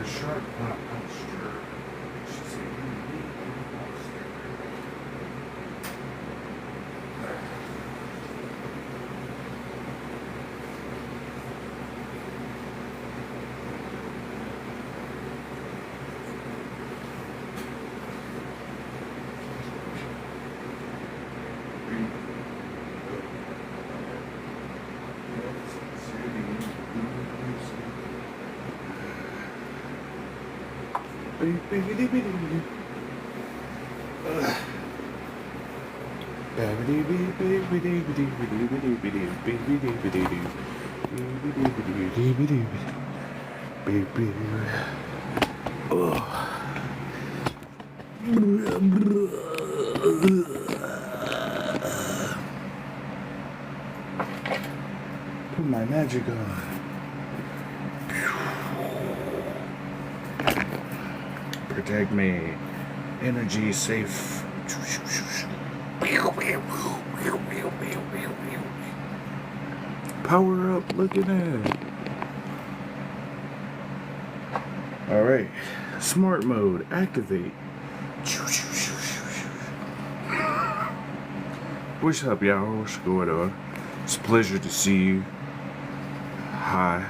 sharp posture. She's a unique imposter. Put my magic on. Protect me. Energy safe. Power up, look at that. Alright. Smart mode, activate. What's up, y'all? What's going on? It's a pleasure to see you. Hi.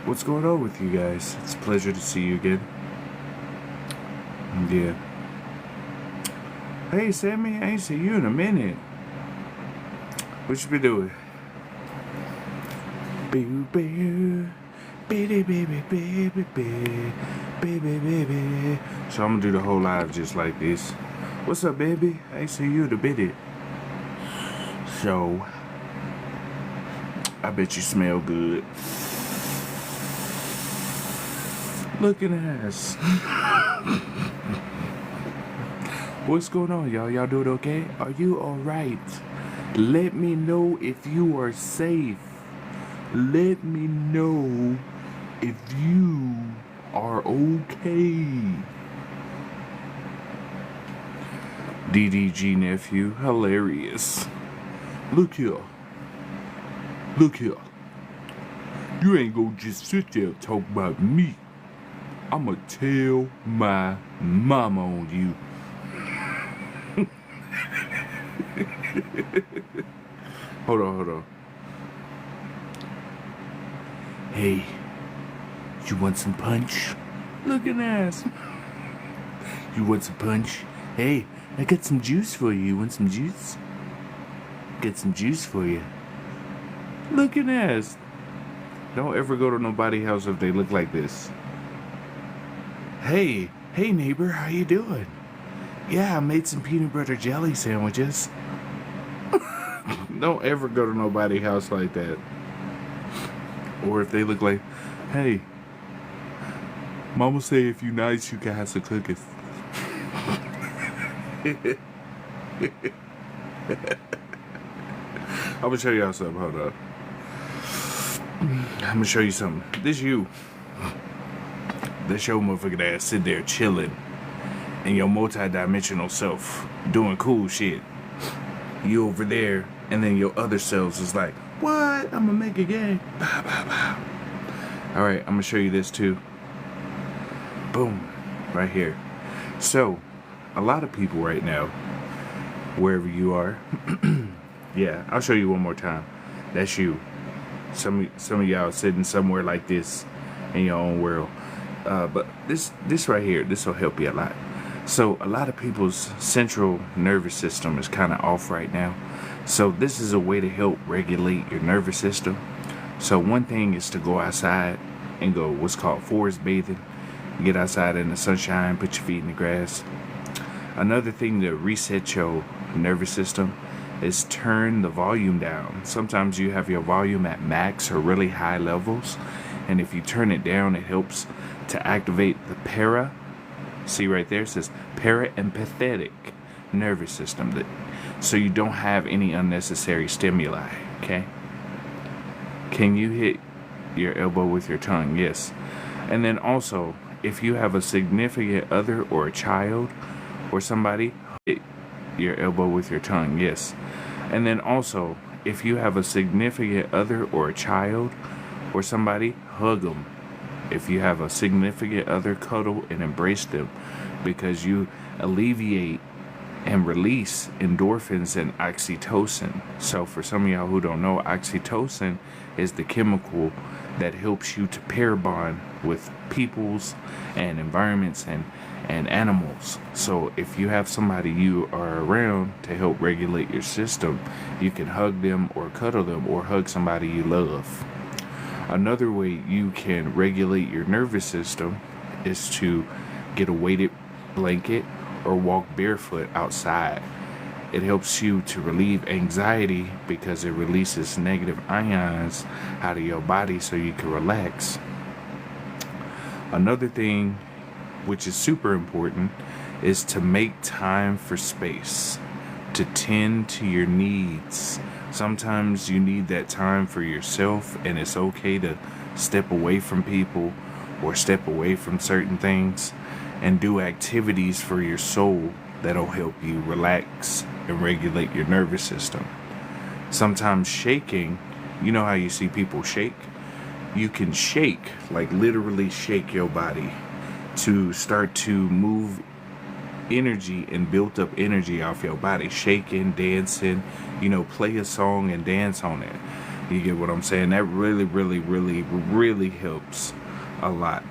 What's going on with you guys? It's a pleasure to see you again. Yeah. Hey, Sammy, I ain't seen you in a minute. What you been doing? So I'm gonna do the whole live just like this. What's up, baby? I ain't seen you in a minute. So, I bet you smell good. Looking ass. What's going on, y'all? Y'all doing okay? Are you alright? Let me know if you are safe. Let me know if you are okay. DDG nephew, hilarious. Look here. Look here. You ain't gonna just sit there and talk about me. I'ma tell my mama on you. Hold on. Hey, you want some punch? Looking ass. You want some punch? Hey, I got some juice for you. You want some juice? Get some juice for you. Looking ass. Don't ever go to nobody's house if they look like this. Hey neighbor, how you doing? Yeah, I made some peanut butter jelly sandwiches. Don't ever go to nobody's house like that. Or if they look like, hey, mama say if you nice, you can have some cookies. I'm gonna show y'all something. Hold up. I'm gonna show you something. This you. This your motherfucking ass sit there chilling in your multi-dimensional self doing cool shit. You over there, and then your other selves is like, what? I'm gonna make a game. Bow, bow, bow. Alright, I'm gonna show you this too. Boom. Right here. So, a lot of people right now, wherever you are, yeah, I'll show you one more time. That's you. Some of y'all sitting somewhere like this in your own world. But this right here, this will help you a lot. So a lot of people's central nervous system is kind of off right now. So this is a way to help regulate your nervous system. So one thing is to go outside and go what's called forest bathing. Get outside in the sunshine, put your feet in the grass. Another thing to reset your nervous system is turn the volume down. Sometimes you have your volume at max or really high levels, and if you turn it down, it helps to activate the see right there, it says paraempathetic nervous system, so you don't have any unnecessary stimuli. Okay, can you hit your elbow with your tongue? Yes. And then also, if you have a significant other or a child or somebody, hit your elbow with your tongue. Yes. And then also, if you have a significant other or a child or somebody, hug them. If you have a significant other, cuddle and embrace them, because you alleviate and release endorphins and oxytocin. So for some of y'all who don't know, oxytocin is the chemical that helps you to pair bond with peoples and environments and animals. So if you have somebody you are around to help regulate your system, you can hug them or cuddle them or hug somebody you love. Another way you can regulate your nervous system is to get a weighted blanket or walk barefoot outside. It helps you to relieve anxiety because it releases negative ions out of your body so you can relax. Another thing which is super important is to make time for space, to tend to your needs. Sometimes you need that time for yourself, and it's okay to step away from people or step away from certain things and do activities for your soul that'll help you relax and regulate your nervous system. Sometimes shaking, you know how you see people shake? You can shake, like literally shake your body to start to move energy and built up energy off your body. Shaking, dancing, play a song and dance on it. You get what I'm saying? That really, really, really, really helps a lot.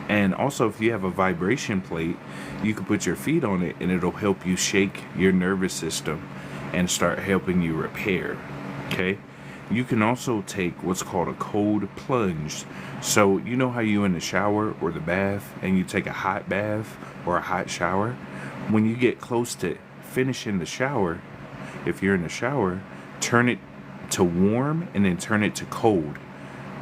And also, if you have a vibration plate, you can put your feet on it and it'll help you shake your nervous system and start helping you repair. Okay? You can also take what's called a cold plunge. So, you know how you in the shower or the bath and you take a hot bath or a hot shower? When you get close to finishing the shower, if you're in the shower, turn it to warm and then turn it to cold.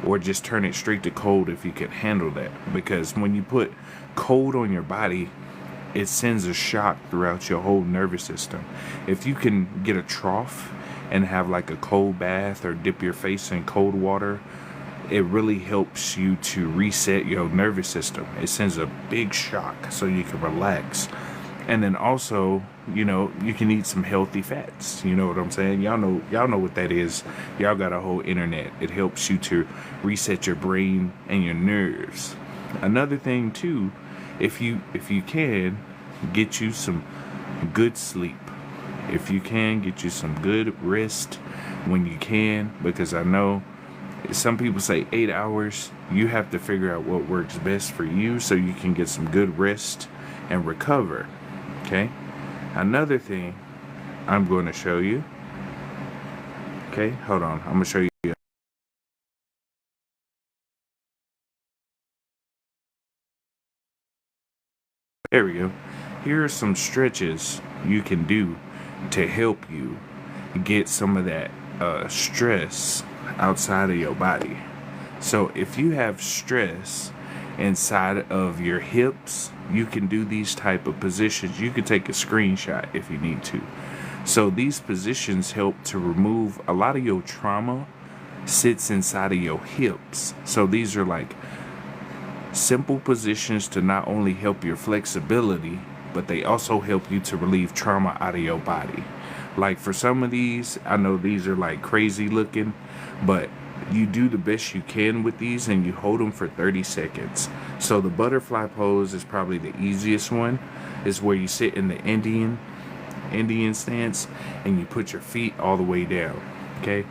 Or just turn it straight to cold if you can handle that. Because when you put cold on your body, it sends a shock throughout your whole nervous system. If you can get a trough and have like a cold bath or dip your face in cold water, it really helps you to reset your nervous system. It sends a big shock so you can relax. And then also, you can eat some healthy fats. You know what I'm saying? Y'all know what that is. Y'all got a whole internet. It helps you to reset your brain and your nerves. Another thing too, if you can, get you some good sleep. If you can, get you some good rest when you can, because I know some people say 8 hours. You have to figure out what works best for you so you can get some good rest and recover. Okay? Another thing I'm going to show you. Okay, hold on. I'm going to show you. There we go. Here are some stretches you can do to help you get some of that stress outside of your body. So if you have stress inside of your hips, you can do these type of positions. You can take a screenshot if you need to. So these positions help to remove a lot of your trauma sits inside of your hips. So these are like simple positions to not only help your flexibility, but they also help you to relieve trauma out of your body. Like for some of these, I know these are like crazy looking, but you do the best you can with these and you hold them for 30 seconds. So the butterfly pose is probably the easiest one. It's where you sit in the Indian stance and you put your feet all the way down. Okay?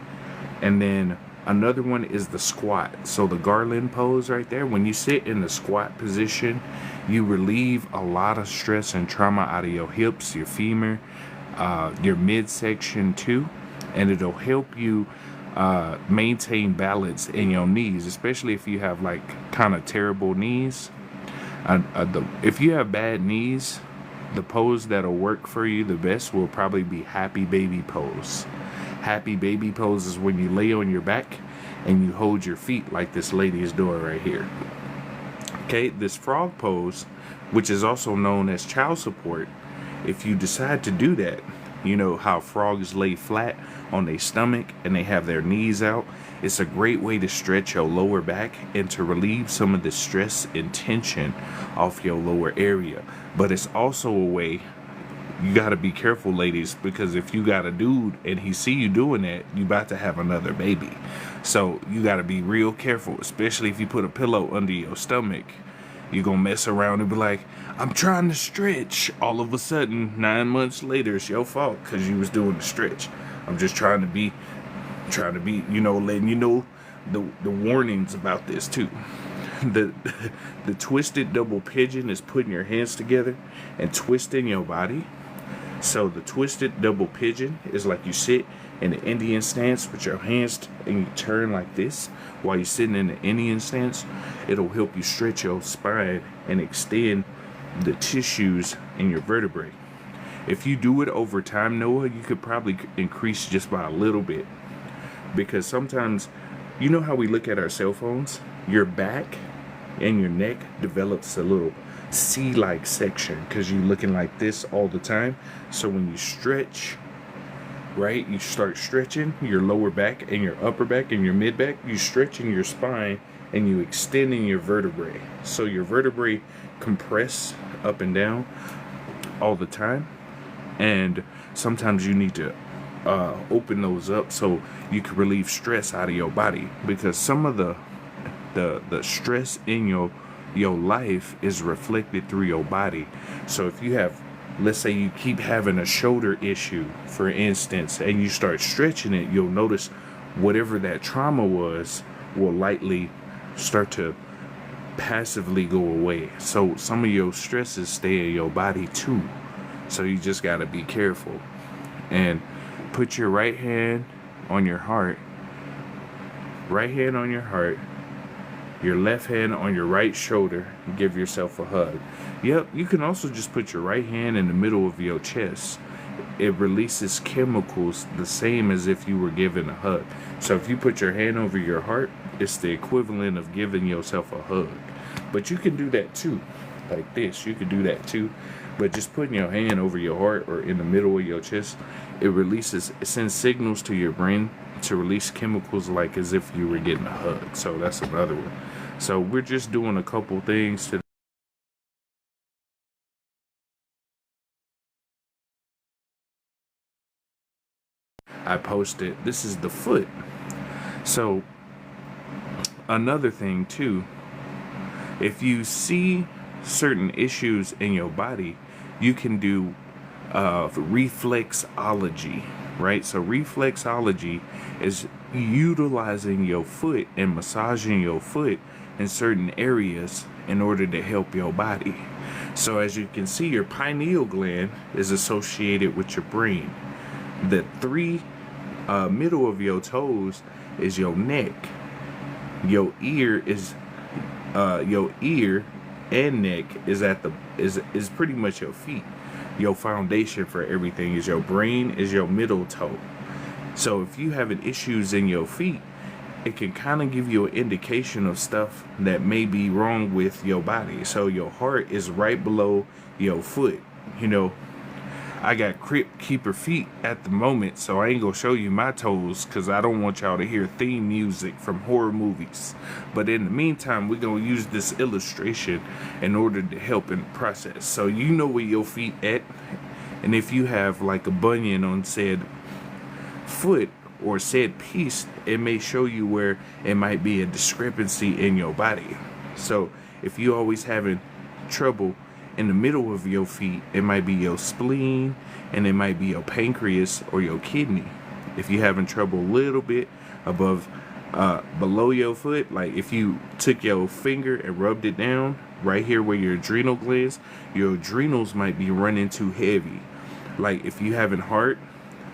And then another one is the squat. So the garland pose right there, when you sit in the squat position, you relieve a lot of stress and trauma out of your hips, your femur, your midsection too, and it'll help you maintain balance in your knees, especially if you have like kind of terrible knees. If you have bad knees, the pose that'll work for you the best will probably be happy baby pose. Happy baby pose is when you lay on your back and you hold your feet like this lady is doing right here. Okay, this frog pose, which is also known as child support, if you decide to do that, you know how frogs lay flat on their stomach and they have their knees out. It's a great way to stretch your lower back and to relieve some of the stress and tension off your lower area. But it's also a way, you got to be careful, ladies, because if you got a dude and he see you doing that, you about to have another baby. So you got to be real careful, especially if you put a pillow under your stomach. You're going to mess around and be like, I'm trying to stretch. All of a sudden, 9 months later, it's your fault because you was doing the stretch. I'm just trying to be, letting you know the warnings about this too. The twisted double pigeon is putting your hands together and twisting your body. So the twisted double pigeon is like you sit in the Indian stance with your hands and you turn like this while you're sitting in the Indian stance. It'll help you stretch your spine and extend the tissues in your vertebrae. If you do it over time, Noah, you could probably increase just by a little bit. Because sometimes, you know how we look at our cell phones? Your back and your neck develops a little C-like section because you're looking like this all the time. So when you stretch, right, you start stretching your lower back and your upper back and your mid back, you stretching your spine and you extending your vertebrae. So your vertebrae compress up and down all the time, and sometimes you need to open those up so you can relieve stress out of your body, because some of the stress in your life is reflected through your body. So if you have, let's say you keep having a shoulder issue, for instance, and you start stretching it, you'll notice whatever that trauma was will lightly start to passively go away. So some of your stresses stay in your body too. So you just got to be careful. And put your right hand on your heart. Right hand on your heart. Your left hand on your right shoulder. And give yourself a hug. Yep, you can also just put your right hand in the middle of your chest. It releases chemicals the same as if you were giving a hug. So if you put your hand over your heart, it's the equivalent of giving yourself a hug. But you can do that too. Like this, you can do that too. But just putting your hand over your heart or in the middle of your chest, it sends signals to your brain to release chemicals like as if you were getting a hug. So that's another one. So we're just doing a couple things today. I posted, this is the foot. So another thing too, if you see certain issues in your body, you can do reflexology, right? So reflexology is utilizing your foot and massaging your foot in certain areas in order to help your body. So as you can see, your pineal gland is associated with your brain. The three middle of your toes is your neck. Your ear and neck is pretty much your feet. Your foundation for everything is your brain, is your middle toe. So if you having issues in your feet, it can kind of give you an indication of stuff that may be wrong with your body. So your heart is right below your foot. You know, I got Crypt Keeper feet at the moment, so I ain't gonna show you my toes because I don't want y'all to hear theme music from horror movies. But in the meantime, we're gonna use this illustration in order to help in the process. So you know where your feet at, and if you have like a bunion on said foot or said piece, it may show you where it might be a discrepancy in your body. So if you always having trouble in the middle of your feet, it might be your spleen, and it might be your pancreas or your kidney. If you're having trouble a little bit above, below your foot, like if you took your finger and rubbed it down right here where your adrenal glands, your adrenals might be running too heavy. Like if you having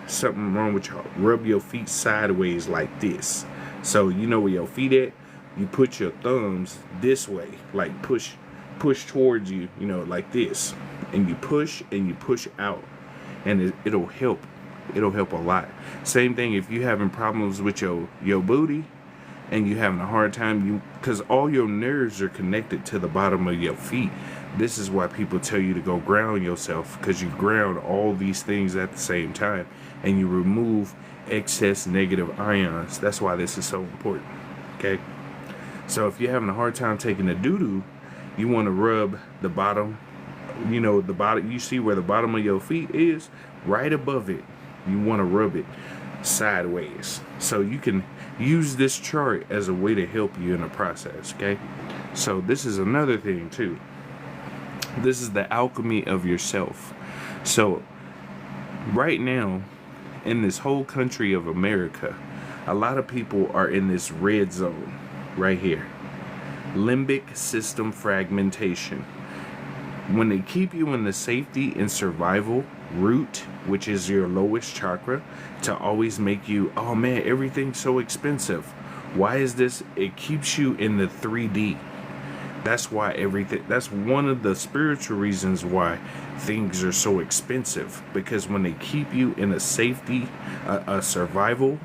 something wrong with y'all, rub your feet sideways like this. So you know where your feet at, you put your thumbs this way, like push towards you, you know, like this, and you push out, and it'll help a lot. Same thing if you having problems with your booty and you having a hard time, because all your nerves are connected to the bottom of your feet. This is why people tell you to go ground yourself, because you ground all these things at the same time and you remove excess negative ions. That's why this is so important. Okay, so if you're having a hard time taking a doo-doo, you want to rub the bottom, you know, the bottom, you see where the bottom of your feet is, right above it. You want to rub it sideways. So you can use this chart as a way to help you in the process, okay? So this is another thing too. This is the alchemy of yourself. So right now, in this whole country of America, a lot of people are in this red zone right here. Limbic system fragmentation. When they keep you in the safety and survival root, which is your lowest chakra, to always make you, oh man, everything's so expensive. Why is this? It keeps you in the 3D. That's why that's one of the spiritual reasons why things are so expensive. Because when they keep you in a safety, a survival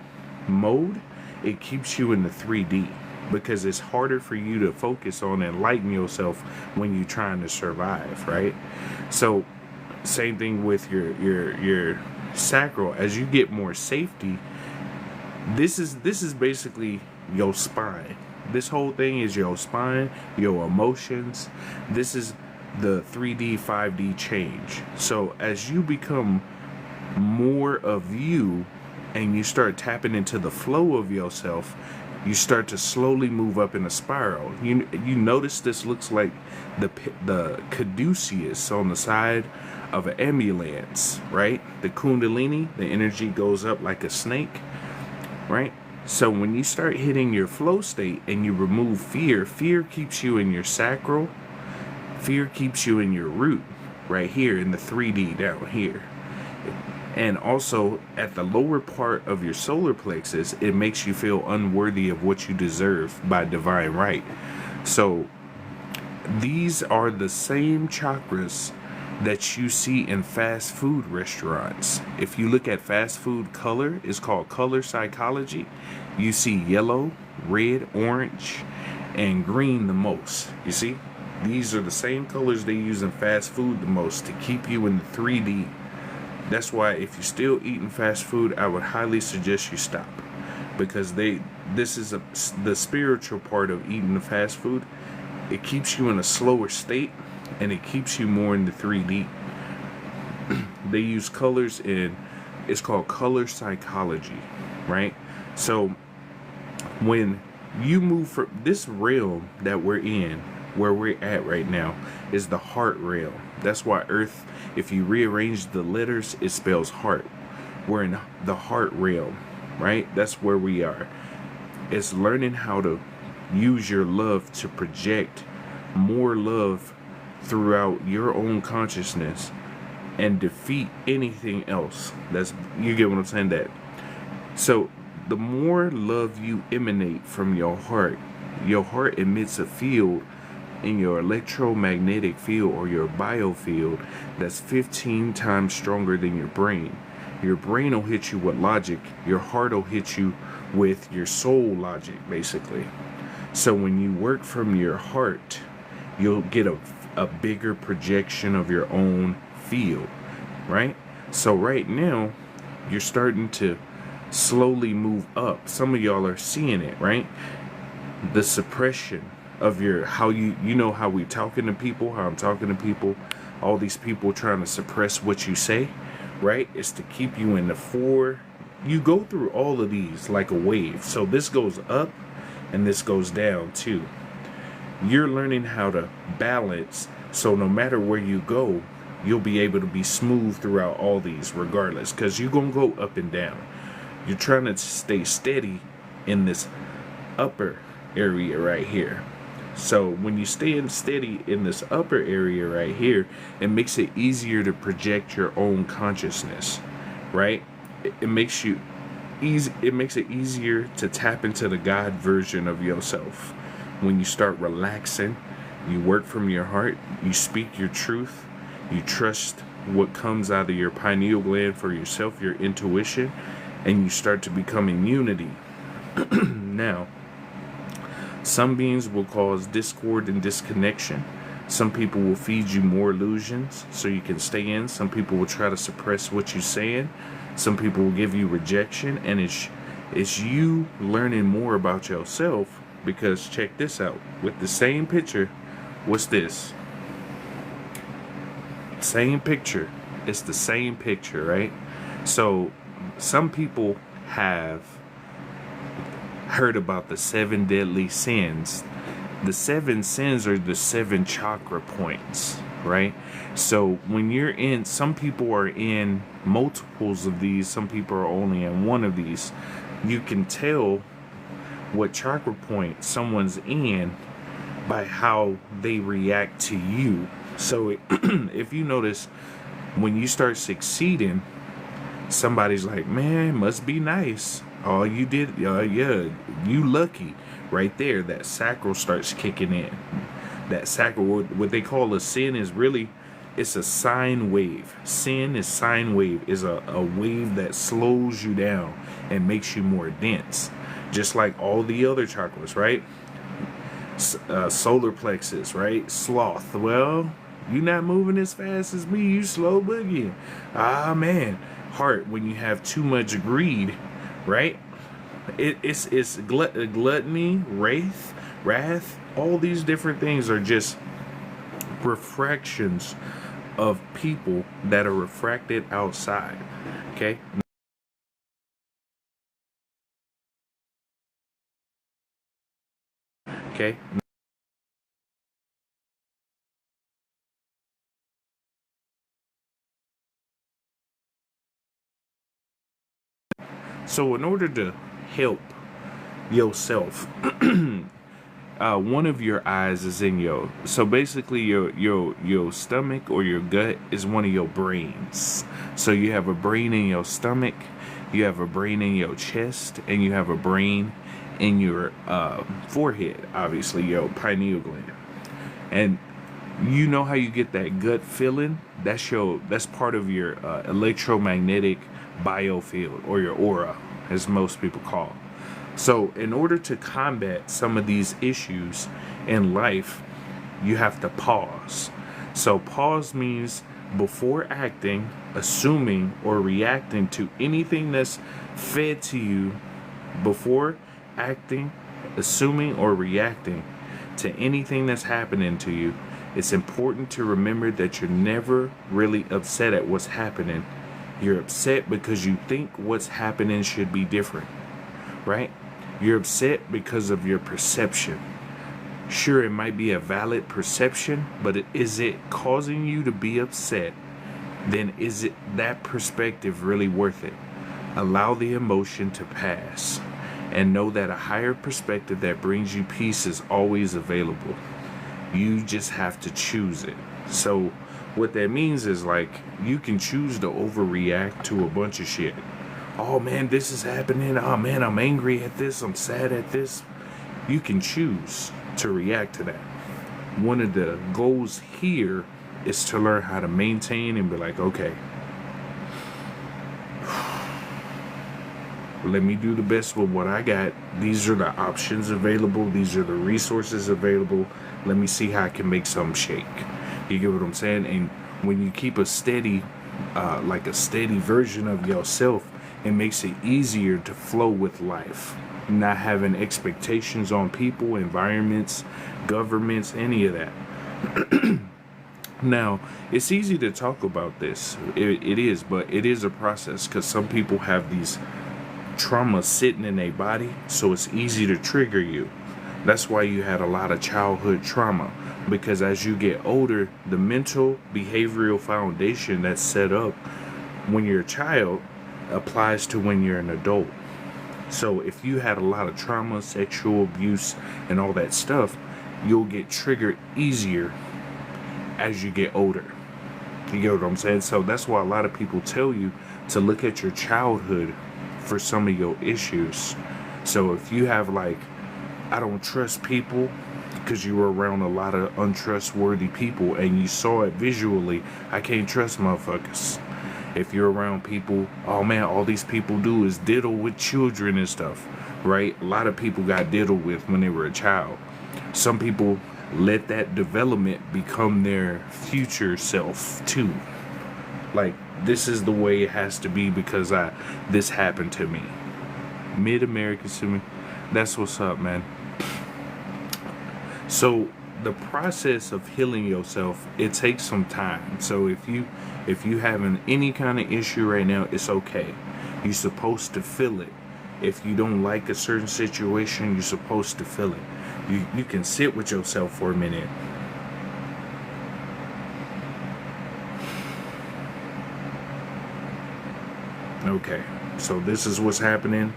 mode, it keeps you in the 3D. Because it's harder for you to focus on and enlighten yourself when you're trying to survive, right? So, same thing with your sacral. As you get more safety, this is basically your spine. This whole thing is your spine, your emotions. This is the 3D, 5D change. So as you become more of you and you start tapping into the flow of yourself, you start to slowly move up in a spiral. You notice this looks like the caduceus on the side of an ambulance, right? The kundalini, the energy goes up like a snake, right? So when you start hitting your flow state and you remove fear, fear keeps you in your sacral, fear keeps you in your root, right here in the 3D down here. And also at the lower part of your solar plexus, it makes you feel unworthy of what you deserve by divine right. So these are the same chakras that you see in fast food restaurants. If you look at fast food color, it's called color psychology. You see yellow, red, orange, and green the most. You see? These are the same colors they use in fast food the most to keep you in the 3D. That's why if you're still eating fast food, I would highly suggest you stop. Because this is the spiritual part of eating the fast food. It keeps you in a slower state, and it keeps you more in the 3D. They use colors it's called color psychology, right? So when you move from this realm that we're in, where we're at right now, is the heart realm. That's why Earth, if you rearrange the letters, it spells heart. We're in the heart realm, right? That's where we are. It's learning how to use your love to project more love throughout your own consciousness and defeat anything else. You get what I'm saying? That so the more love you emanate from your heart emits a field in your electromagnetic field or your biofield that's 15 times stronger than your brain. Your brain will hit you with logic. Your heart will hit you with your soul logic, basically. So when you work from your heart, you'll get a bigger projection of your own field, right? So right now, you're starting to slowly move up. Some of y'all are seeing it, right? The suppression of your, how how we talking to people, how I'm talking to people, all these people trying to suppress what you say, right? It's to keep you in the 4. You go through all of these like a wave. So this goes up and this goes down too. You're learning how to balance, so no matter where you go, you'll be able to be smooth throughout all these regardless, because you're going to go up and down. You're trying to stay steady in this upper area right here. So when you stay steady in this upper area right here, it makes it easier to project your own consciousness, right? It makes it easier to tap into the God version of yourself. When you start relaxing, you work from your heart, you speak your truth, you trust what comes out of your pineal gland for yourself, your intuition, and you start to become in unity. Now, some beings will cause discord and disconnection. Some people will feed you more illusions so you can stay in. Some people will try to suppress what you're saying. Some people will give you rejection, and it's you learning more about yourself. Because check this out, with the same picture, what's this? Same picture. It's the same picture, right? So some people have heard about the 7 deadly sins. The 7 sins are the 7 chakra points, right? So when you're in, some people are in multiples of these, some people are only in one of these. You can tell what chakra point someone's in by how they react to you. So if you notice, when you start succeeding, somebody's like, man, must be nice. Oh, you did, yeah, you lucky. Right there, that sacral starts kicking in. That sacral, what they call a sin, is really, it's a sine wave. Sin is sine wave, is a wave that slows you down and makes you more dense. Just like all the other chakras, right? Solar plexus, right? Sloth. Well, you not moving as fast as me, you slow boogie. Ah, man. Heart, when you have too much greed, right? It's gluttony, wrath. All these different things are just refractions of people that are refracted outside. Okay. Okay. So in order to help yourself, one of your eyes is in your, so basically your stomach or your gut is one of your brains. So you have a brain in your stomach, you have a brain in your chest, and you have a brain in your forehead, obviously your pineal gland. And you know how you get that gut feeling? That's part of your electromagnetic biofield, or your aura, as most people call. So in order to combat some of these issues in life, you have to pause. So pause means before acting, assuming, or reacting to anything that's fed to you, before acting, assuming, or reacting to anything that's happening to you, it's important to remember that you're never really upset at what's happening. You're upset because you think what's happening should be different, right? You're upset because of your perception. Sure, it might be a valid perception, but is it causing you to be upset? Then is it that perspective really worth it? Allow the emotion to pass and know that a higher perspective that brings you peace is always available. You just have to choose it. So what that means is, like, you can choose to overreact to a bunch of shit. Oh man, this is happening. Oh man, I'm angry at this. I'm sad at this. You can choose to react to that. One of the goals here is to learn how to maintain and be like, okay, let me do the best with what I got. These are the options available. These are the resources available. Let me see how I can make something shake. You get what I'm saying? And when you keep a steady, like a steady version of yourself, it makes it easier to flow with life. Not having expectations on people, environments, governments, any of that. Now, it's easy to talk about this. It is, but it is a process, because some people have these trauma sitting in their body, so it's easy to trigger you. That's why you had a lot of childhood trauma, because as you get older, the mental behavioral foundation that's set up when you're a child applies to when you're an adult. So if you had a lot of trauma, sexual abuse, and all that stuff, you'll get triggered easier as you get older. You get what I'm saying? So that's why a lot of people tell you to look at your childhood for some of your issues. So if you have, like, I don't trust people because you were around a lot of untrustworthy people and you saw it visually, I can't trust motherfuckers. If you're around people, oh man, all these people do is diddle with children and stuff, right? A lot of people got diddled with when they were a child. Some people let that development become their future self too. Like, this is the way it has to be because this happened to me. Mid-Americans to me. That's what's up, man. So the process of healing yourself, it takes some time. So if you having any kind of issue right now, it's okay. You're supposed to feel it. If you don't like a certain situation, you're supposed to feel it. You can sit with yourself for a minute. Okay, so this is what's happening.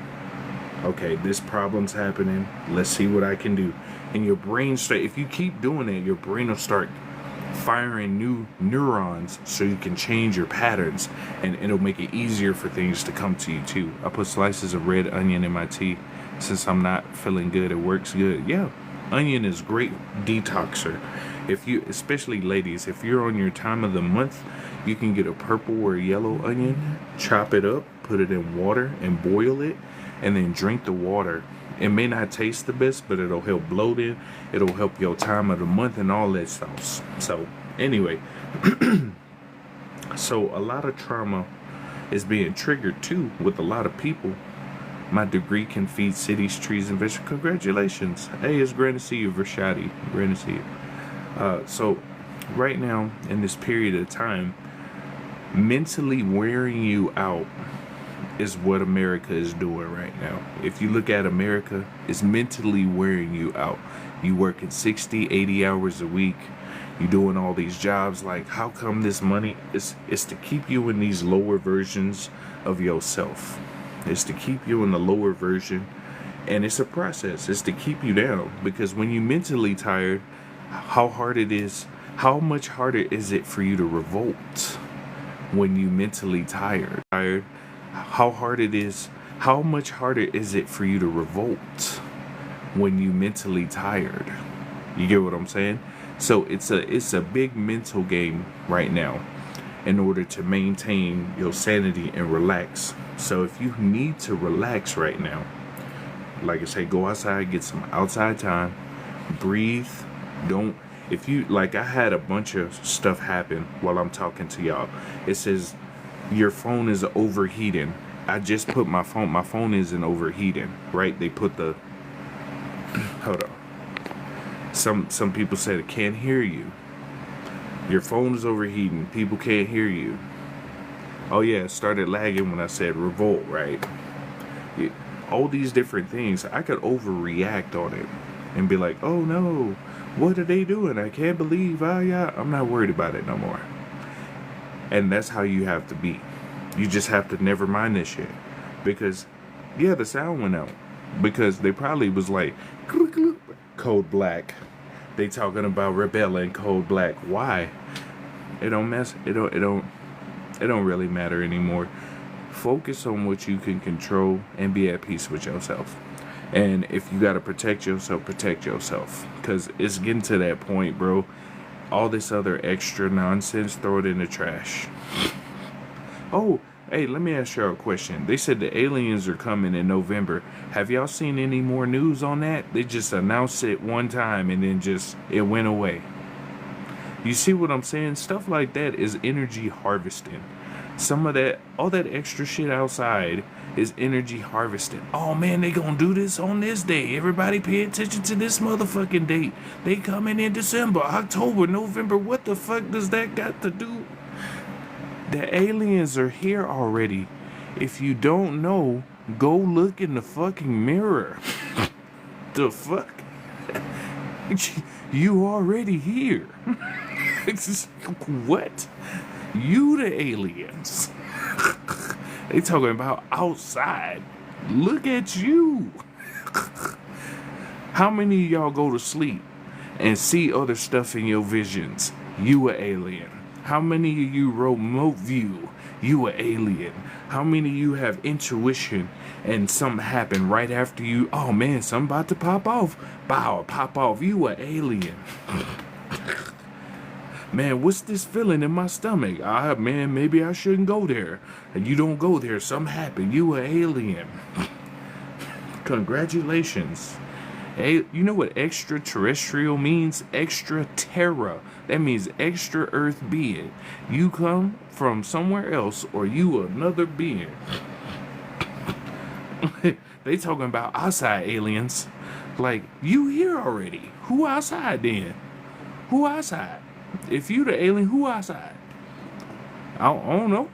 Okay, this problem's happening. Let's see what I can do. And your brain if you keep doing it, your brain will start firing new neurons so you can change your patterns, and it'll make it easier for things to come to you too. I put slices of red onion in my tea since I'm not feeling good. It works good. Yeah, onion is great detoxer. If you, especially ladies, if you're on your time of the month, you can get a purple or yellow onion, chop it up, put it in water and boil it, and then drink the water. It may not taste the best, but it'll help bloating. It'll help your time of the month and all that stuff. So anyway, so a lot of trauma is being triggered too with a lot of people. My degree can feed cities, trees, and vegetables. Congratulations. Hey, it's great to see you, Rashadi. Great to see you. So right now, in this period of time, mentally wearing you out is what America is doing right now. If you look at America, it's mentally wearing you out. You working 60, 80 hours a week. You doing all these jobs. Like, how come this money is to keep you in these lower versions of yourself. It's to keep you in the lower version. And it's a process. It's to keep you down. Because when you're mentally tired, how much harder is it for you to revolt when you mentally tired? How much harder is it for you to revolt when you mentally tired? You get what I'm saying? So it's a big mental game right now in order to maintain your sanity and relax. So if you need to relax right now, like I say, go outside, get some outside time, breathe. If you, like, I had a bunch of stuff happen while I'm talking to y'all. It says your phone is overheating. I just put my phone isn't overheating, right? They put the, hold on. Some people said it can't hear you. Your phone is overheating. People can't hear you. Oh yeah, it started lagging when I said revolt, right? All these different things. I could overreact on it and be like, oh no, what are they doing? I can't believe, I'm not worried about it no more. And that's how you have to be. You just have to never mind this shit. Because, yeah, the sound went out. Because they probably was like, Code Black. They talking about rebelling Code Black. Why? It don't really matter anymore. Focus on what you can control and be at peace with yourself. And if you got to protect yourself, protect yourself. Because it's getting to that point, bro. All this other extra nonsense, throw it in the trash. Oh, hey, let me ask y'all a question. They said the aliens are coming in November. Have y'all seen any more news on that? They just announced it one time and then it went away. You see what I'm saying? Stuff like that is energy harvesting. Some of that, all that extra shit outside is energy harvesting. Oh man, they gonna do this on this day. Everybody pay attention to this motherfucking date. They coming in December, October, November. What the fuck does that got to do? The aliens are here already. If you don't know, go look in the fucking mirror. The fuck? You already here. What? You the aliens. They talking about outside. Look at you. How many of y'all go to sleep and see other stuff in your visions? You a alien. How many of you remote view? You a alien. How many of you have intuition and something happen right after you? Oh man, something about to pop off. Bow, pop off. You a alien. Man, what's this feeling in my stomach? Man, maybe I shouldn't go there. And you don't go there, something happened. You an alien. Congratulations. Hey, you know what extraterrestrial means? Extra terra. That means extra earth being. You come from somewhere else or you another being. They talking about outside aliens. Like, you here already. Who outside then? Who outside? If you the alien, who outside? I don't know.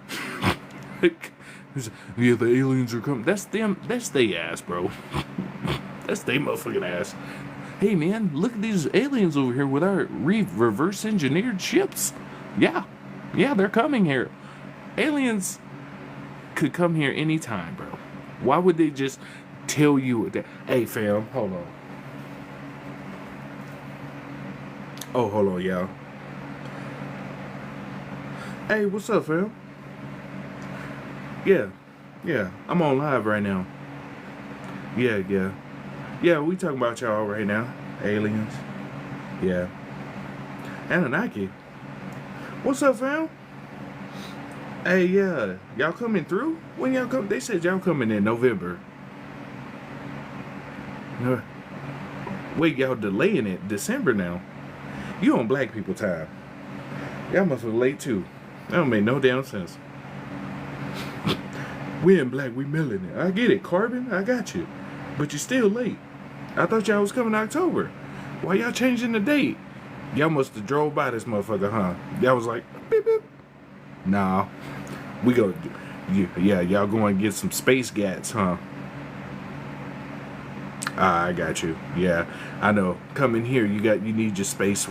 Yeah, the aliens are coming. That's them. That's they ass, bro. That's they motherfucking ass. Hey, man, look at these aliens over here with our reverse engineered ships. Yeah, they're coming here. Aliens could come here anytime, bro. Why would they just tell you that? Hey, fam, hold on. Oh, hold on, y'all. Hey, what's up, fam? Yeah, I'm on live right now. Yeah, we talking about y'all right now. Aliens. Yeah. Anunnaki. What's up, fam? Hey, yeah. Y'all coming through? When y'all come? They said y'all coming in November. Wait, y'all delaying it. December now. You on black people time. Y'all must be late too. That don't make no damn sense. We in black, we milling it. I get it. Carbon, I got you. But you still late. I thought y'all was coming October. Why y'all changing the date? Y'all must have drove by this motherfucker, huh? Y'all was like, beep, beep. Nah. We go, yeah, y'all going to get some space gats, huh? I got you. Yeah, I know. Come in here. You need your space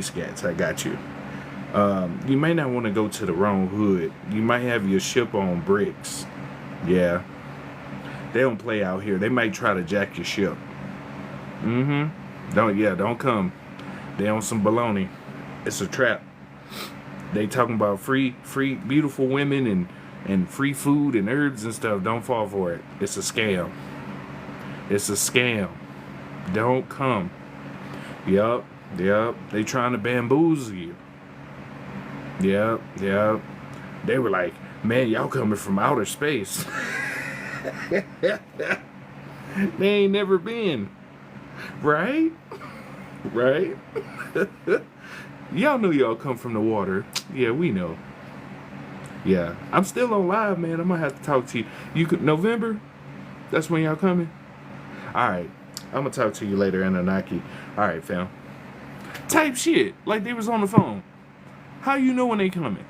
gats. I got you. You may not want to go to the wrong hood. You might have your ship on bricks. Yeah. They don't play out here. They might try to jack your ship. Don't come. They on some baloney. It's a trap. They talking about free, beautiful women and free food and herbs and stuff. Don't fall for it. It's a scam. It's a scam. Don't come. Yup. They trying to bamboozle you. Yep. They were like, man, y'all coming from outer space. They ain't never been. Right? Y'all know y'all come from the water. Yeah, we know. Yeah. I'm still on live, man. I'm gonna have to talk to you. November? That's when y'all coming? Alright. I'm gonna talk to you later, Anunnaki. Alright, fam. Type shit. Like they was on the phone. How you know when they coming?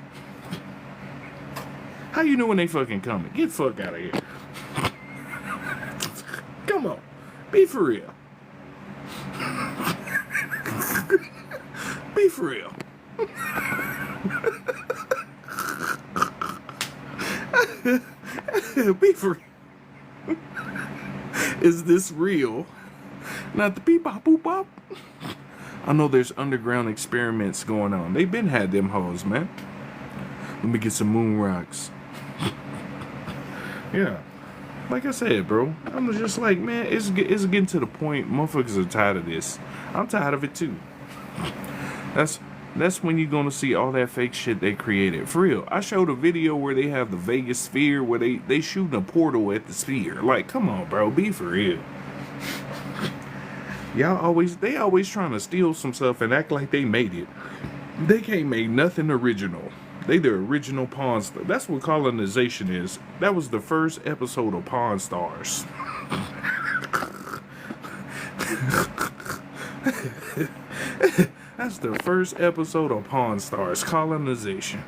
How you know when they fucking coming? Get the fuck out of here. Come on. Be for real. Be for real. Be for real. Is this real? Not the beep bop boop bop. I know there's underground experiments going on. They been had them hoes, man. Let me get some moon rocks. Yeah. Like I said, bro. I'm just like, man, it's getting to the point. Motherfuckers are tired of this. I'm tired of it too. That's when you're gonna see all that fake shit they created. For real. I showed a video where they have the Vegas sphere where they shooting a portal at the sphere. Like, come on, bro. Be for real. They always trying to steal some stuff and act like they made it. They can't make nothing original. They the original Pawn Stars. That's what colonization is. That was the first episode of Pawn Stars. That's the first episode of Pawn Stars, colonization.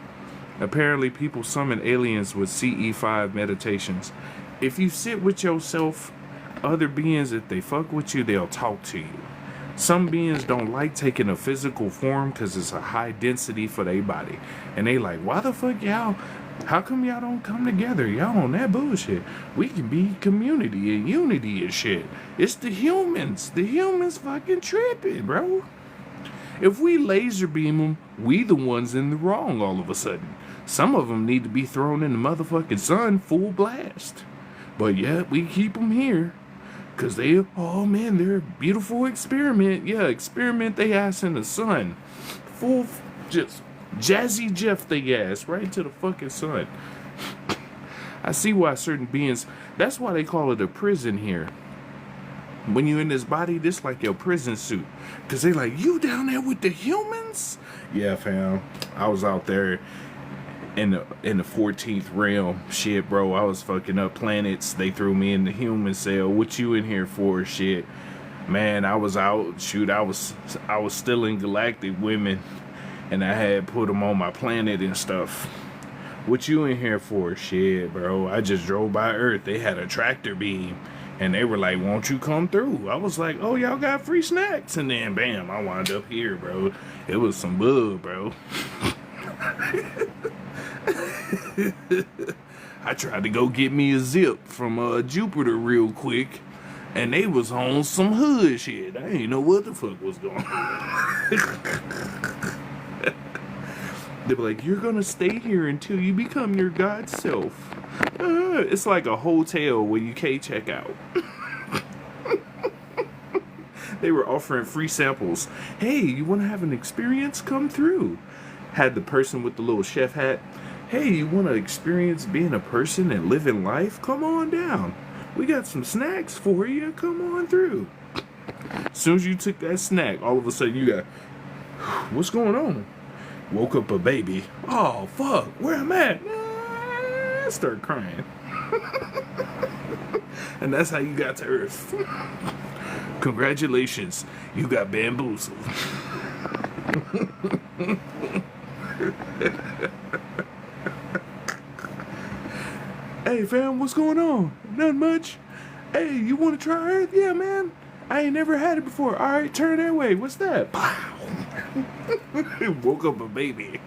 Apparently people summon aliens with CE5 meditations. If you sit with yourself, other beings, if they fuck with you, they'll talk to you. Some beings don't like taking a physical form because it's a high density for their body. And they like, why the fuck y'all? How come y'all don't come together? Y'all on that bullshit. We can be community and unity and shit. It's the humans. The humans fucking tripping, bro. If we laser beam them, we the ones in the wrong all of a sudden. Some of them need to be thrown in the motherfucking sun full blast. But yeah, we keep them here. Because they're a beautiful experiment. Yeah, experiment they ass in the sun. Full, just Jazzy Jeff they ass right to the fucking sun. I see why certain beings, that's why they call it a prison here. When you in this body, this like your prison suit. Because they like, you down there with the humans? Yeah, fam. I was out there in the 14th realm. Shit, bro. I was fucking up planets. They threw me in the human cell. What you in here for? Shit. Man, I was out. Shoot, I was stealing galactic women. And I had put them on my planet and stuff. What you in here for? Shit, bro. I just drove by Earth. They had a tractor beam. And they were like, won't you come through? I was like, oh, y'all got free snacks. And then, bam, I wound up here, bro. It was some bug, bro. I tried to go get me a zip from Jupiter real quick. And they was on some hood shit. I didn't know what the fuck was going on. They were like, you're going to stay here until you become your God self. It's like a hotel where you can't check out. They were offering free samples. Hey, you want to have an experience? Come through. Had the person with the little chef hat. Hey, you want to experience being a person and living life? Come on down. We got some snacks for you. Come on through. As soon as you took that snack, all of a sudden you got, what's going on? Woke up a baby. Oh, fuck. Where am I at? I start crying. And that's how you got to Earth. Congratulations. You got bamboozled. Hey, fam, what's going on? Nothing much. Hey, you want to try Earth? Yeah, man. I ain't never had it before. All right, turn that way. What's that? Woke up a baby.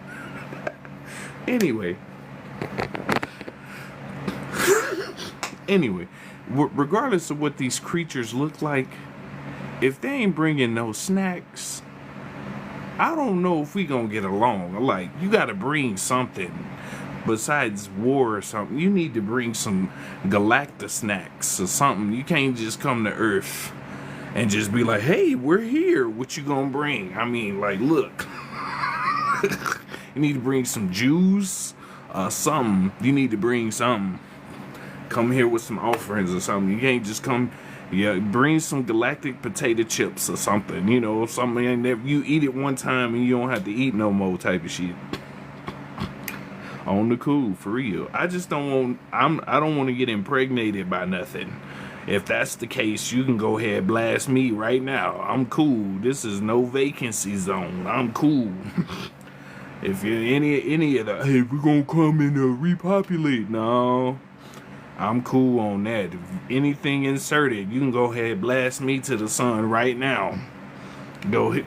Anyway, regardless of what these creatures look like, if they ain't bringing no snacks, I don't know if we gonna get along. Like, you gotta bring something besides war or something. You need to bring some galactic snacks or something. You can't just come to Earth and just be like, hey, we're here. What you gonna bring? I mean, like, look. You need to bring some juice, something. You need to bring something. Come here with some offerings or something. You can't just come. Yeah, bring some galactic potato chips or something. You know, something that you eat it one time and you don't have to eat no more type of shit. On the cool, for real. I just don't want. I don't want to get impregnated by nothing. If that's the case, you can go ahead blast me right now. I'm cool. This is no vacancy zone. I'm cool. If you're any of the, hey, we're gonna come and repopulate. No. I'm cool on that. If anything inserted, you can go ahead blast me to the sun right now. Go hit,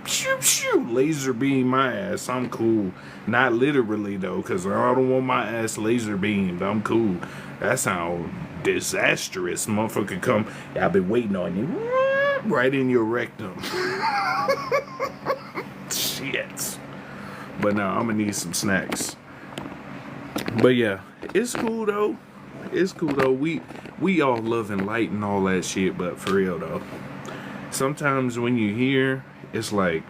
laser beam my ass. I'm cool. Not literally though, because I don't want my ass laser beamed. I'm cool. That sounds disastrous. Motherfucker come, I've been waiting on you. Right in your rectum. Shit. But now I'm gonna need some snacks. But yeah, it's cool though. It's cool though. We all love and light and all that shit, but for real though, sometimes when you hear, it's like,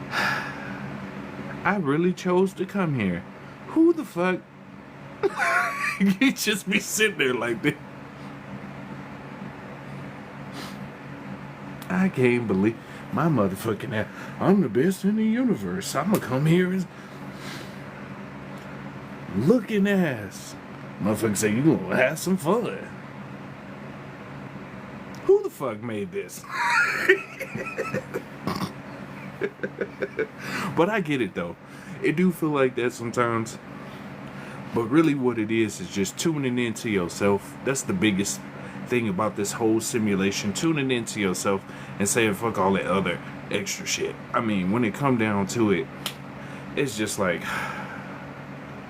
I really chose to come here. Who the fuck? You just be sitting there like that. I can't believe my motherfucking ass. I'm the best in the universe. I'm gonna come here and looking ass. Motherfucker say you gonna have some fun. Who the fuck made this? But I get it though. It do feel like that sometimes. But really what it is just tuning into yourself. That's the biggest thing about this whole simulation. Tuning into yourself and saying fuck all that other extra shit. I mean, when it come down to it, it's just like,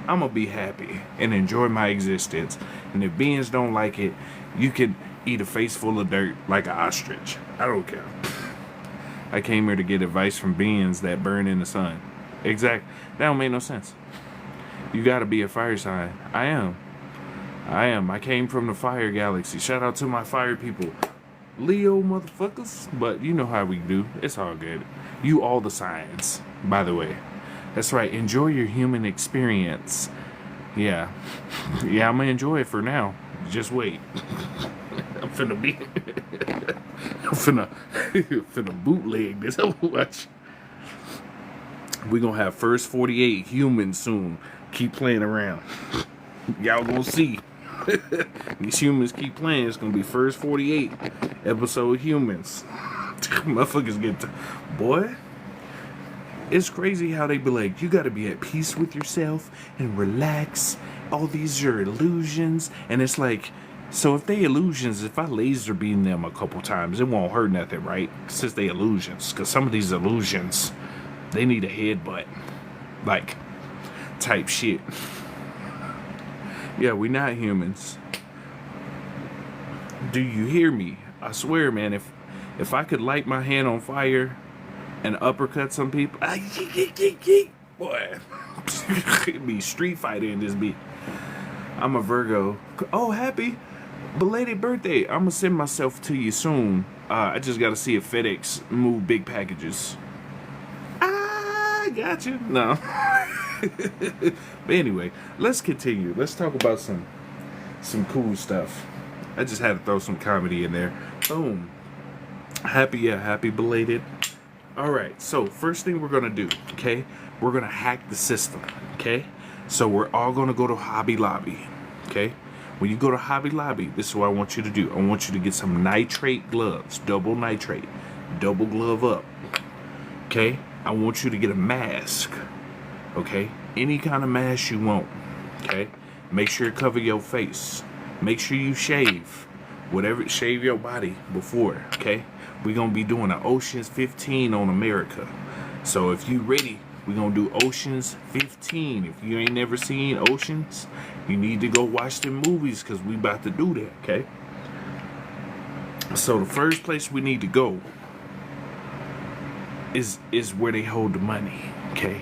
I'm gonna be happy and enjoy my existence. And if beings don't like it, you can eat a face full of dirt like an ostrich. I don't care. I came here to get advice from beings that burn in the sun. Exact. That don't make no sense. You gotta be a fire sign. I am. I came from the fire galaxy. Shout out to my fire people. Leo motherfuckers. But you know how we do. It's all good. You all the signs, by the way. That's right. Enjoy your human experience. Yeah. Yeah, I'm gonna enjoy it for now. Just wait. I'm finna bootleg this. Watch. We're gonna have first 48 humans soon. Keep playing around. Y'all gonna see. These humans keep playing. It's gonna be first 48 episode humans. Motherfuckers get to, boy. It's crazy how they be like, you gotta be at peace with yourself and relax. All these are illusions. And it's like, so if they illusions, if I laser beam them a couple times, it won't hurt nothing, right? Since they illusions. Because some of these illusions, they need a headbutt. Like, type shit. Yeah, we not humans. Do you hear me? I swear, man, if I could light my hand on fire and uppercut some people, boy, it'd be street fighter in this beat. I'm a Virgo. Oh, happy belated birthday. I'm gonna send myself to you soon. I just gotta see if FedEx move big packages. I got you. No. But anyway, let's continue. Let's talk about some cool stuff. I just had to throw some comedy in there. Boom. Happy belated. All right, so first thing we're gonna do, okay? We're gonna hack the system, okay? So we're all gonna go to Hobby Lobby, okay? When you go to Hobby Lobby, this is what I want you to do. I want you to get some nitrate gloves, double nitrate, double glove up, okay? I want you to get a mask, okay? Any kind of mask you want, okay? Make sure you cover your face. Make sure you shave, shave your body before, okay? We're gonna be doing an Ocean's 15 on America. So if you ready, we're gonna do Ocean's 15. If you ain't never seen Ocean's, you need to go watch the movies because we about to do that, okay? So the first place we need to go is where they hold the money, okay?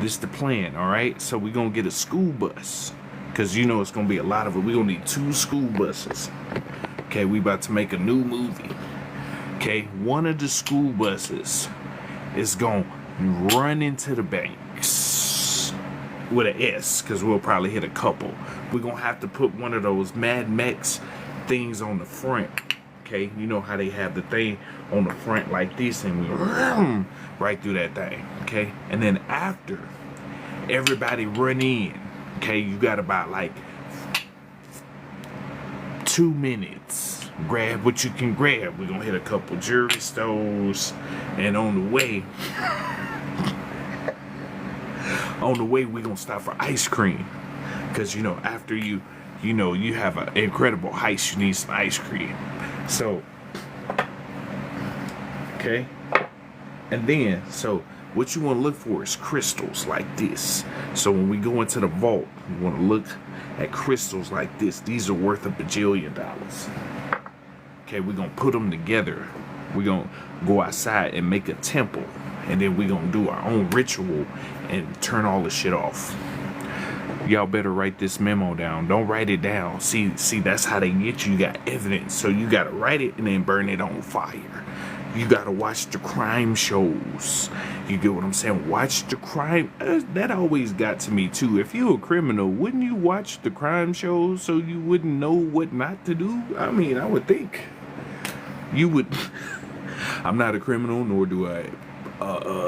This is the plan, all right? So we're gonna get a school bus because you know it's gonna be a lot of it. We're gonna need 2 school buses. Okay, we about to make a new movie. Okay, one of the school buses is gonna run into the banks with an S, because we'll probably hit a couple. We're gonna have to put one of those Mad Max things on the front. Okay, you know how they have the thing on the front like this, and we right through that thing. Okay, and then after everybody run in, okay, you got about like 2 minutes. Grab what you can grab. We're gonna hit a couple jewelry stores, and on the way we're gonna stop for ice cream, because you know after you have an incredible heist, you need some ice cream. So okay, and then so what you want to look for is crystals like this. So when we go into the vault, you want to look at crystals like this. These are worth $1 bajillion. Okay, we're gonna put them together. We're gonna go outside and make a temple, and then we're gonna do our own ritual and turn all the shit off. Y'all better write this memo down. Don't write it down. See, that's how they get you. You got evidence, so you gotta write it and then burn it on fire. You gotta watch the crime shows. You get what I'm saying? Watch the crime. That always got to me too. If you're a criminal, wouldn't you watch the crime shows so you wouldn't know what not to do? I mean, I would think you would. I'm not a criminal, nor do I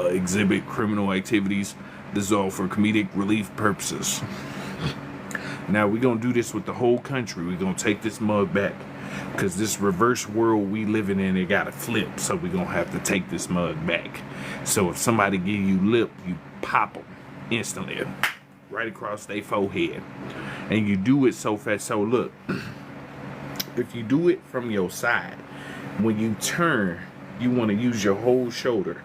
exhibit criminal activities. This is all for comedic relief purposes. Now we're gonna do this with the whole country. We're gonna take this mug back, because this reverse world we living in, it gotta flip. So we're gonna have to take this mug back. So if somebody give you lip, you pop them instantly right across their forehead, and you do it so fast. So look, if you do it from your side, when you turn, you want to use your whole shoulder.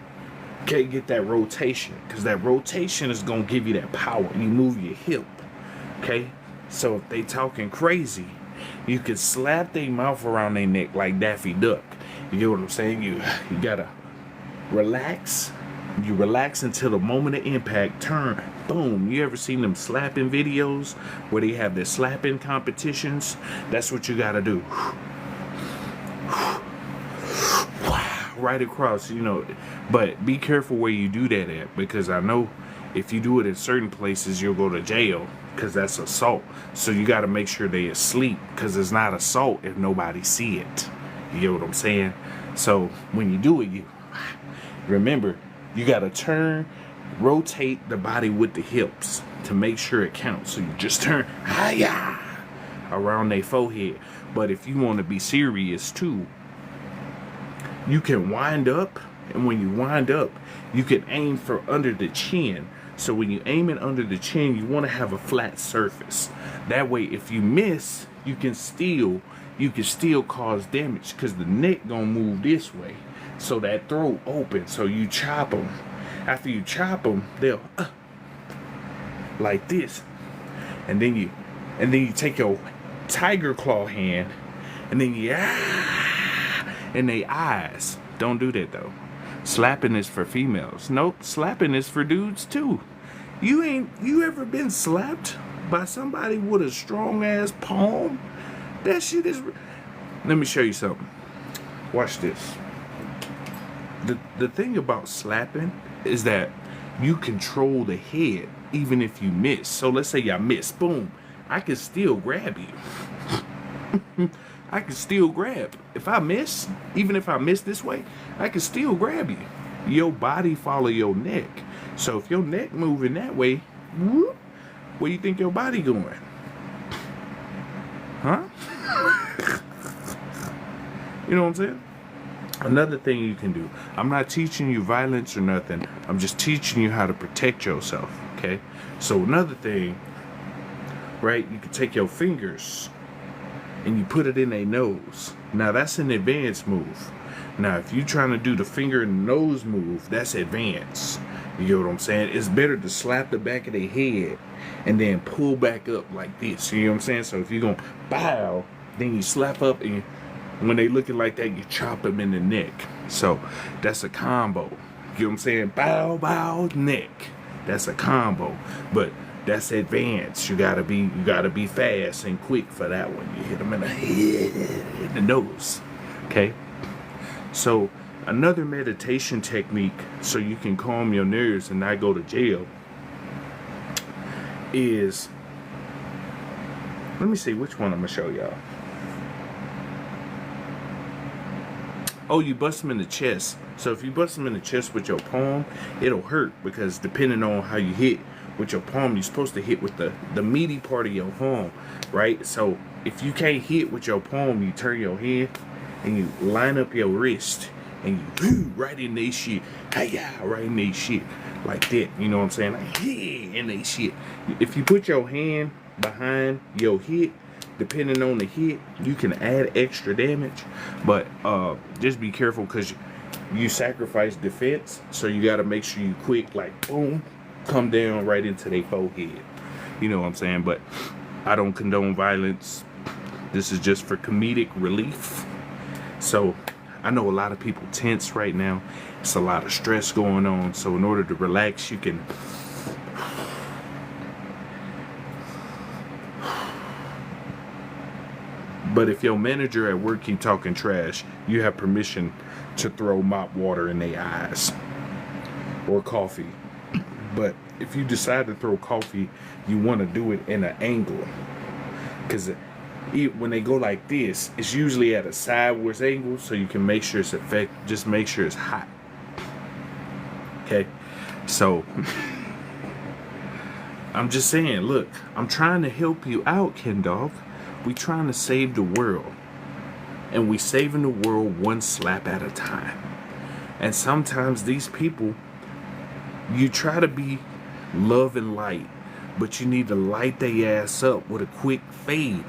Okay, get that rotation, because that rotation is gonna give you that power. You move your hip. Okay, so if they talking crazy, you can slap their mouth around their neck like Daffy Duck. You get what I'm saying? You gotta relax. You relax until the moment of impact. Turn, boom. You ever seen them slapping videos where they have their slapping competitions? That's what you gotta do. Right across, you know. But be careful where you do that at, because I know if you do it in certain places, you'll go to jail, because that's assault. So you got to make sure they asleep, because it's not assault if nobody see it. You get what I'm saying? So when you do it, you remember, you got to turn, rotate the body with the hips to make sure it counts. So you just turn hiya around their forehead. But if you want to be serious too, you can wind up And when you wind up, you can aim for under the chin. So when you aim it under the chin, you want to have a flat surface. That way, if you miss, you can still cause damage because the neck gonna move this way. So that throat open. So you chop them. After you chop them, they'll like this, and then you take your tiger claw hand, and then you in their eyes. Don't do that though. Slapping is for females. Nope, slapping is for dudes too. You ever been slapped by somebody with a strong ass palm? That shit is. Let me show you something. Watch this. The thing about slapping is that you control the head even if you miss. So let's say I miss, boom, I can still grab you. I can still grab. If I miss, even if I miss this way, I can still grab you. Your body follow your neck. So if your neck moving that way, whoop, where do you think your body going? Huh? You know what I'm saying? Another thing you can do. I'm not teaching you violence or nothing. I'm just teaching you how to protect yourself. Okay? So another thing, right? You can take your fingers and you put it in their nose. Now that's an advanced move. Now if you're trying to do the finger and nose move, that's advanced. You get what I'm saying? It's better to slap the back of their head and then pull back up like this. You know what I'm saying? So if you're gonna bow, then you slap up, and when they looking like that, you chop them in the neck. So that's a combo. You know what I'm saying? Bow, bow, neck. That's a combo. But that's advanced. You gotta be fast and quick for that one. You hit them in the head, in the nose. Okay? So another meditation technique so you can calm your nerves and not go to jail is, let me see which one I'm gonna show y'all. Oh, you bust them in the chest. So if you bust them in the chest with your palm, it'll hurt because depending on how you hit with your palm, you're supposed to hit with the meaty part of your palm, right? So if you can't hit with your palm, you turn your hand and you line up your wrist and you right in they shit. Hi-ya, right in they shit. Like that, you know what I'm saying? Like, yeah, in they shit. If you put your hand behind your hit, depending on the hit, you can add extra damage. But just be careful because you sacrifice defense. So you got to make sure you quick, like, boom, come down right into their forehead. You know what I'm saying? But I don't condone violence. This is just for comedic relief. So I know a lot of people tense right now. It's a lot of stress going on. So in order to relax, you can but if your manager at work keep talking trash, you have permission to throw mop water in their eyes or coffee. But if you decide to throw coffee, you want to do it in an angle, because when they go like this, it's usually at a sideways angle, so you can make sure it's just make sure it's hot. Okay, so I'm just saying, look, I'm trying to help you out, Ken Dog. We trying to save the world, and we saving the world one slap at a time. And sometimes these people, you try to be love and light, but you need to light their ass up with a quick fade.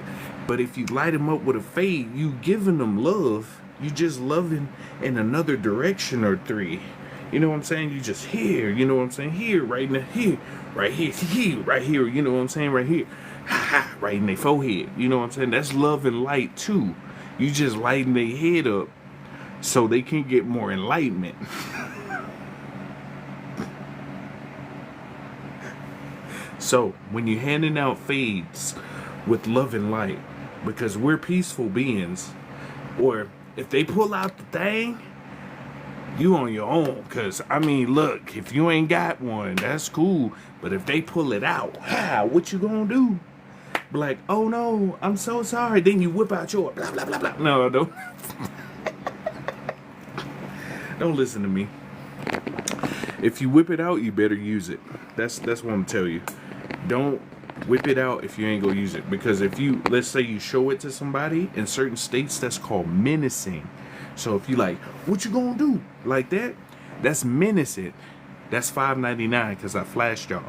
But if you light them up with a fade, you giving them love, you just loving in another direction or three. You know what I'm saying? You just here, you know what I'm saying? Here, right in the, here, right here, right here, you know what I'm saying? Right here. Right in their forehead. You know what I'm saying? That's love and light too. You just lighten their head up so they can get more enlightenment. So when you're handing out fades with love and light, because we're peaceful beings, or if they pull out the thing, you on your own. Because I mean, look, if you ain't got one, that's cool. But if they pull it out, what you gonna do? Be like, oh no, I'm so sorry. Then you whip out your blah blah blah blah. No, don't. Don't listen to me. If you whip it out, you better use it. That's what I'm gonna tell you. Don't whip it out if you ain't gonna use it. Because if you, let's say you show it to somebody, in certain states that's called menacing. So if you like, what you gonna do? Like that, That's menacing. That's $5.99 because I flashed y'all.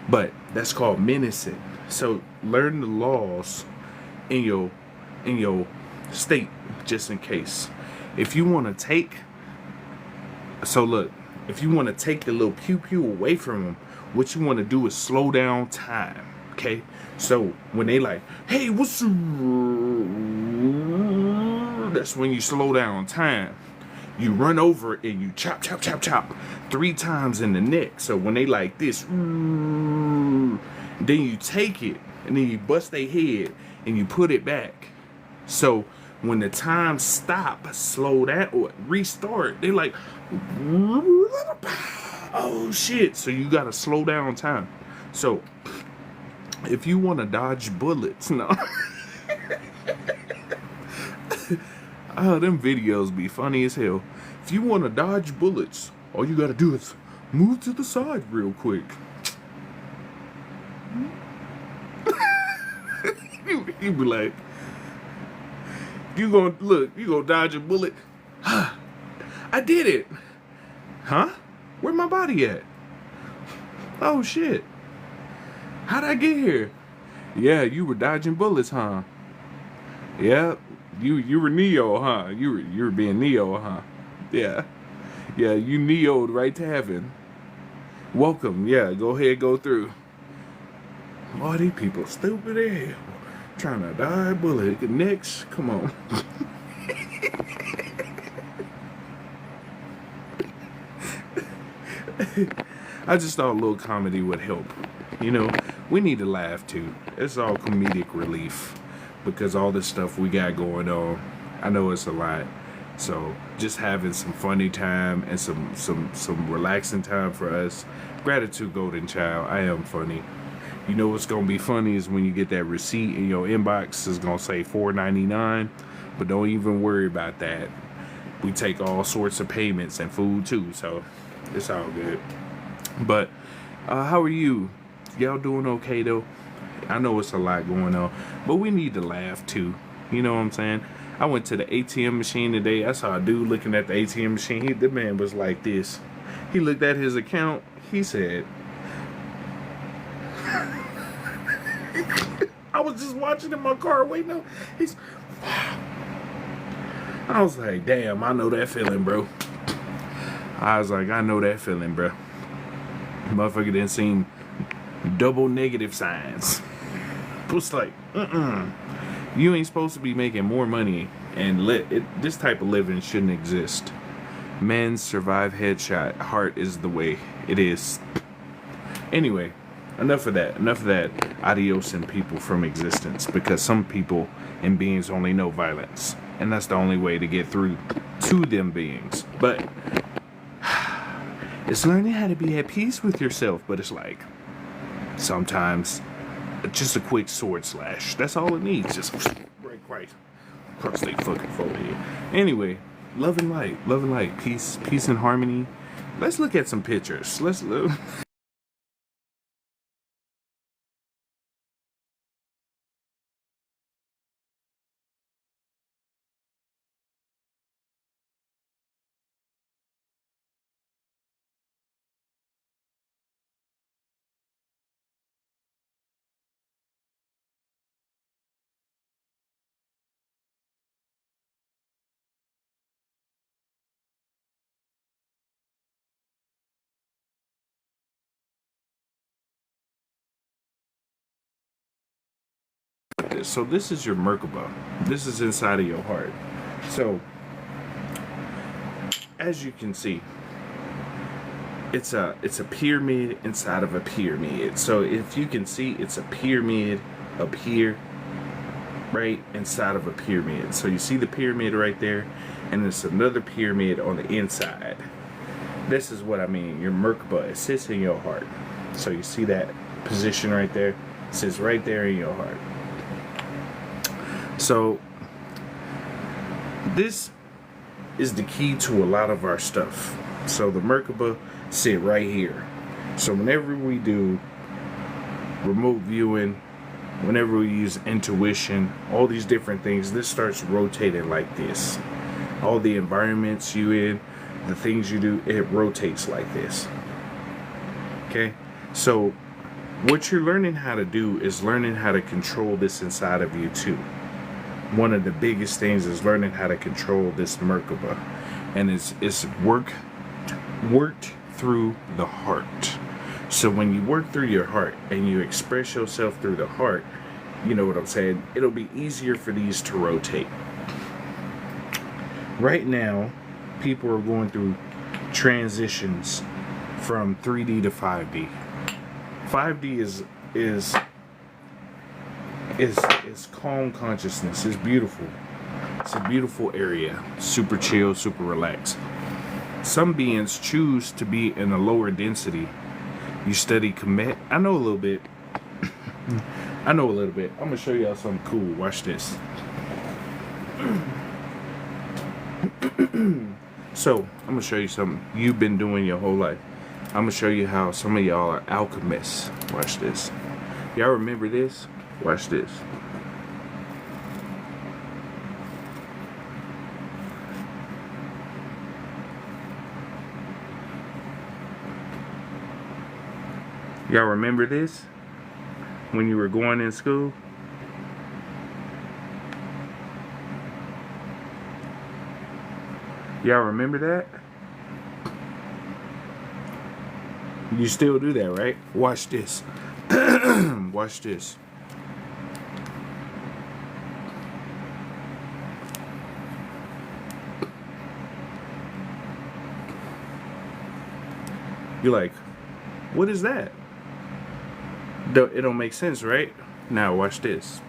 But that's called menacing. So learn the laws in your state just in case. If you want to take, so look, if you want to take the little pew pew away from them, what you want to do is slow down time. Okay, so when they like, hey, what's that's when you slow down time. You run over and you chop, chop, chop, chop 3 times in the neck. So when they like this, then you take it and then you bust their head and you put it back. So when the time stop, slow down or restart, they like, oh shit. So you gotta slow down time. So if you want to dodge bullets, no. Oh, them videos be funny as hell. If you want to dodge bullets, all you gotta do is move to the side real quick. You be like, you gonna dodge a bullet? I did it. Huh? Where my body at? Oh shit. How'd I get here? Yeah, you were dodging bullets, huh? Yeah, you were Neo, huh? You were being Neo, huh? Yeah. Yeah, you Neo'd right to heaven. Welcome, yeah, go ahead, go through. Oh, these people stupid as hell. Trying to dodge a bullet. Next, come on. I just thought a little comedy would help. You know, we need to laugh too. It's all comedic relief because all this stuff we got going on. I know it's a lot. So just having some funny time and some relaxing time for us. Gratitude, golden child. I am funny. You know what's gonna be funny is when you get that receipt in your inbox. It's gonna say $4.99, but don't even worry about that. We take all sorts of payments and food too, so it's all good. But how are you? Y'all doing okay though? I know it's a lot going on, but we need to laugh too. You know what I'm saying? I went to the ATM machine today. I saw a dude looking at the ATM machine. The man was like this. He looked at his account. He said, I was just watching in my car waiting on. I was like, damn, I know that feeling, bro. I was like, I know that feeling, bro. Motherfucker didn't seem double negative signs. It was like, you ain't supposed to be making more money, and this type of living shouldn't exist. Men survive headshot. Heart is the way. It is. Anyway, enough of that. Enough of that. Adios and people from existence, because some people and beings only know violence, and that's the only way to get through to them beings. But it's learning how to be at peace with yourself. But it's like sometimes just a quick sword slash. That's all it needs. Just break right across their fucking forehead. Anyway, love and light, peace and harmony. Let's look at some pictures. Let's look. So this is your Merkaba. This is inside of your heart. So as you can see, it's a pyramid inside of a pyramid. So if you can see, it's a pyramid up here, right inside of a pyramid. So you see the pyramid right there, and there's another pyramid on the inside. This is what I mean. Your Merkaba, it sits in your heart. So you see that position right there? It sits right there in your heart. So this is the key to a lot of our stuff. So the Merkaba sit right here. So whenever we do remote viewing, whenever we use intuition, all these different things, this starts rotating like this. All the environments you in, the things you do, it rotates like this. Okay? So what you're learning how to do is learning how to control this inside of you too. One of the biggest things is learning how to control this Merkaba. And it's worked through the heart. So when you work through your heart and you express yourself through the heart, you know what I'm saying? It'll be easier for these to rotate. Right now, people are going through transitions from 3D to 5D. 5D is calm consciousness. It's beautiful. It's a beautiful area. Super chill, super relaxed. Some beings choose to be in a lower density. You study Kemet. I know a little bit. I'm gonna show y'all something cool. Watch this. So, I'm gonna show you something you've been doing your whole life. I'm gonna show you how some of y'all are alchemists. Watch this. Y'all remember this? Watch this. Y'all remember this? When you were going in school? Y'all remember that? You still do that, right? Watch this. Watch this. You're like, what is that? It don't make sense, right? Now watch this.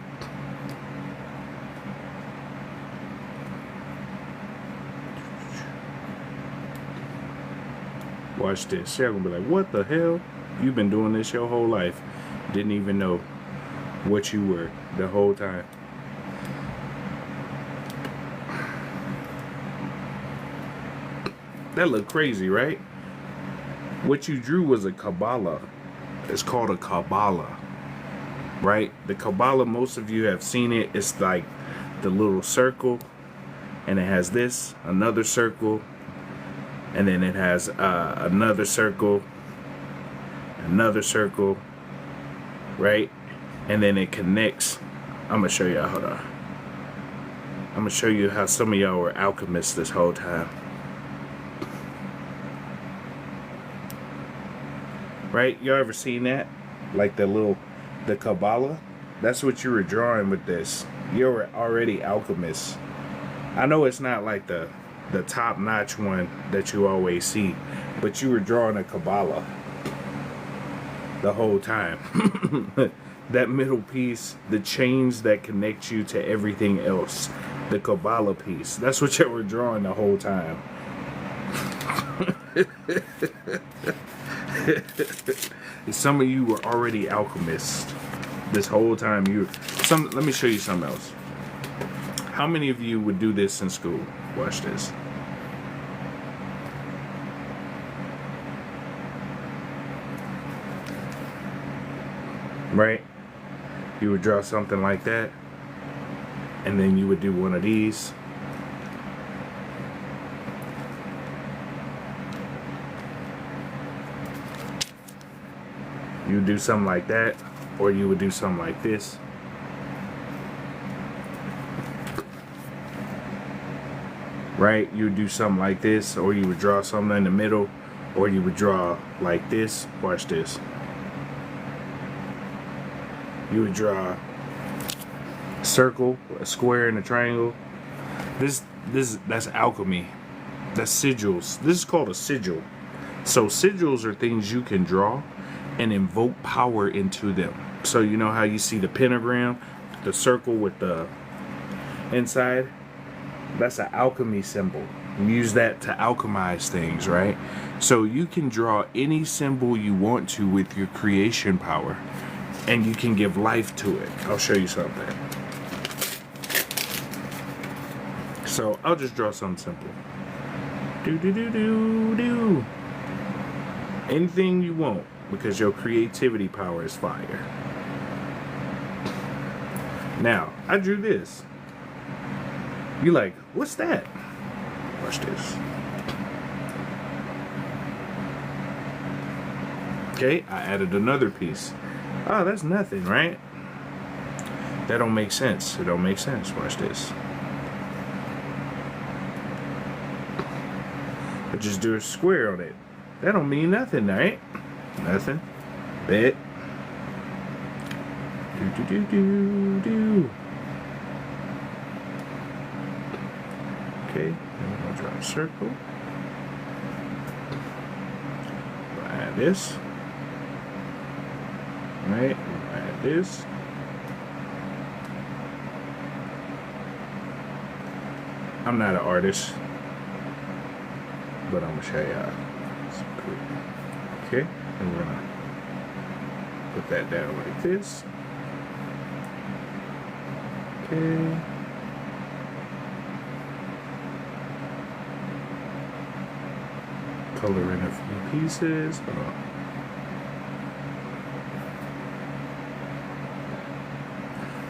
Watch this. Y'all gonna be like, what the hell? You've been doing this your whole life. Didn't even know what you were the whole time. That looked crazy, right? What you drew was a Kabbalah. It's called a Kabbalah, right? The Kabbalah, most of you have seen it. It's like the little circle, and it has this, another circle, and then it has another circle, right? And then it connects. I'm gonna show y'all. Hold on. I'm gonna show you how some of y'all were alchemists this whole time. Right? Y'all ever seen that? Like the Kabbalah? That's what you were drawing with this. You were already alchemists. I know it's not like the top-notch one that you always see, but you were drawing a Kabbalah the whole time. That middle piece, the chains that connect you to everything else, the Kabbalah piece. That's what you were drawing the whole time. Some of you were already alchemists this whole time. Let me show you something else. How many of you would do this in school? Watch this. Right? You would draw something like that, and then you would do one of these. You would do something like that, or you would do something like this. Right? You would do something like this, or you would draw something in the middle, or you would draw like this. Watch this. You would draw a circle, a square, and a triangle. That's alchemy. That's sigils. This is called a sigil. So sigils are things you can draw and invoke power into them. So you know how you see the pentagram, the circle with the inside? That's an alchemy symbol. You use that to alchemize things, right? So you can draw any symbol you want to with your creation power, and you can give life to it. I'll show you something. So I'll just draw something simple. Do. Anything you want, because your creativity power is fire. Now, I drew this. You like, what's that? Watch this. Okay, I added another piece. Oh, that's nothing, right? That don't make sense. It don't make sense. Watch this. I just do a square on it. That don't mean nothing, right? Nothing. Bet. Do. Okay, then we're gonna draw a circle. We'll add this. Right, we'll add this. I'm not an artist, but I'm gonna show y'all. Okay, and we're gonna put that down like this. Okay. Color in a few pieces. Hold on.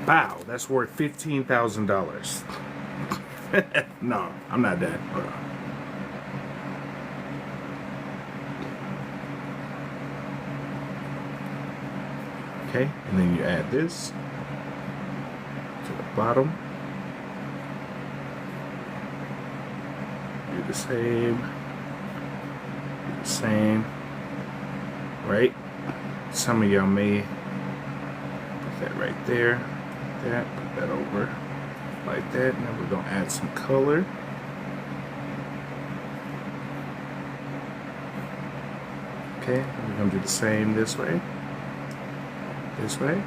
Wow, that's worth $15,000. No, I'm not done. Hold on. Okay, and then you add this to the bottom. Do the same. Do the same. Right? Some of y'all may put that right there. That, put that over like that. Now we're gonna add some color. Okay, we're gonna do the same this way. This way.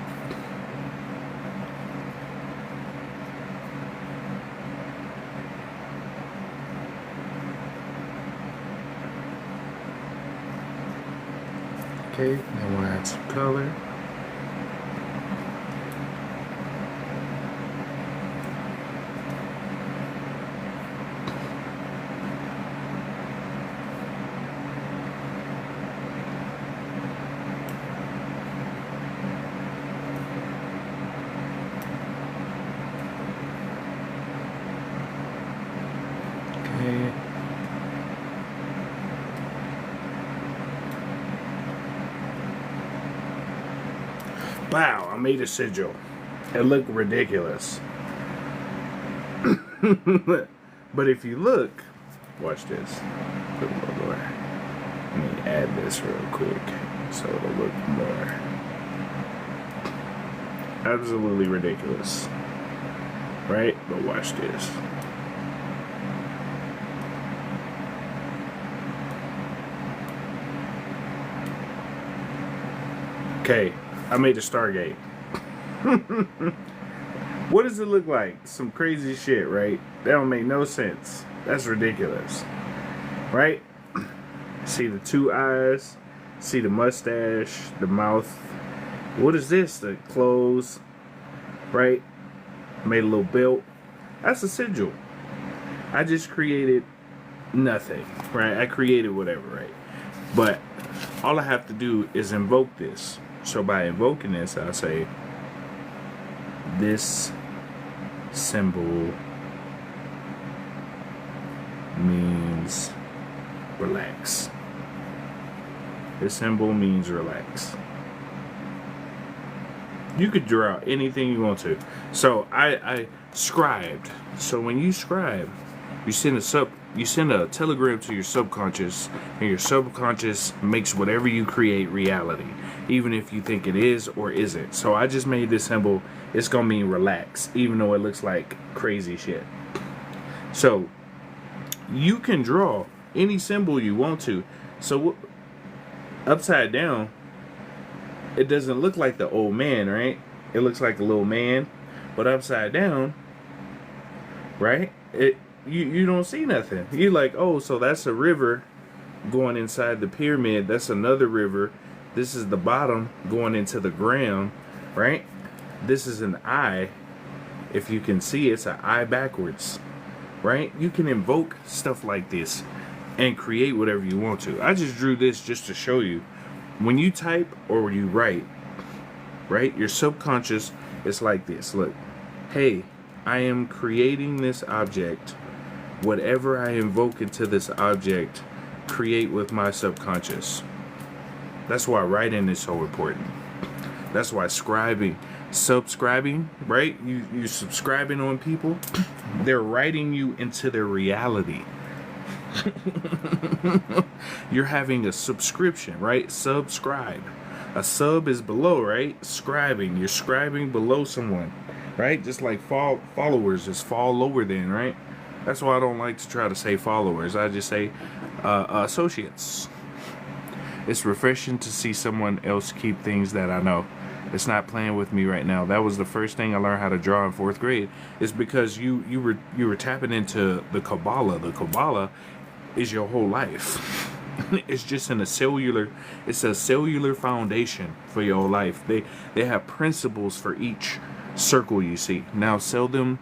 Okay, now we'll add some color. Wow, I made a sigil. It looked ridiculous. But if you look, watch this. Put a little more. Let me add this real quick so it'll look more. Absolutely ridiculous. Right? But watch this. Okay, I made a Stargate. What does it look like? Some crazy shit, right? That don't make no sense. That's ridiculous. Right? See the two eyes, see the mustache, the mouth. What is this? The clothes, right? Made a little belt. That's a sigil. I just created nothing, right? I created whatever, right? But all I have to do is invoke this. So by invoking this, I'll say, this symbol means relax. This symbol means relax. You could draw anything you want to. So I scribed. So when you scribe, you send a telegram to your subconscious, and your subconscious makes whatever you create reality, even if you think it is or isn't. So I just made this symbol. It's gonna mean relax, even though it looks like crazy shit. So you can draw any symbol you want to. So upside down, it doesn't look like the old man, right? It looks like a little man, but upside down, right? You don't see nothing. You're like, oh, so that's a river going inside the pyramid. That's another river. This is the bottom going into the ground, right? This is an eye. If you can see, it's an eye backwards, right? You can invoke stuff like this and create whatever you want to. I just drew this just to show you. When you type or you write, right, your subconscious is like this. Look, hey, I am creating this object. Whatever I invoke into this object, create with my subconscious. That's why writing is so important. That's why subscribing, right? You're subscribing on people. They're writing you into their reality. You're having a subscription, right? Subscribe. A sub is below, right? Scribing. You're scribing below someone, right? Just like followers is fall lower than, right? That's why I don't like to try to say followers. I just say associates. It's refreshing to see someone else keep things that I know. It's not playing with me right now. That was the first thing I learned how to draw in 4th grade. It's because you were tapping into the Kabbalah. The Kabbalah is your whole life. It's just a cellular foundation for your life. They have principles for each circle you see. Now seldom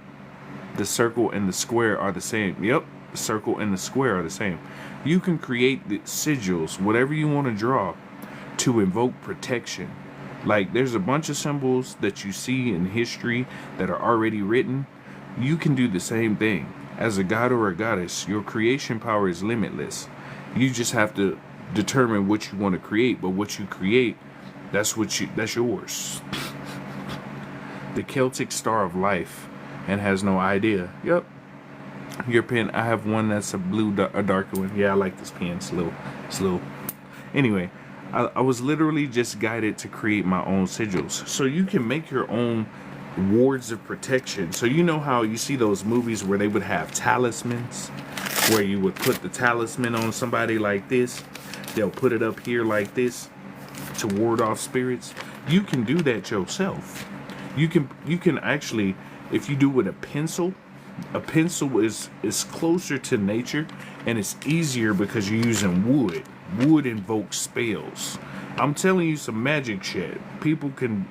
the circle and the square are the same. Yep, the circle and the square are the same. You can create the sigils, whatever you want to draw, to invoke protection. Like there's a bunch of symbols that you see in history that are already written. You can do the same thing. As a god or a goddess, your creation power is limitless. You just have to determine what you want to create, but what you create, that's yours. The Celtic Star of Life and has no idea. Yep. Your pen, I have one that's a blue, a darker one. Yeah, I like this pen. It's a little. Anyway, I was literally just guided to create my own sigils. So you can make your own wards of protection. So you know how you see those movies where they would have talismans, where you would put the talisman on somebody like this. They'll put it up here like this to ward off spirits. You can do that yourself. You can actually, if you do with a pencil is closer to nature, and it's easier because you're using wood. Wood invokes spells. I'm telling you some magic shit. People can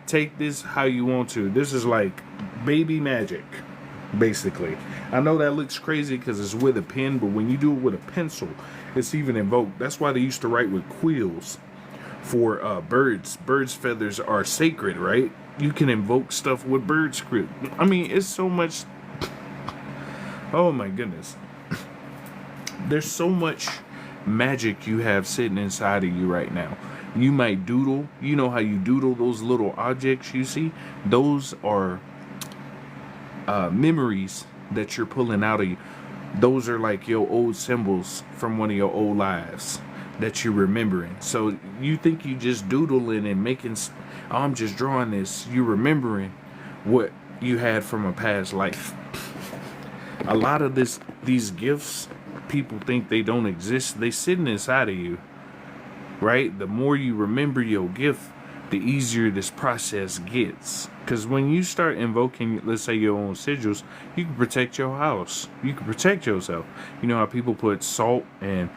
take this how you want to. This is like baby magic, basically. I know that looks crazy because it's with a pen, but when you do it with a pencil, it's even invoked. That's why they used to write with quills for birds. Birds' feathers are sacred, right? You can invoke stuff with bird script. I mean, it's so much. Oh my goodness. There's so much magic you have sitting inside of you right now. You might doodle. You know how you doodle those little objects you see? Those are memories that you're pulling out of you. Those are like your old symbols from one of your old lives that you're remembering. So you think you just doodling and making, oh, I'm just drawing this. You're remembering what you had from a past life. A lot of these gifts, people think they don't exist. They sitting inside of you, right? The more you remember your gift, the easier this process gets. Because when you start invoking, let's say, your own sigils, you can protect your house. You can protect yourself. You know how people put salt and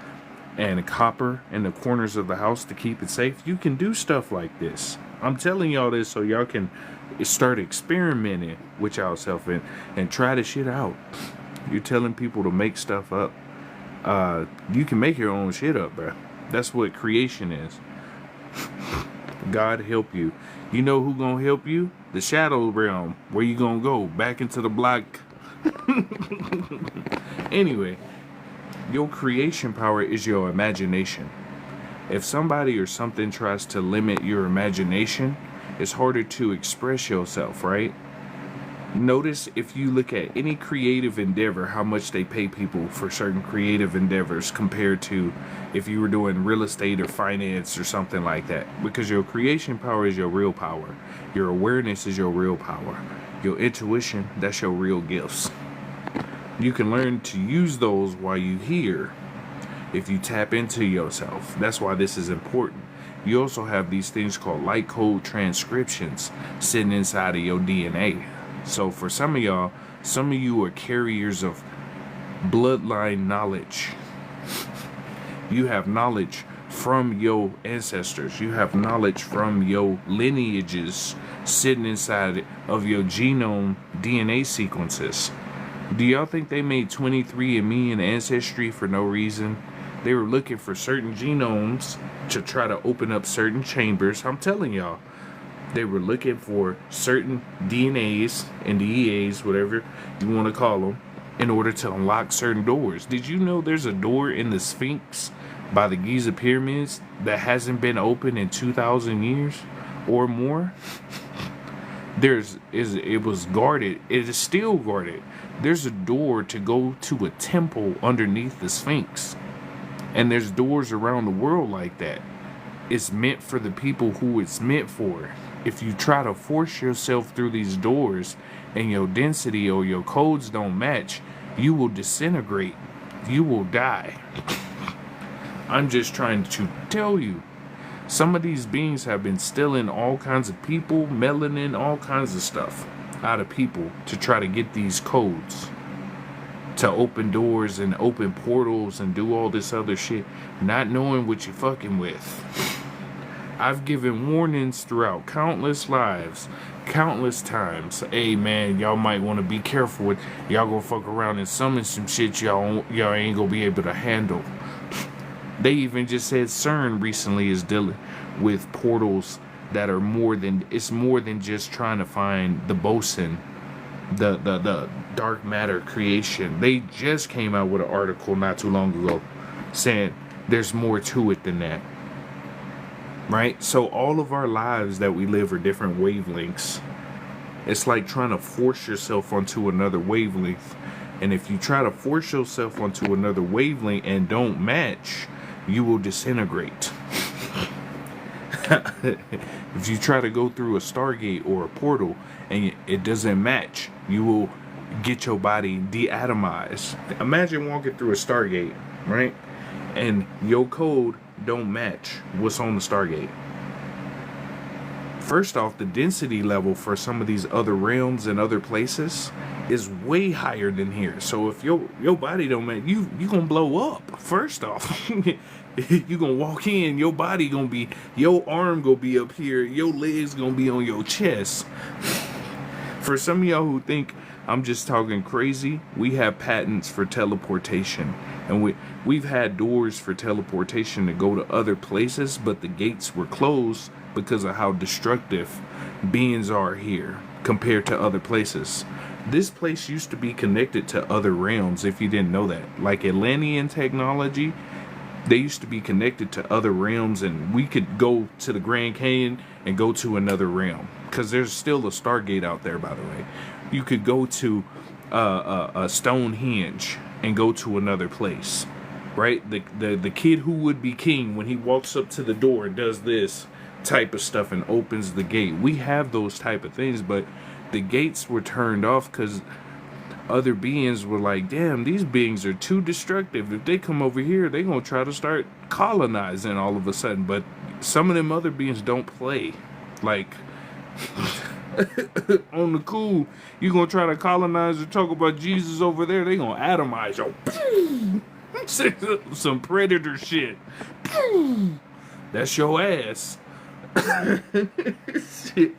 copper in the corners of the house to keep it safe? You can do stuff like this. I'm telling y'all this so y'all can start experimenting with y'allself and try the shit out. You're telling people to make stuff up. You can make your own shit up, bro. That's what creation is. God help you. You know who gonna help you? The shadow realm. Where you gonna go? Back into the block. Anyway, your creation power is your imagination. If somebody or something tries to limit your imagination, it's harder to express yourself, right? Notice if you look at any creative endeavor, how much they pay people for certain creative endeavors compared to if you were doing real estate or finance or something like that. Because your creation power is your real power. Your awareness is your real power. Your intuition, that's your real gifts. You can learn to use those while you hear if you tap into yourself. That's why this is important. You also have these things called light code transcriptions sitting inside of your DNA. So for some of y'all, some of you are carriers of bloodline knowledge. You have knowledge from your ancestors. You have knowledge from your lineages sitting inside of your genome DNA sequences. Do y'all think they made 23andMe and Ancestry for no reason? They were looking for certain genomes to try to open up certain chambers. I'm telling y'all. They were looking for certain DNAs and DEAs, whatever you want to call them, in order to unlock certain doors. Did you know there's a door in the Sphinx by the Giza pyramids that hasn't been open in 2,000 years or more. It was guarded. It is still guarded. There's a door to go to a temple underneath the Sphinx. And there's doors around the world like that. It's meant for the people who it's meant for. If you try to force yourself through these doors and your density or your codes don't match, you will disintegrate. You will die. I'm just trying to tell you. Some of these beings have been stealing all kinds of people, melanin, all kinds of stuff out of people to try to get these codes. To open doors and open portals and do all this other shit, not knowing what you're fucking with. I've given warnings throughout countless lives, countless times. Hey man, y'all might want to be careful with, y'all gonna fuck around and summon some shit y'all ain't gonna be able to handle. They even just said CERN recently is dealing with portals that are more than just trying to find the boson, the dark matter creation. They just came out with an article not too long ago saying there's more to it than that. Right? So all of our lives that we live are different wavelengths. It's like trying to force yourself onto another wavelength. And if you try to force yourself onto another wavelength and don't match, you will disintegrate. If you try to go through a Stargate or a portal and it doesn't match, you will get your body deatomized. Imagine walking through a Stargate, right? And your code don't match what's on the Stargate. First off, the density level for some of these other realms and other places is way higher than here. So if your body don't match, you gonna blow up. First off, you gonna walk in, your body gonna be, your arm gonna be up here, your legs gonna be on your chest. For some of y'all who think I'm just talking crazy, we have patents for teleportation, and we've had doors for teleportation to go to other places, but the gates were closed because of how destructive beings are here compared to other places. This place used to be connected to other realms, if you didn't know that. Like Atlantean technology, they used to be connected to other realms, and we could go to the Grand Canyon and go to another realm. Because there's still a Stargate out there, by the way. You could go to a Stonehenge and go to another place, right? The kid who would be king, when he walks up to the door, does this type of stuff and opens the gate. We have those type of things, but the gates were turned off because other beings were like, damn, these beings are too destructive. If they come over here, they gonna try to start colonizing all of a sudden. But some of them other beings don't play. Like, on the cool, you gonna try to colonize or talk about Jesus over there, they gonna atomize you. Some predator shit. That's your ass. Shit.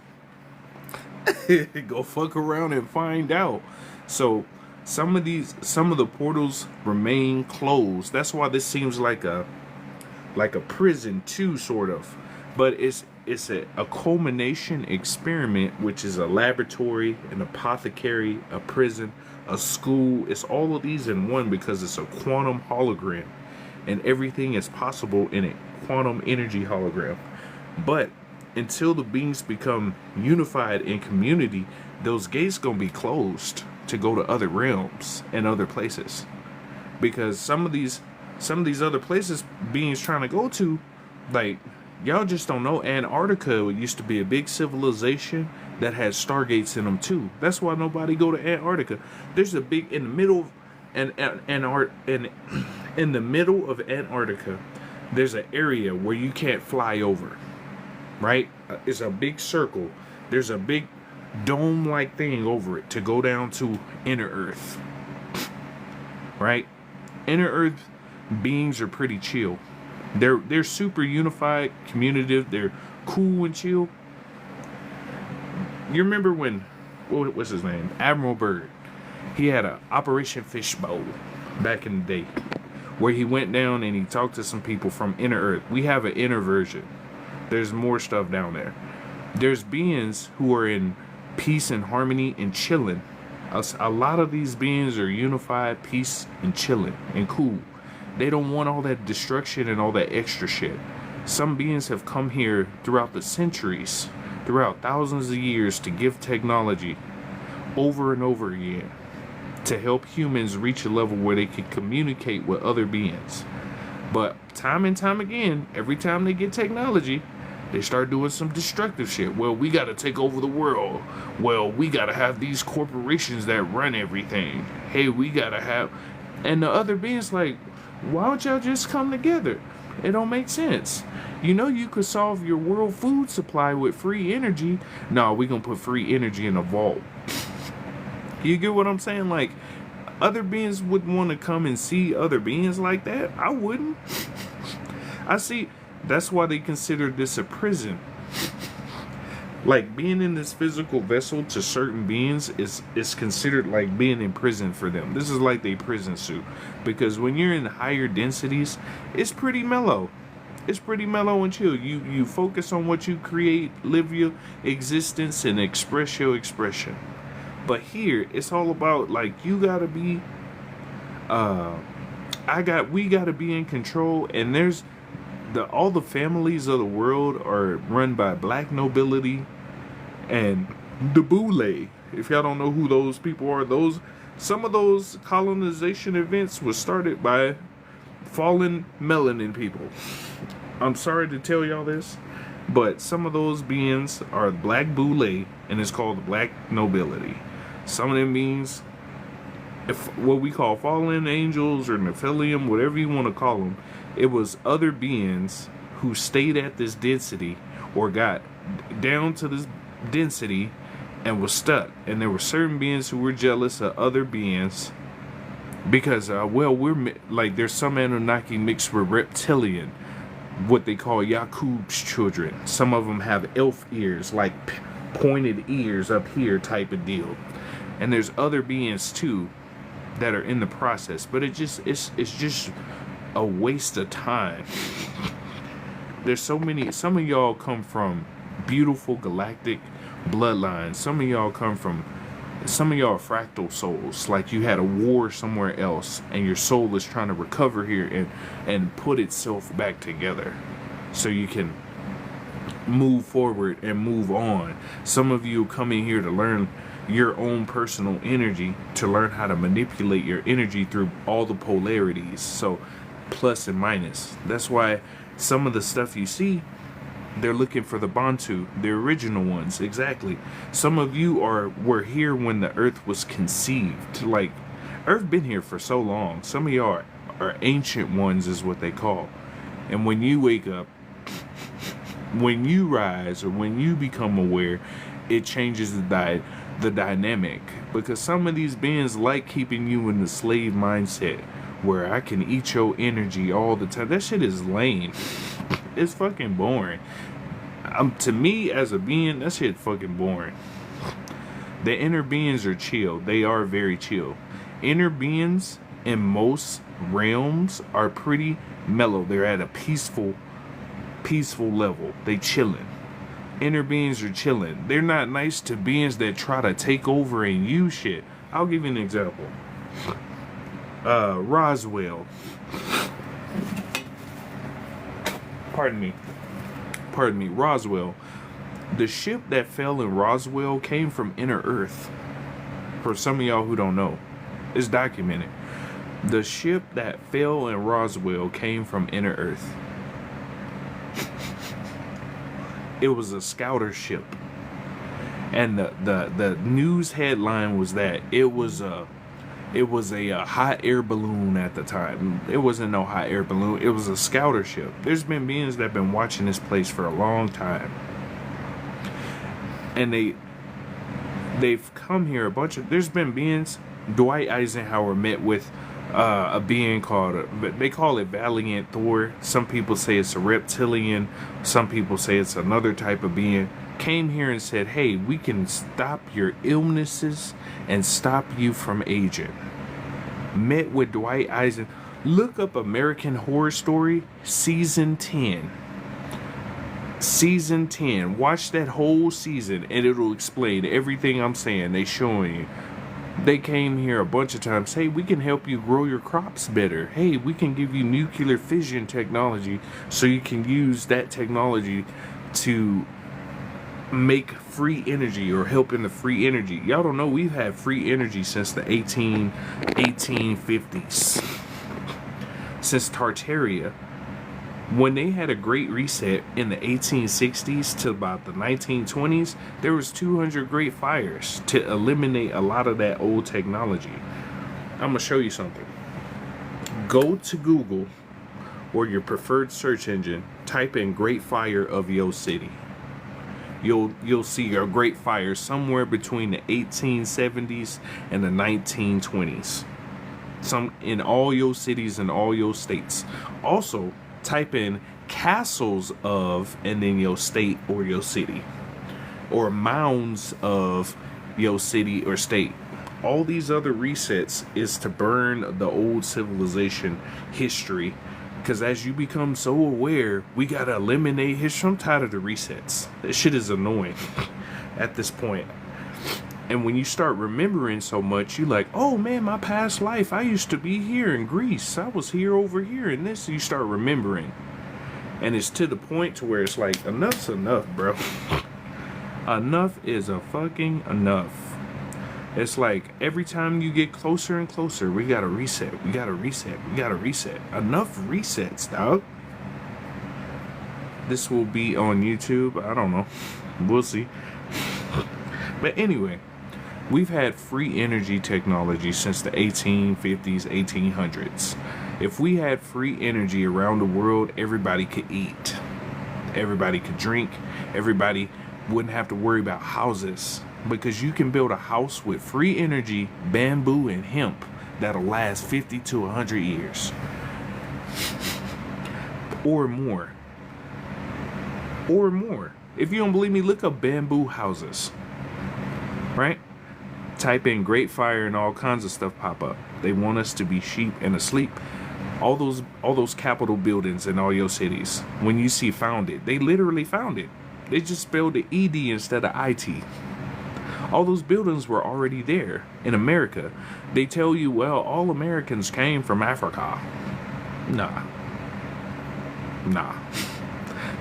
Go fuck around and find out. So some of the portals remain closed. That's why this seems like a prison too, sort of. But it's a culmination experiment, which is a laboratory, an apothecary, a prison, a school. It's all of these in one because it's a quantum hologram, and everything is possible in a quantum energy hologram. But until the beings become unified in community, those gates gonna be closed to go to other realms and other places, because some of these other places beings trying to go to, like, y'all just don't know. Antarctica used to be a big civilization that had stargates in them too. That's why nobody go to Antarctica. There's a big, in the middle in the middle of Antarctica, there's an area where you can't fly over. Right? It's a big circle. There's a big dome-like thing over it to go down to inner Earth. Right? Inner Earth beings are pretty chill. They're super unified, communicative. They're cool and chill. You remember when, what's his name? Admiral Byrd. He had a Operation Fishbowl back in the day, where he went down and he talked to some people from inner Earth. We have an inner version. There's more stuff down there. There's beings who are in peace and harmony and chilling. A lot of these beings are unified, peace and chilling and cool. They don't want all that destruction and all that extra shit. Some beings have come here throughout the centuries, throughout thousands of years, to give technology over and over again to help humans reach a level where they can communicate with other beings. But time and time again, every time they get technology, they start doing some destructive shit. Well, we gotta take over the world. Well, we gotta have these corporations that run everything. Hey, we gotta have... And the other beings like, why don't y'all just come together? It don't make sense. You know you could solve your world food supply with free energy. No, we gonna put free energy in a vault. You get what I'm saying? Like, other beings would want to come and see other beings like that. I wouldn't. I see. That's why they consider this a prison. Like, being in this physical vessel to certain beings is considered like being in prison for them. This is like their prison suit. Because when you're in higher densities, it's pretty mellow. It's pretty mellow and chill. You focus on what you create, live your existence, and express your expression. But here, it's all about, like, you gotta be, we gotta be in control. And there's, all the families of the world are run by black nobility and the Boule. If y'all don't know who those people are, some of those colonization events was started by fallen melanin people. I'm sorry to tell y'all this, but some of those beings are black Boule, and it's called the black nobility. Some of them beings, what we call fallen angels or Nephilim, whatever you want to call them, it was other beings who stayed at this density or got down to this density and was stuck. And there were certain beings who were jealous of other beings because, we're like, there's some Anunnaki mixed with reptilian, what they call Yakub's children. Some of them have elf ears, like pointed ears up here type of deal. And there's other beings too that are in the process, but it's just a waste of time. There's so many. Some of y'all come from beautiful galactic bloodlines. Some of y'all are fractal souls. Like, you had a war somewhere else and your soul is trying to recover here and put itself back together so you can move forward and move on. Some of you come in here to learn your own personal energy, to learn how to manipulate your energy through all the polarities. So plus and minus. That's why some of the stuff you see, they're looking for the Bantu, the original ones. Exactly. Some of you were here when the earth was conceived. Like, earth been here for so long. Some of y'all are ancient ones is what they call. And when you wake up, when you rise, or when you become aware, it changes the dynamic. Because some of these beings like keeping you in the slave mindset where I can eat your energy all the time. That shit is lame. It's fucking boring. To me, as a being, that shit fucking boring. The inner beings are chill. They are very chill. Inner beings in most realms are pretty mellow. They're at a peaceful level. They chilling. Inner beings are chilling. They're not nice to beings that try to take over and use shit. I'll give you an example. Roswell. Pardon me, Roswell. The ship that fell in Roswell came from Inner Earth. For some of y'all who don't know, it's documented. The ship that fell in Roswell came from Inner Earth. It was a scouter ship. And the news headline was that it was a hot air balloon at the time. It wasn't no hot air balloon. It was a scouter ship. There's been beings that have been watching this place for a long time. And they've come here there's been beings. Dwight Eisenhower met with a being they call it Valiant Thor. Some people say it's a reptilian. Some people say it's another type of being. Came here and said, hey, we can stop your illnesses and stop you from aging. Met with Dwight Eisenhower. Look up American Horror Story season 10. Season 10. Watch that whole season and it'll explain everything I'm saying. They showing you They came here a bunch of times. Hey, we can help you grow your crops better. Hey, we can give you nuclear fission technology so you can use that technology to make free energy or help in the free energy. Y'all don't know we've had free energy since the 1850s. Since Tartaria. When they had a great reset in the 1860s to about the 1920s, there was 200 great fires to eliminate a lot of that old technology. I'm gonna show you something. Go to Google or your preferred search engine, type in Great Fire of Yo City. You'll see a great fire somewhere between the 1870s and the 1920s. Some in all your cities and all your states. Also, type in castles of and then your state or your city, or mounds of your city or state. All these other resets is to burn the old civilization history, because as you become so aware, we gotta eliminate history. I'm tired of the resets. That shit is annoying at this point. And when you start remembering so much, you like, oh man, my past life, I used to be here in Greece. I was here over here and this. You start remembering. And it's to the point to where it's like, enough's enough, bro. Enough is a fucking enough. It's like every time you get closer and closer, we gotta reset. We gotta reset. We gotta reset. Enough resets, dog. This will be on YouTube. I don't know. We'll see. But anyway. We've had free energy technology since the 1850s, 1800s. If we had free energy around the world, everybody could eat. Everybody could drink. Everybody wouldn't have to worry about houses. Because you can build a house with free energy, bamboo, and hemp that'll last 50 to 100 years. Or more. Or more. If you don't believe me, look up bamboo houses. Right? Type in Great Fire and all kinds of stuff pop up. They want us to be sheep and asleep. All those Capitol buildings in all your cities. When you see founded, they literally found it. They just spelled the ED instead of IT. All those buildings were already there in America. They tell you, well, all Americans came from Africa. Nah.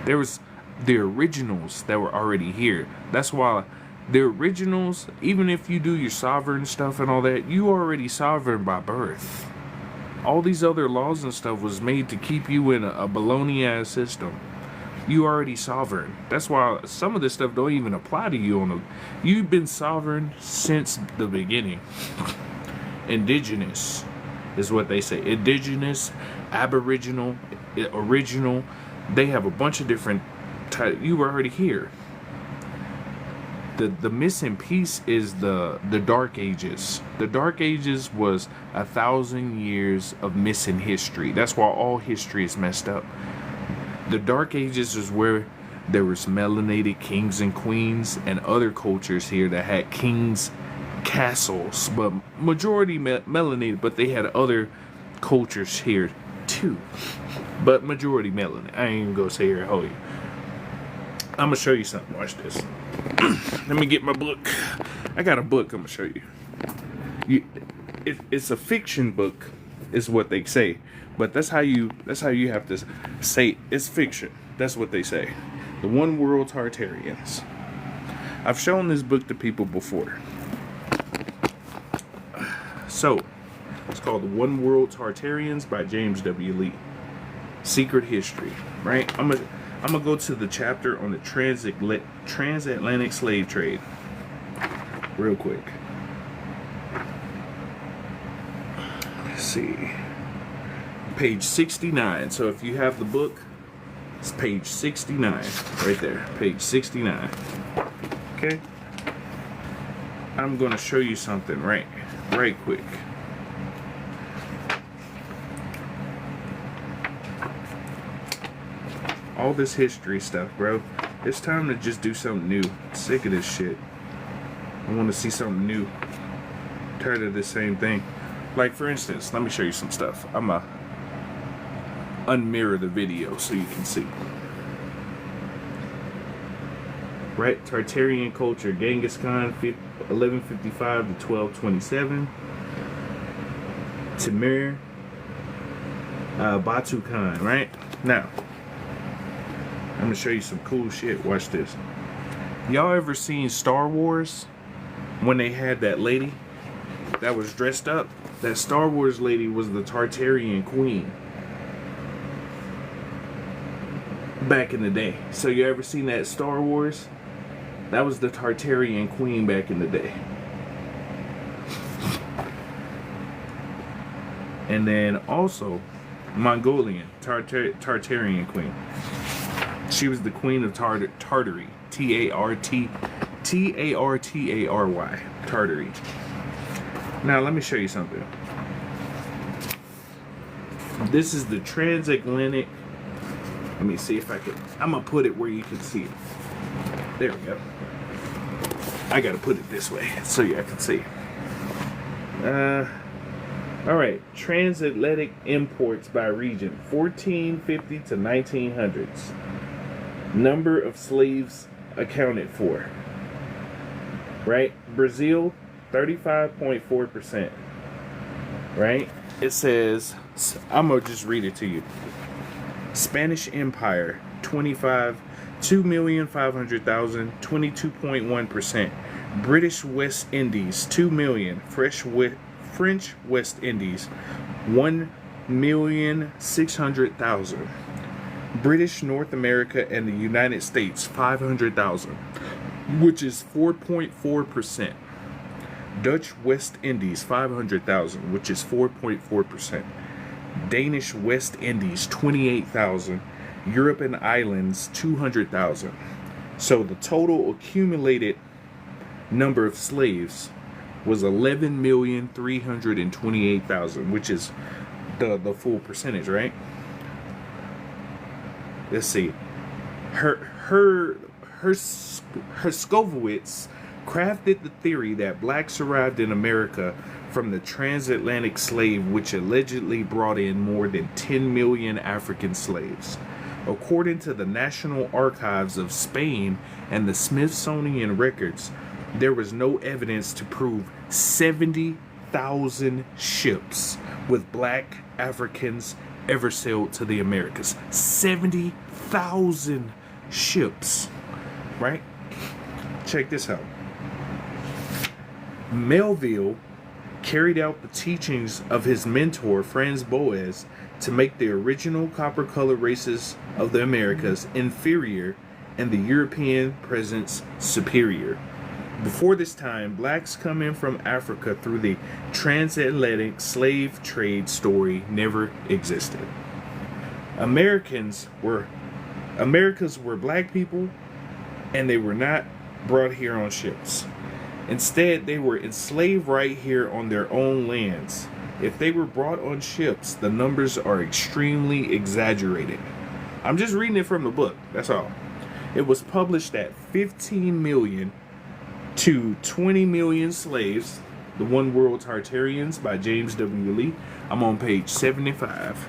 There was the originals that were already here. That's why the originals, even if you do your sovereign stuff and all that, you already sovereign by birth. All these other laws and stuff was made to keep you in a baloney ass system. You already sovereign. That's why some of this stuff don't even apply to you. You've been sovereign since the beginning. Indigenous is what they say. Indigenous, aboriginal, original. They have a bunch of different types. You were already here. The missing piece is the Dark Ages. The Dark Ages was 1,000 years of missing history. That's why all history is messed up. The Dark Ages is where there was melanated kings and queens and other cultures here that had kings' castles, but majority melanated, but they had other cultures here too. But majority melanated. I ain't even gonna say here, hold you. I'm gonna show you something. Watch this. Let me get my book. I got a book I'm gonna show you. It's a fiction book, is what they say. But that's how you have to say it's fiction. That's what they say. The One World Tartarians. I've shown this book to people before. So, it's called The One World Tartarians by James W. Lee. Secret history, right? I'm gonna go to the chapter on the transatlantic slave trade real quick. Let's see. Page 69. So if you have the book, it's page 69 right there. Page 69. Okay? I'm going to show you something right quick. All this history stuff, bro. It's time to just do something new. I'm sick of this shit. I want to see something new. I'm tired of the same thing. Like, for instance, let me show you some stuff. I'm going to unmirror the video so you can see. Right? Tartarian culture. Genghis Khan, 1155 to 1227. Timur Batu Khan, right? Now, I'm gonna show you some cool shit. Watch this. Y'all ever seen Star Wars when they had that lady that was dressed up? That Star Wars lady was the Tartarian queen back in the day. So you ever seen that Star Wars? That was the Tartarian queen back in the day. And then also Mongolian Tartarian queen. She was the queen of Tartary. Tartary. Tartary. Now let me show you something. This is the transatlantic. Let me see if I can. I'm gonna put it where you can see it. There we go. I gotta put it this way so y'all can see. Alright, transatlantic imports by region, 1450 to 1900s. Number of slaves accounted for. Right? Brazil, 35.4%. Right? It says, I'm gonna just read it to you. Spanish Empire, 2,500,000, 22.1%. British West Indies, 2 million. French West Indies, 1,600,000. British North America and the United States, 500,000, which is 4.4%. Dutch West Indies, 500,000, which is 4.4%. Danish West Indies, 28,000. Europe and Islands, 200,000. So the total accumulated number of slaves was 11,328,000, which is the full percentage, right? Let's see. Herskovitz crafted the theory that blacks arrived in America from the transatlantic slave, which allegedly brought in more than 10 million African slaves. According to the National Archives of Spain and the Smithsonian Records, there was no evidence to prove 70,000 ships with black Africans ever sailed to the Americas. 70,000 ships, right? Check this out. Melville carried out the teachings of his mentor, Franz Boas, to make the original copper-colored races of the Americas inferior and the European presence superior. Before this time, blacks coming from Africa through the transatlantic slave trade story never existed. Americas were black people, and they were not brought here on ships. Instead, they were enslaved right here on their own lands. If they were brought on ships, the numbers are extremely exaggerated. I'm just reading it from the book, that's all. It was published that 15 million to 20 million slaves, The One World Tartarians by James W. Lee. I'm on page 75.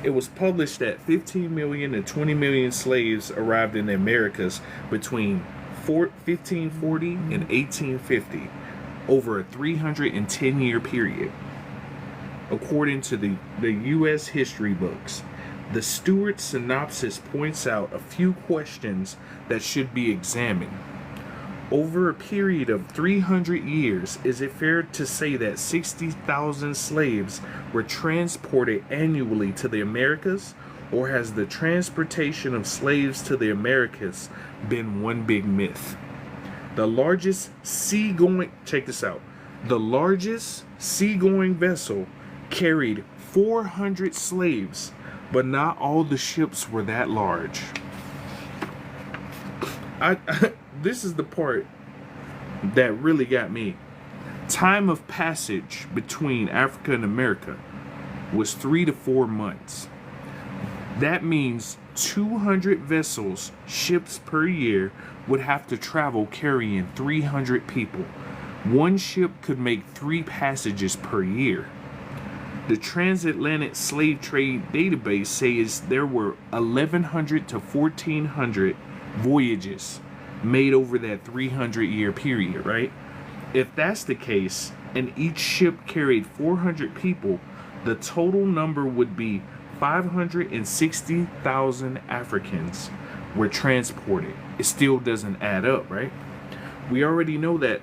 It was published that 15 million and 20 million slaves arrived in the Americas between 1540 and 1850 over a 310-year period. According to the U.S. history books, the Stewart synopsis points out a few questions that should be examined. Over a period of 300 years, is it fair to say that 60,000 slaves were transported annually to the Americas? Or has the transportation of slaves to the Americas been one big myth? The largest seagoing, check this out, the largest seagoing vessel carried 400 slaves, but not all the ships were that large. This is the part that really got me. Time of passage between Africa and America was 3 to 4 months. That means 200 vessels, ships per year, would have to travel carrying 300 people. One ship could make 3 passages per year. The Transatlantic Slave Trade Database says there were 1,100 to 1,400 voyages made over that 300-year period, right? If that's the case, and each ship carried 400 people, the total number would be 560,000 Africans were transported. It still doesn't add up, right? We already know that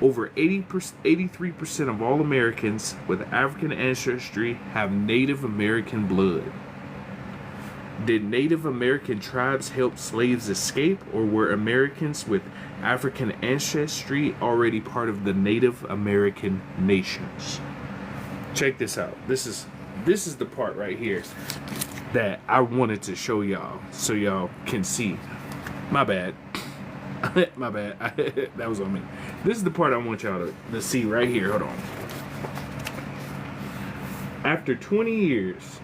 over 83% of all Americans with African ancestry have Native American blood. Did Native American tribes help slaves escape, or were Americans with African ancestry already part of the Native American nations? Check this out. This is the part right here that I wanted to show y'all so y'all can see. My bad. My bad. That was on me. This is the part I want y'all to see right here. Hold on. After 20 years,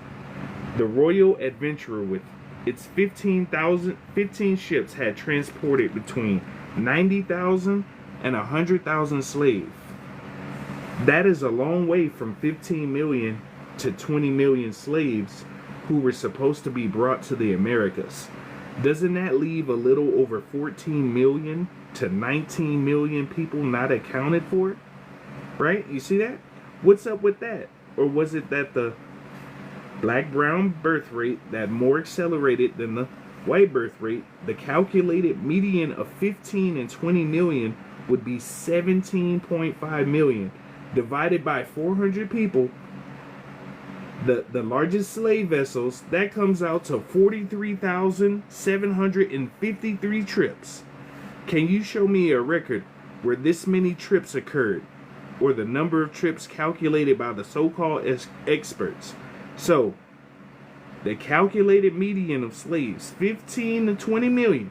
the Royal Adventurer with its 15 ships had transported between 90,000 and 100,000 slaves. That is a long way from 15 million to 20 million slaves who were supposed to be brought to the Americas. Doesn't that leave a little over 14 million to 19 million people not accounted for? Right? You see that? What's up with that? Or was it that the black-brown birth rate that more accelerated than the white birth rate, the calculated median of 15 and 20 million would be 17.5 million. Divided by 400 people, the largest slave vessels, that comes out to 43,753 trips. Can you show me a record where this many trips occurred, or the number of trips calculated by the so-called experts? So, the calculated median of slaves, 15 to 20 million,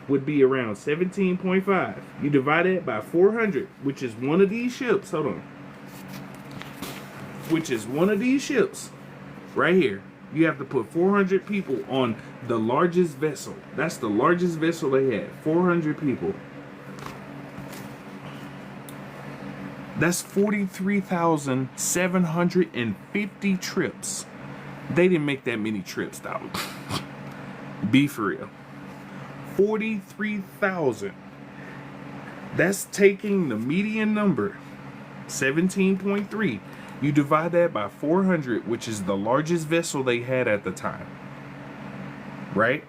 would be around 17.5. You divide it by 400, which is one of these ships. Hold on. Which is one of these ships. Right here. You have to put 400 people on the largest vessel. That's the largest vessel they had. 400 people. That's 43,750 trips. They didn't make that many trips, dog. Be for real. 43,000. That's taking the median number, 17.3. You divide that by 400, which is the largest vessel they had at the time. Right?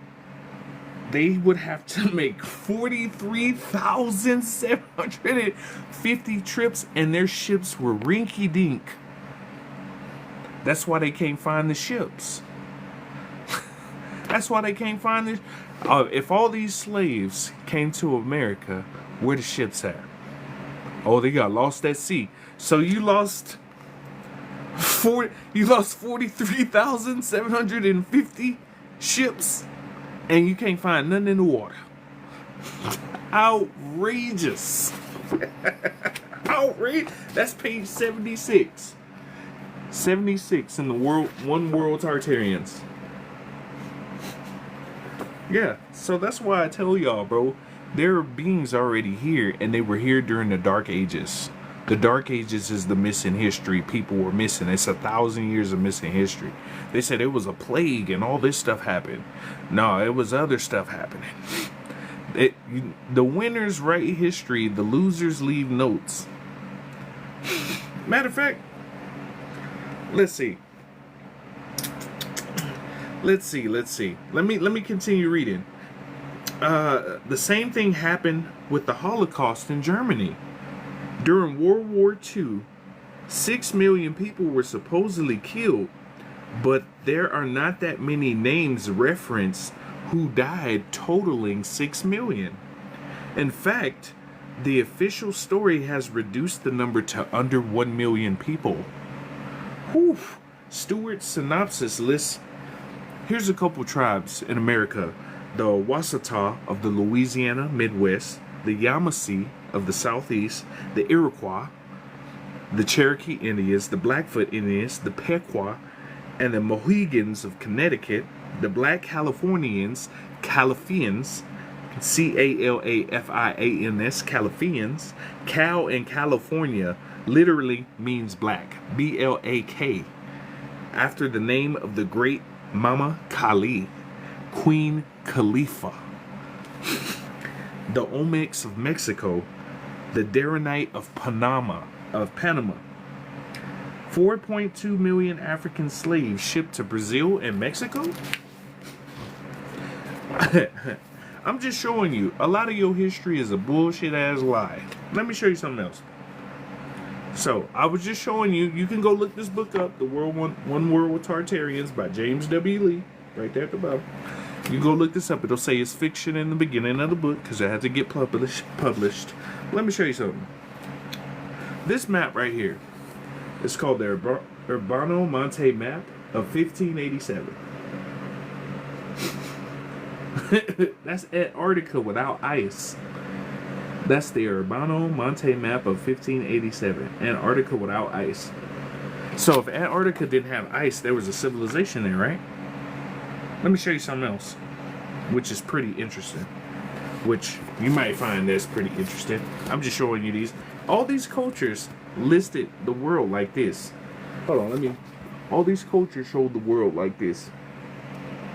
They would have to make 43,750 trips, and their ships were rinky-dink. That's why they can't find the ships. That's why they can't find the... if all these slaves came to America, where the ships at? Oh, they got lost at sea. So you lost 43,750 ships, and you can't find nothing in the water. Outrageous. Outrageous. That's page 76. 76 in the One World Tartarians. Yeah, so that's why I tell y'all, bro, there are beings already here, and they were here during the Dark Ages. The Dark Ages is the missing history people were missing. It's 1,000 years of missing history. They said it was a plague and all this stuff happened. No, it was other stuff happening. The winners write history, the losers leave notes. Matter of fact, let's see. Let me continue reading. The same thing happened with the Holocaust in Germany. During World War II, 6 million people were supposedly killed, but there are not that many names referenced who died, totaling 6 million. In fact, the official story has reduced the number to under 1 million people. Whew. Stewart's synopsis lists, here's a couple tribes in America: the Wasatah of the Louisiana Midwest, the Yamasee of the Southeast, the Iroquois, the Cherokee Indians, the Blackfoot Indians, the Pequot, and the Mohegans of Connecticut, the Black Californians, Calafians, Calafians, Calafians. Cal in California literally means black, Blak, after the name of the great Mama Kali, Queen Khalifa. the Olmecs of Mexico, the Daranite of Panama, 4.2 million African slaves shipped to Brazil and Mexico. I'm just showing you, a lot of your history is a bullshit ass lie. Let me show you something else. So, I was just showing you, you can go look this book up, The World One World with Tartarians by James W. Lee, right there at the bottom. You go look this up, it'll say it's fiction in the beginning of the book, because it had to get published. Let me show you something. This map right here, it's called the Urbano Monte map of 1587. That's Antarctica without ice. That's the Urbano Monte map of 1587. Antarctica without ice. So if Antarctica didn't have ice, there was a civilization there, right? Let me show you something else, which is pretty interesting. Which you might find that's pretty interesting. I'm just showing you these. All these cultures listed the world like this. Hold on, all these cultures showed the world like this.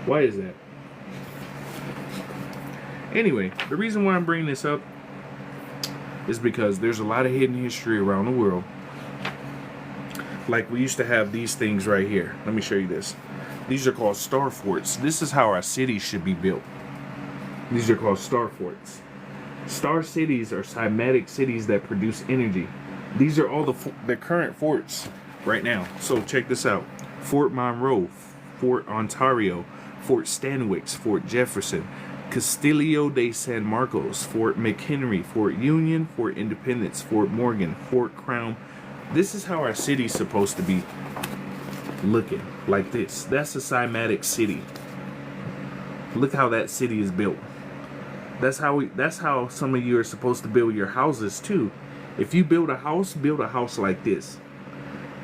Why is that? Anyway, the reason why I'm bringing this up is because there's a lot of hidden history around the world. Like we used to have these things right here. Let me show you this. These are called star forts. This is how our cities should be built. These are called star forts. Star cities are cymatic cities that produce energy. These are all the current forts right now. So check this out. Fort Monroe, Fort Ontario, Fort Stanwix, Fort Jefferson, Castillo de San Marcos, Fort McHenry, Fort Union, Fort Independence, Fort Morgan, Fort Crown. This is how our city's supposed to be looking, like this. That's a cymatic city. Look how that city is built. That's how some of you are supposed to build your houses too. If you build a house like this.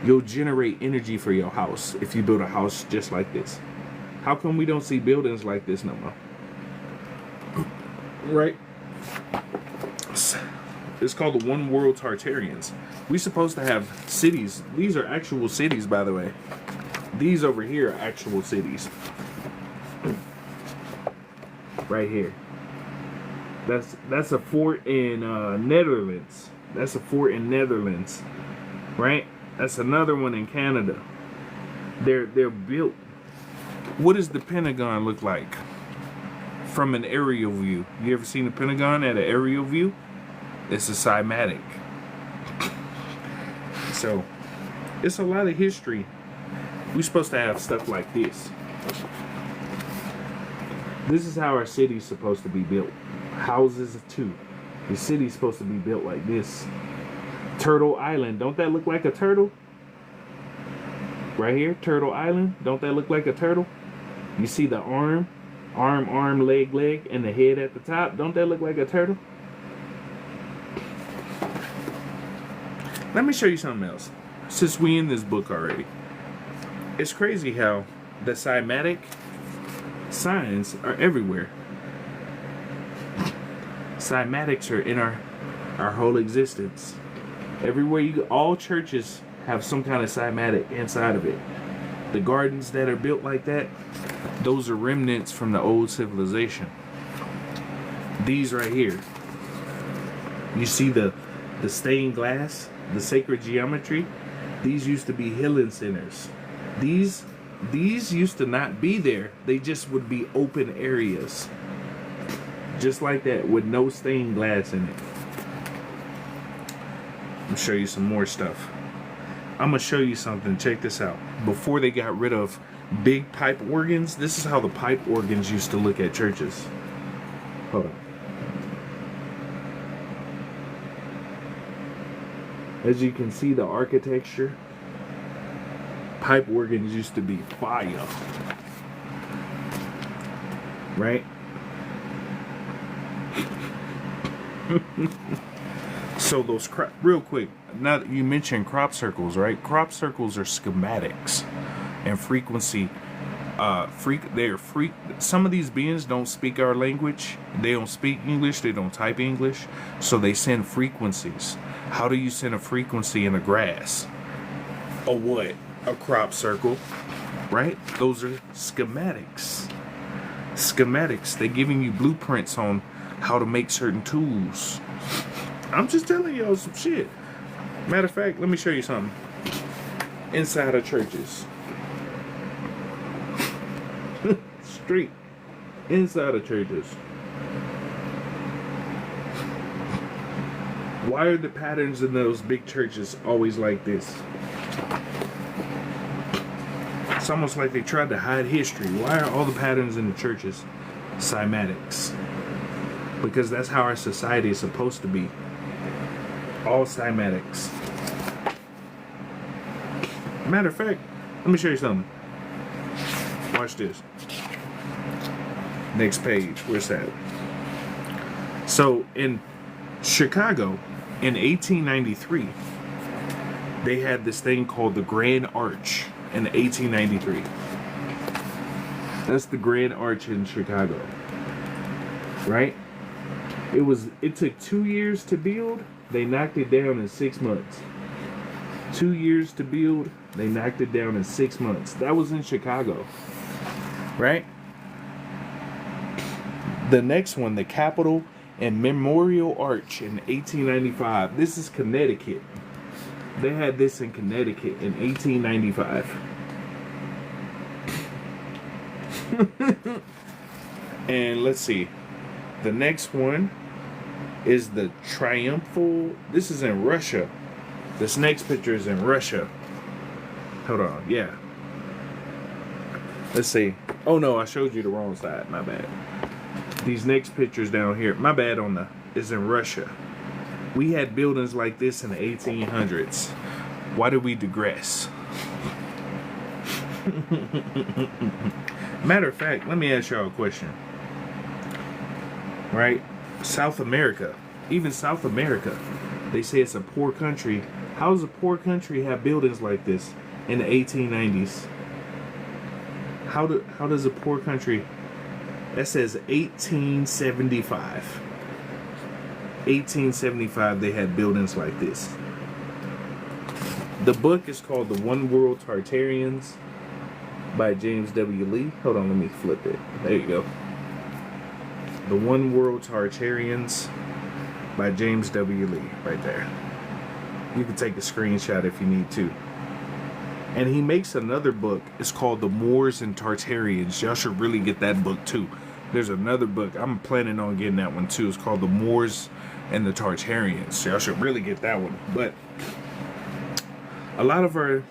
You'll generate energy for your house if you build a house just like this. How come we don't see buildings like this no more? Right? It's called the One World Tartarians. We're supposed to have cities. These are actual cities, by the way. These over here are actual cities. Right here. That's a fort in Netherlands. That's a fort in Netherlands. Right? That's another one in Canada. They're built. What does the Pentagon look like from an aerial view? You ever seen the Pentagon at an aerial view? It's a cymatic. So, it's a lot of history. We're supposed to have stuff like this. This is how our city's supposed to be built. Houses too. The city's supposed to be built like this. Turtle Island. Don't that look like a turtle? Right here, Turtle Island. Don't that look like a turtle? You see the arm, leg, and the head at the top. Don't that look like a turtle? Let me show you something else. Since we in this book already. It's crazy how the cymatic signs are everywhere. Cymatics are in our whole existence. Everywhere you go, all churches have some kind of cymatic inside of it. The gardens that are built like that, those are remnants from the old civilization. These right here. You see the stained glass, the sacred geometry? These used to be healing centers. These used to not be there. They just would be open areas. Just like that, with no stained glass in it. I'm gonna show you some more stuff. I'm gonna show you something. Check this out. Before they got rid of big pipe organs, this is how the pipe organs used to look at churches. Hold on. As you can see, the architecture, pipe organs used to be fire. Right? So those real quick, now that you mentioned crop circles, right? Crop circles are schematics and frequency. Some of these beings don't speak our language. They don't speak English. They don't type English. So they send frequencies. How do you send a frequency in a grass? A what? A crop circle, right? Those are schematics. Schematics. They're giving you blueprints on, how to make certain tools. I'm just telling y'all some shit. Matter of fact, let me show you something. Inside of churches. Street. Inside of churches. Why are the patterns in those big churches always like this? It's almost like they tried to hide history. Why are all the patterns in the churches cymatics? Because that's how our society is supposed to be. All cymatics. Matter of fact, let me show you something. Watch this. Next page. Where's that? So in Chicago, in 1893, they had this thing called the Grand Arch in 1893. That's the Grand Arch in Chicago. Right? It took 2 years to build. They knocked it down in 6 months. 2 years to build. They knocked it down in 6 months. That was in Chicago. Right? The next one, the Capitol and Memorial Arch in 1895. This is Connecticut. They had this in Connecticut in 1895. And let's see. The next one is the Triumphal. This is in Russia. This next picture is in Russia. Hold on. Yeah. Let's see. Oh no, I showed you the wrong side. My bad. These next pictures down here. My bad on the is in Russia. We had buildings like this in the 1800s. Why did we digress? Matter of fact, let me ask y'all a question. Right? South America. Even South America. They say it's a poor country. How does a poor country have buildings like this in the 1890s? How does a poor country... That says 1875. 1875 they had buildings like this. The book is called The One World Tartarians by James W. Lee. Hold on, let me flip it. There you go. The One World Tartarians by James W. Lee. Right there. You can take a screenshot if you need to. And he makes another book. It's called The Moors and Tartarians. Y'all should really get that book too. There's another book. I'm planning on getting that one too. It's called The Moors and the Tartarians. Y'all should really get that one. But a lot of our,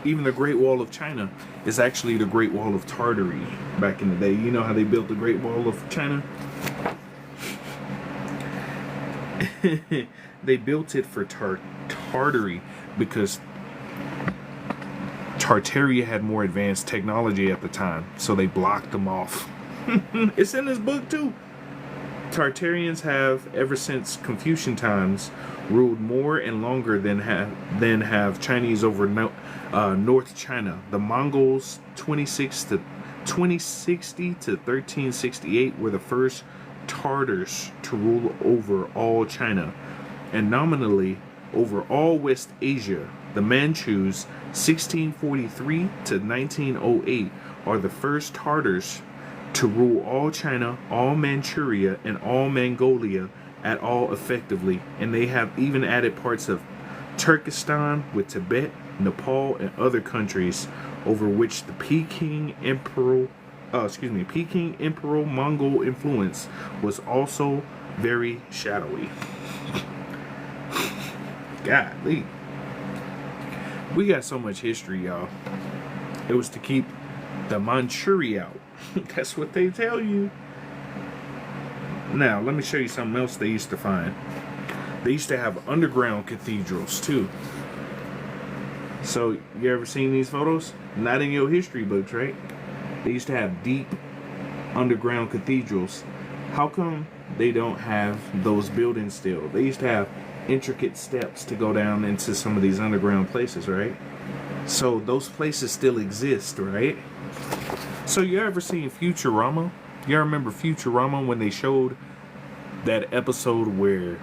even the Great Wall of China is actually the Great Wall of Tartary back in the day. You know how they built the Great Wall of China? They built it for Tartary because Tartaria had more advanced technology at the time, so they blocked them off. It's in this book too. Tartarians have, ever since Confucian times, ruled more and longer than have Chinese over North China. The Mongols, 2060 to 1368, were the first Tartars to rule over all China, and nominally over all West Asia. The Manchus, 1643 to 1908, are the first Tartars to rule all China, all Manchuria, and all Mongolia at all effectively, and they have even added parts of Turkestan with Tibet, Nepal, and other countries over which the Peking Emperor Mongol influence was also very shadowy. Golly. We got so much history, y'all. It was to keep the Manchuria out. That's what they tell you. Now, let me show you something else they used to find. They used to have underground cathedrals, too. So, you ever seen these photos? Not in your history books, right? They used to have deep underground cathedrals. How come they don't have those buildings still? They used to have intricate steps to go down into some of these underground places, right? So those places still exist, right? So you ever seen Futurama? You remember Futurama when they showed that episode where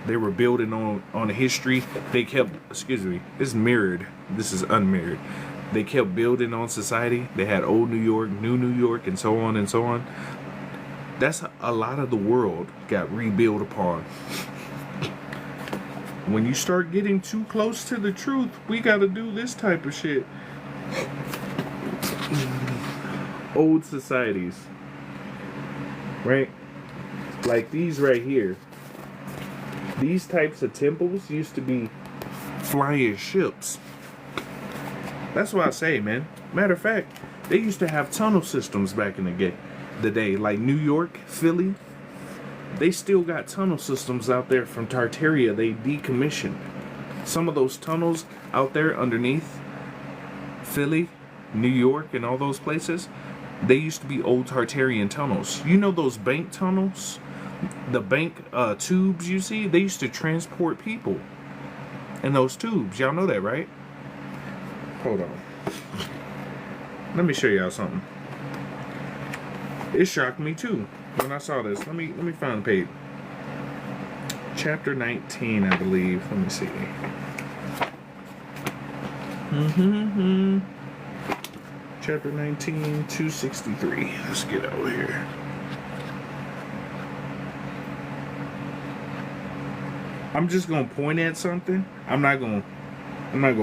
they were building on history? They kept, excuse me, this is mirrored, this is unmirrored. They kept building on society. They had old New York, new New York, and so on and so on. That's a lot of the world got rebuilt upon. When you start getting too close to the truth, we gotta do this type of shit. Old societies, right? Like these right here. These types of temples used to be flying ships. That's what I say, man. Matter of fact, they used to have tunnel systems back in the day. Like New York, Philly. They still got tunnel systems out there from Tartaria they decommissioned. Some of those tunnels out there underneath Philly, New York, and all those places, they used to be old Tartarian tunnels. You know those bank tunnels? The bank tubes you see? They used to transport people in those tubes. Y'all know that, right? Hold on. Let me show y'all something. It shocked me too when I saw this. Let me find the page. Chapter 19, I believe. Let me see. Chapter 19, 263. Let's get over here. I'm just gonna point at something. I'm not gonna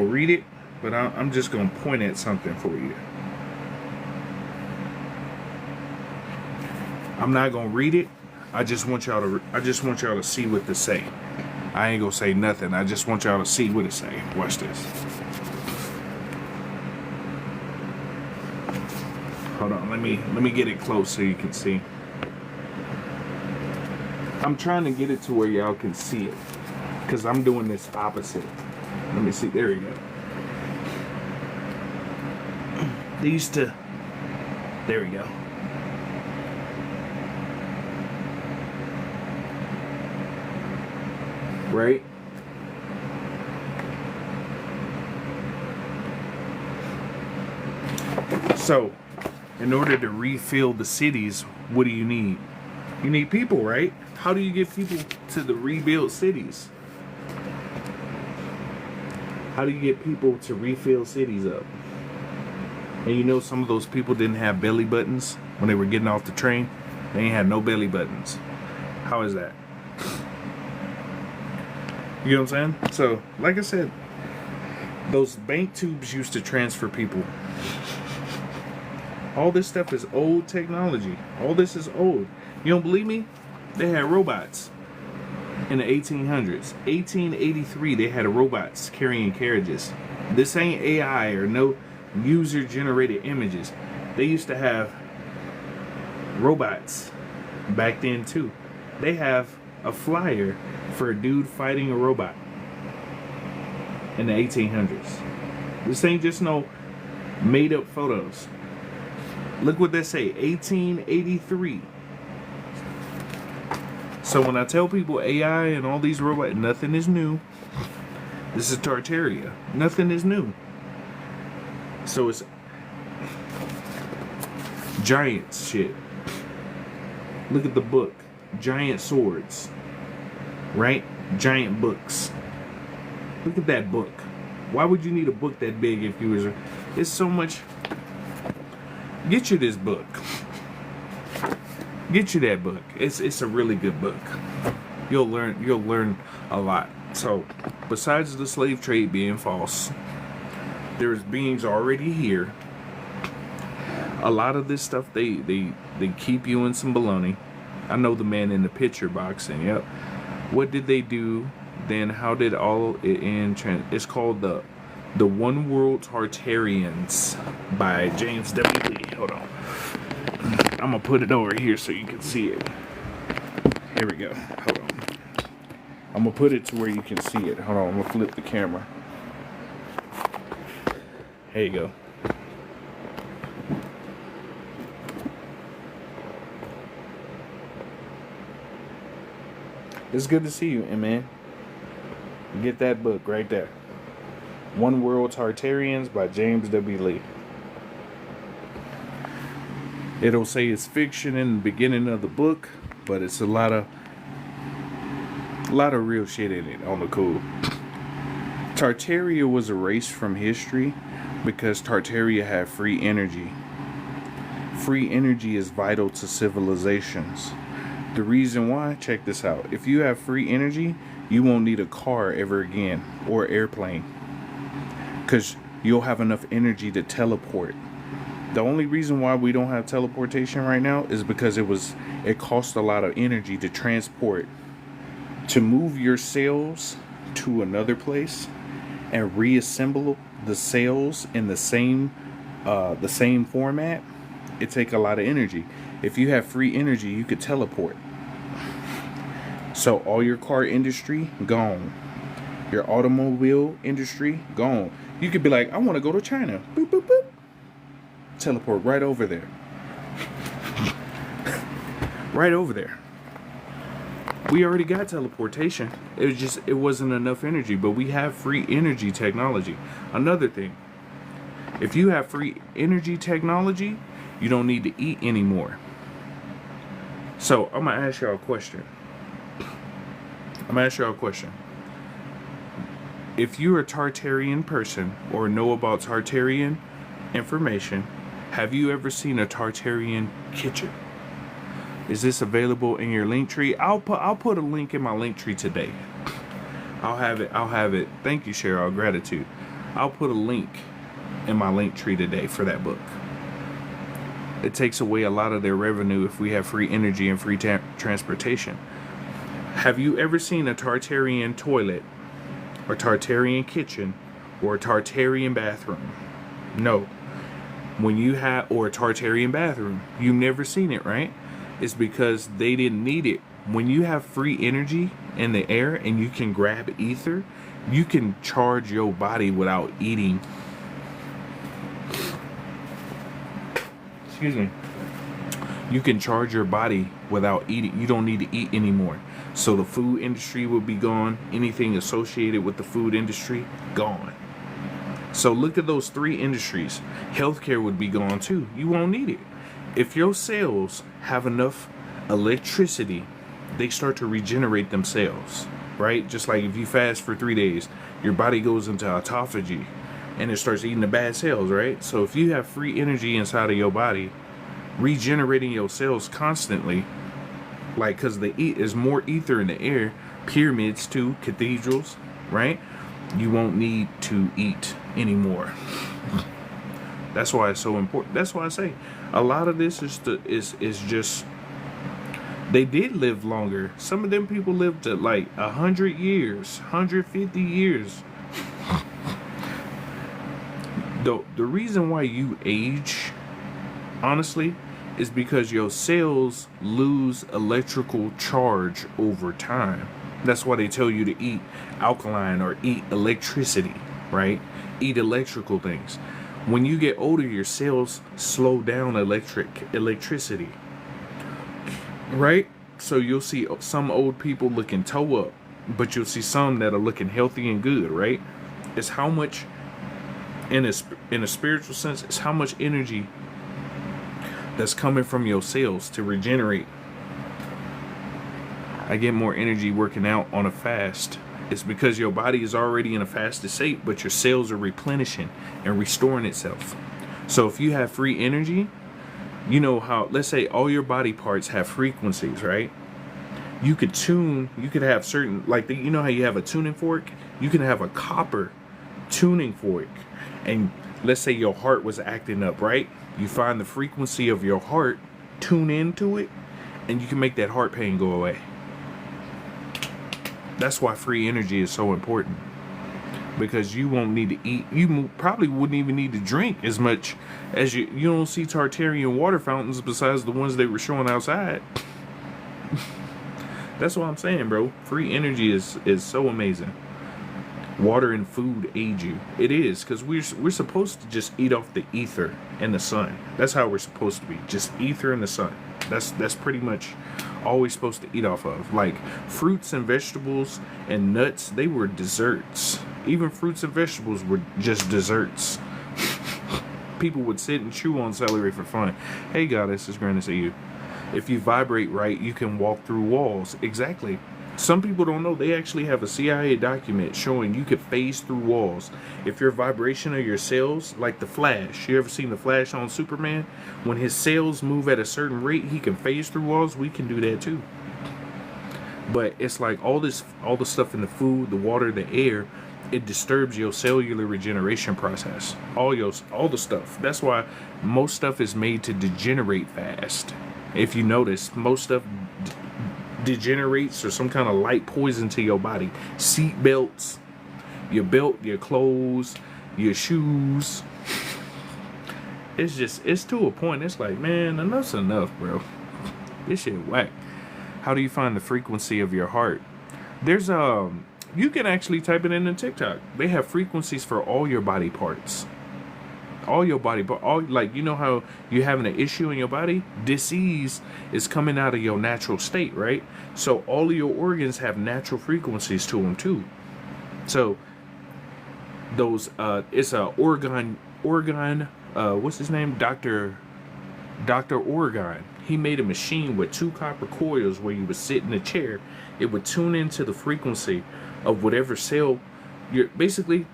read it, but I'm just gonna point at something for you. I'm not gonna read it. I just want y'all to see what to say. I ain't gonna say nothing. I just want y'all to see what it say. Watch this. Hold on. Let me get it close so you can see. I'm trying to get it to where y'all can see it, because I'm doing this opposite. Let me see. There you go. There we go. Right? So, in order to refill the cities, what do you need? You need people, right? How do you get people to the rebuilt cities? How do you get people to refill cities up? And you know some of those people didn't have belly buttons when they were getting off the train? They ain't had no belly buttons. How is that? You know what I'm saying? So, like I said, those bank tubes used to transfer people. All this stuff is old technology. All this is old. You don't believe me? They had robots in the 1800s. 1883, they had robots carrying carriages. This ain't AI or no user-generated images. They used to have robots back then too. They have a flyer for a dude fighting a robot in the 1800s. This ain't just no made up photos. Look what they say, 1883. So when I tell people AI and all these robots, nothing is new. This is Tartaria. Nothing is new. So it's giants shit. Look at the book. Giant swords. Right? Giant books. Look at that book. Why would you need a book that big if you was... It's so much... Get you this book. Get you that book. It's a really good book. You'll learn a lot. So, besides the slave trade being false, there's beings already here. A lot of this stuff they keep you in some baloney. I know the man in the picture boxing. Yep. What did they do? Then how did all it end? It's called the One World Tartarians by James W. Lee. Hold on. I'm gonna put it over here so you can see it. Here we go. Hold on. I'm gonna put it to where you can see it. Hold on. I'm gonna flip the camera. Here you go. It's good to see you, man. Get that book right there. One World Tartarians by James W. Lee. It'll say it's fiction in the beginning of the book, but it's a lot of real shit in it on the cool. Tartaria was erased from history because Tartaria had free energy. Free energy is vital to civilizations. The reason why, check this out. If you have free energy, you won't need a car ever again or airplane, because you'll have enough energy to teleport. The only reason why we don't have teleportation right now is because it cost a lot of energy to transport, to move your cells to another place and reassemble the cells in the same format. It take a lot of energy. If you have free energy, you could teleport. So all your car industry gone, your automobile industry gone. You could be like, I want to go to China. Boop boop boop. Teleport right over there. Right over there. We already got teleportation. It wasn't enough energy, but we have free energy technology. Another thing, if you have free energy technology, you don't need to eat anymore. So I'm gonna ask y'all a question. If you're a Tartarian person or know about Tartarian information, have you ever seen a Tartarian kitchen? Is this available in your link tree? I'll put a link in my link tree today. I'll have it. Thank you, Cheryl. Gratitude. I'll put a link in my link tree today for that book. It takes away a lot of their revenue if we have free energy and free transportation. Have you ever seen a Tartarian toilet or Tartarian kitchen or a Tartarian bathroom? No. Or a Tartarian bathroom, you've never seen it, right? It's because they didn't need it. When you have free energy in the air and you can grab ether, you can charge your body without eating. Excuse me. You can charge your body without eating. You don't need to eat anymore. So the food industry will be gone. Anything associated with the food industry, gone. So look at those three industries. Healthcare would be gone too. You won't need it. If your cells have enough electricity, they start to regenerate themselves, right? Just like if you fast for 3 days, your body goes into autophagy and it starts eating the bad cells, right? So if you have free energy inside of your body, regenerating your cells constantly, like, because there's more ether in the air, pyramids too, cathedrals, right? You won't need to eat anymore. That's why it's so important. That's why I say a lot of this is just, they did live longer. Some of them people lived to like 100 years, 150 years. The reason why you age, honestly, is because your cells lose electrical charge over time. That's why they tell you to eat alkaline or eat electricity, right? Eat electrical things. When you get older, your cells slow down electricity, right? So you'll see some old people looking toe up, but you'll see some that are looking healthy and good, right? It's how much, in a spiritual sense, it's how much energy that's coming from your cells to regenerate. I get more energy working out on a fast. It's because your body is already in a fasted state, but your cells are replenishing and restoring itself. So if you have free energy, you know how, let's say all your body parts have frequencies, right? You could have certain, like, you know how you have a tuning fork? You can have a copper tuning fork. And let's say your heart was acting up, right? You find the frequency of your heart, tune into it, and you can make that heart pain go away. That's why free energy is so important, because you won't need to eat. You probably wouldn't even need to drink as much as you don't see Tartarian water fountains besides the ones they were showing outside. That's what I'm saying, bro. Free energy is so amazing. Water and food aid you. It is, because we're supposed to just eat off the ether and the sun. That's how we're supposed to be. Just ether and the sun. That's pretty much all we're supposed to eat off of. Like fruits and vegetables and nuts, they were desserts. Even fruits and vegetables were just desserts. People would sit and chew on celery for fun. Hey, Goddess, it's great to see you. If you vibrate right, you can walk through walls. Exactly. Some people don't know they actually have a CIA document showing you could phase through walls. If your vibration of your cells, like the Flash, you ever seen the Flash on Superman? When his cells move at a certain rate, he can phase through walls. We can do that too. But it's like all the stuff in the food, the water, the air, it disturbs your cellular regeneration process. All the stuff. That's why most stuff is made to degenerate fast. If you notice, most stuff degenerates or some kind of light poison to your body. Seat belts, your belt, your clothes, your shoes. It's to a point. It's like, man, enough's enough, bro. This shit whack. How do you find the frequency of your heart? There's you can actually type it in TikTok. They have frequencies for all your body parts. All your body, but all, like, you know how you're having an issue in your body? Disease is coming out of your natural state, right? So all of your organs have natural frequencies to them too. So those it's a Oregon what's his name? Dr. Oregon. He made a machine with 2 copper coils where you would sit in a chair. It would tune into the frequency of whatever cell you're basically.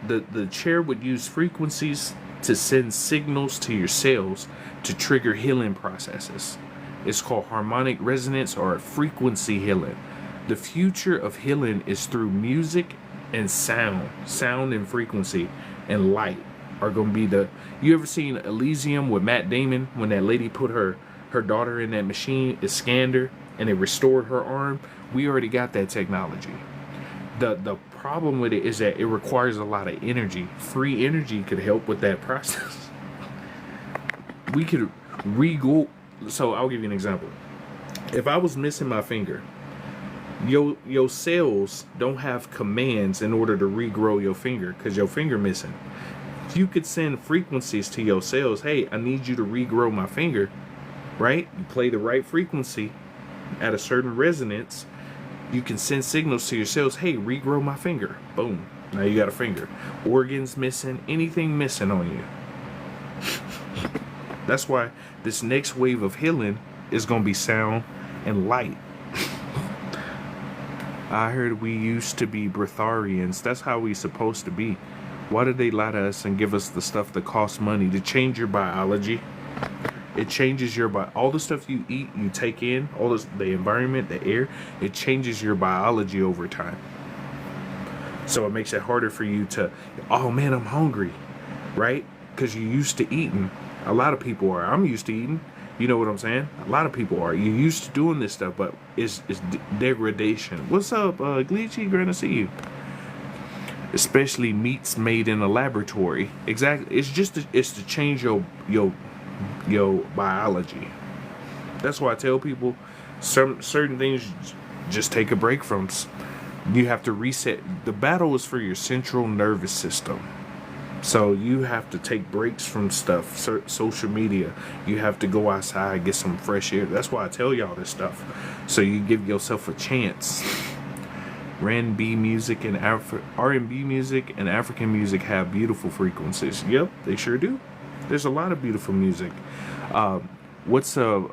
The chair would use frequencies to send signals to your cells to trigger healing processes. It's called harmonic resonance or frequency healing. The future of healing is through music and sound. Sound and frequency and light are going to be the... You ever seen Elysium with Matt Damon when that lady put her daughter in that machine, it scanned her, and it restored her arm? We already got that technology. The problem with it is that it requires a lot of energy. Free energy could help with that process. We could so I'll give you an example. If I was missing my finger, your cells don't have commands in order to regrow your finger because your finger missing. If you could send frequencies to your cells, hey, I need you to regrow my finger, right? You play the right frequency at a certain resonance. You can send signals to your cells, hey, regrow my finger. Boom. Now you got a finger. Organs missing, anything missing on you. That's why this next wave of healing is going to be sound and light. I heard we used to be breatharians. That's how we supposed to be. Why did they lie to us and give us the stuff that costs money to change your biology? It changes your all the stuff you eat, you take in, all this, the environment, the air, it changes your biology over time. So it makes it harder for you to, oh man, I'm hungry, right? Because you're used to eating. A lot of people are. I'm used to eating. You know what I'm saying? A lot of people are. You're used to doing this stuff, but it's degradation. What's up, Gleechy? Great to see you. Especially meats made in a laboratory. Exactly. It's to change your biology. That's why I tell people certain things just take a break from. You have to reset. The battle is for your central nervous system. So you have to take breaks from stuff, social media. You have to go outside, get some fresh air. That's why I tell y'all this stuff. So you give yourself a chance. R&B music and R&B music and African music have beautiful frequencies. Yep, they sure do. There's a lot of beautiful music. What's a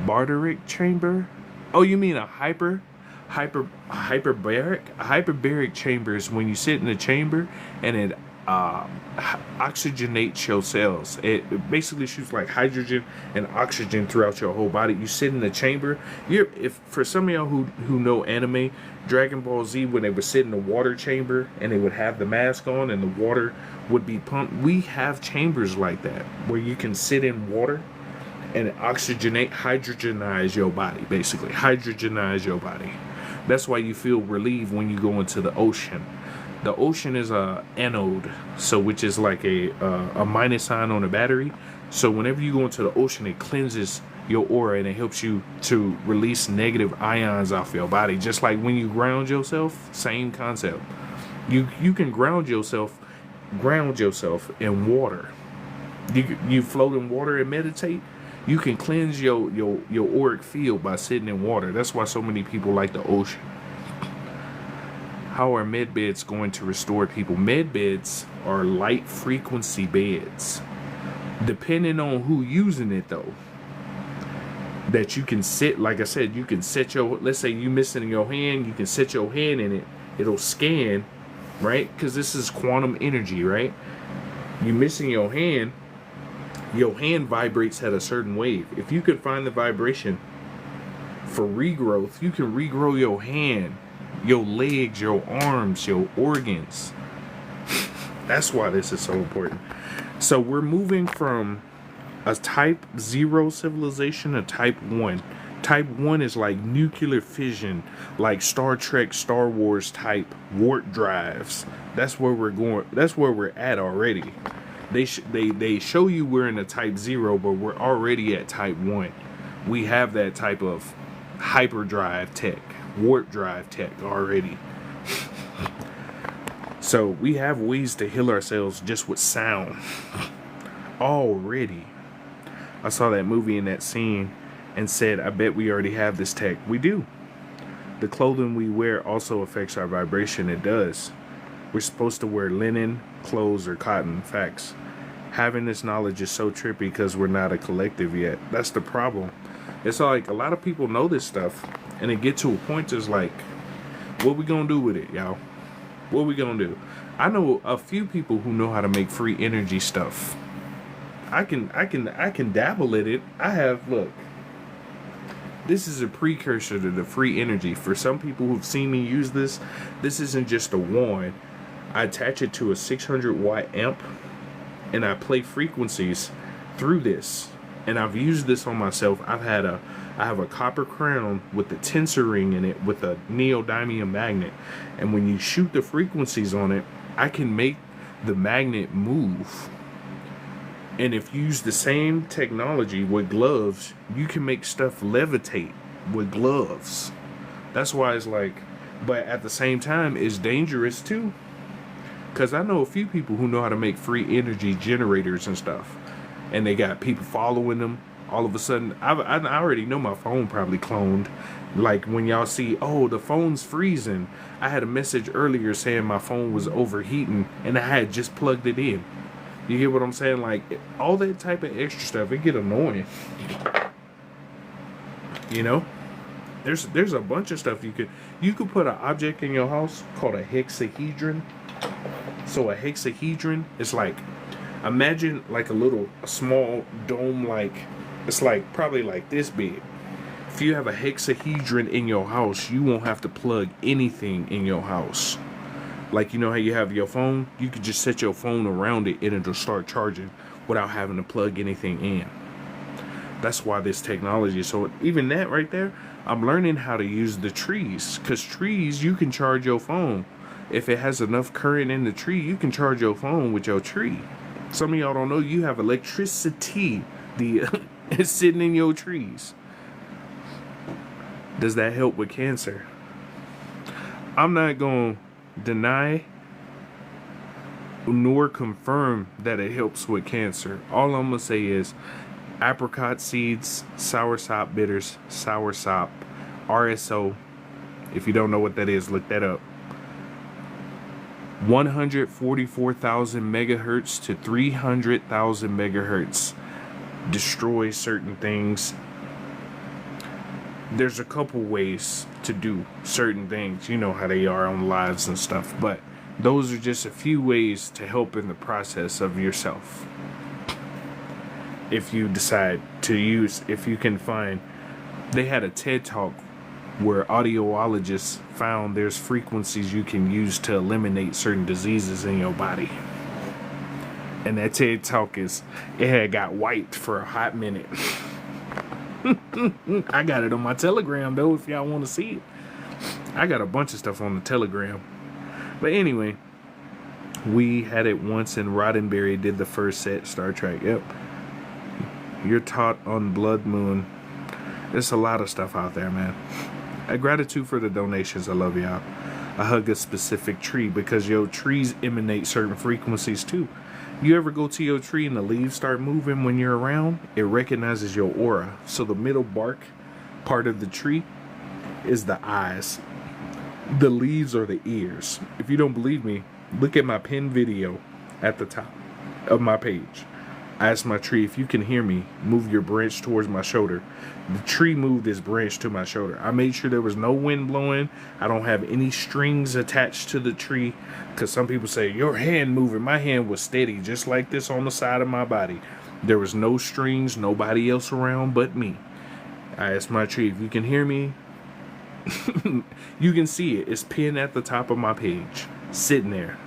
Barderic chamber? Oh, you mean a hyperbaric? A hyperbaric chamber is when you sit in a chamber and it oxygenates your cells. It basically shoots like hydrogen and oxygen throughout your whole body. You sit in the chamber. If for some of y'all who know anime, Dragon Ball Z, when they would sit in the water chamber and they would have the mask on and the water would be pumped. We have chambers like that where you can sit in water and hydrogenize your body. Basically, hydrogenize your body. That's why you feel relieved when you go into the ocean. The ocean is a anode, so which is like a minus sign on a battery. So whenever you go into the ocean, it cleanses your aura and it helps you to release negative ions off your body. Just like when you ground yourself, same concept. You can ground yourself in water. You float in water and meditate. You can cleanse your auric field by sitting in water. That's why so many people like the ocean. How are med beds going to restore people? Med beds are light frequency beds. Depending on who using it though. that you can sit, like I said, you can set your, let's say you missing your hand, you can set your hand in it, it'll scan, right? Because this is quantum energy, right? You missing your hand vibrates at a certain wave. If you could find the vibration for regrowth, you can regrow your hand, your legs, your arms, your organs. That's why this is so important. So we're moving from a type 0 civilization to type 1. Type 1 is like nuclear fission, like Star Trek, Star Wars type warp drives. That's where we're going. That's where we're at already. They show you we're in a type 0, but we're already at type 1. We have that type of hyperdrive tech, warp drive tech already. So we have ways to heal ourselves just with sound already. I saw that movie in that scene and said, I bet we already have this tech. We do. The clothing we wear also affects our vibration. It does. We're supposed to wear linen, clothes, or cotton. Facts. Having this knowledge is so trippy because we're not a collective yet. That's the problem. It's like a lot of people know this stuff, and it get to a point that's like, what we gonna do with it, y'all? What we gonna do? I know a few people who know how to make free energy stuff. I can dabble in it. I have, look. This is a precursor to the free energy. For some people who've seen me use this, this isn't just a wand. I attach it to a 600 watt amp and I play frequencies through this. And I've used this on myself. I have a copper crown with the tensor ring in it with a neodymium magnet. And when you shoot the frequencies on it, I can make the magnet move. And if you use the same technology with gloves, you can make stuff levitate with gloves. That's why it's like, but at the same time, it's dangerous too. Because I know a few people who know how to make free energy generators and stuff. And they got people following them. All of a sudden, I already know my phone probably cloned. Like when y'all see, oh, the phone's freezing. I had a message earlier saying my phone was overheating and I had just plugged it in. You get what I'm saying? Like, all that type of extra stuff, it get annoying. You know? There's a bunch of stuff you could put an object in your house called a hexahedron. So a hexahedron is like, imagine like a small dome, like, it's like probably like this big. If you have a hexahedron in your house, you won't have to plug anything in your house. Like, you know how you have your phone? You could just set your phone around it and it'll start charging without having to plug anything in. That's why this technology is so... Even that right there, I'm learning how to use the trees. Because trees, you can charge your phone. If it has enough current in the tree, you can charge your phone with your tree. Some of y'all don't know you have electricity it's sitting in your trees. Does that help with cancer? I'm not going to deny nor confirm that it helps with cancer. All I'm gonna say is apricot seeds, soursop bitters, soursop, RSO. If you don't know what that is, look that up. 144,000 megahertz to 300,000 megahertz destroy certain things. There's a couple ways to do certain things. You know how they are on lives and stuff. But those are just a few ways to help in the process of yourself. If you decide to use, if you can find, they had a TED Talk where audiologists found there's frequencies you can use to eliminate certain diseases in your body. And that TED Talk it had got wiped for a hot minute. I got it on my Telegram though, if y'all want to see it. I got a bunch of stuff on the Telegram. But anyway, we had it once and Roddenberry did the first set, Star Trek. Yep. You're taught on Blood Moon. There's a lot of stuff out there, man. Gratitude for the donations. I love y'all. I hug a specific tree because your trees emanate certain frequencies too. You ever go to your tree and the leaves start moving when you're around? It recognizes your aura. So the middle bark part of the tree is the eyes. The leaves are the ears. If you don't believe me, look at my pinned video at the top of my page. I asked my tree, if you can hear me, move your branch towards my shoulder. The tree moved its branch to my shoulder. I made sure there was no wind blowing. I don't have any strings attached to the tree, because some people say, your hand moving. My hand was steady, just like this on the side of my body. There was no strings, nobody else around but me. I asked my tree, if you can hear me, you can see it. It's pinned at the top of my page, sitting there.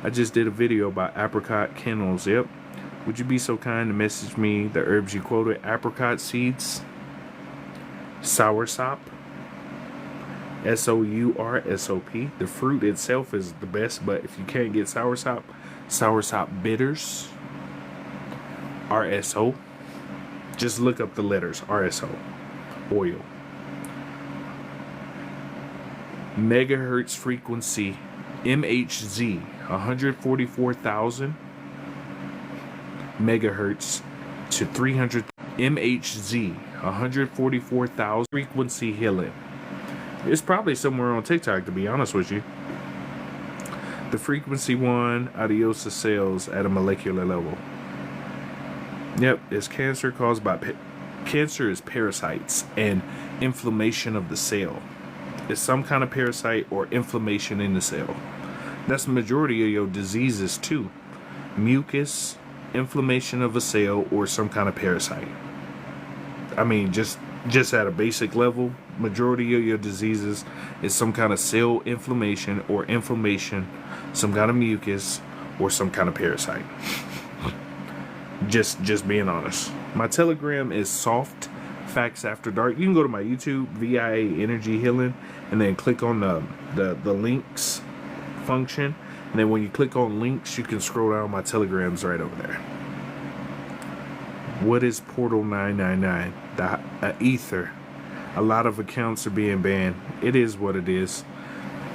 I just did a video about apricot kennels. Yep. Would you be so kind to message me the herbs you quoted? Apricot seeds, soursop, SOURSOP. The fruit itself is the best, but if you can't get soursop, soursop bitters, RSO. Just look up the letters, RSO. Oil. Megahertz frequency, MHZ, 144,000 megahertz to 300 MHZ, 144,000 frequency healing. It's probably somewhere on TikTok, to be honest with you. The frequency one, Adiosa cells at a molecular level. Yep, it's cancer caused by cancer is parasites and inflammation of the cell. It's some kind of parasite or inflammation in the cell. That's the majority of your diseases too. Mucus, inflammation of a cell, or some kind of parasite. I mean, just at a basic level, majority of your diseases is some kind of cell inflammation or inflammation, some kind of mucus, or some kind of parasite. Just being honest. My Telegram is Soft Facts After Dark. You can go to my YouTube, VIA Energy Healing, and then click on the links function. And then when you click on links, you can scroll down. My Telegram's right over there. What is Portal 999? The ether. A lot of accounts are being banned. It is what it is.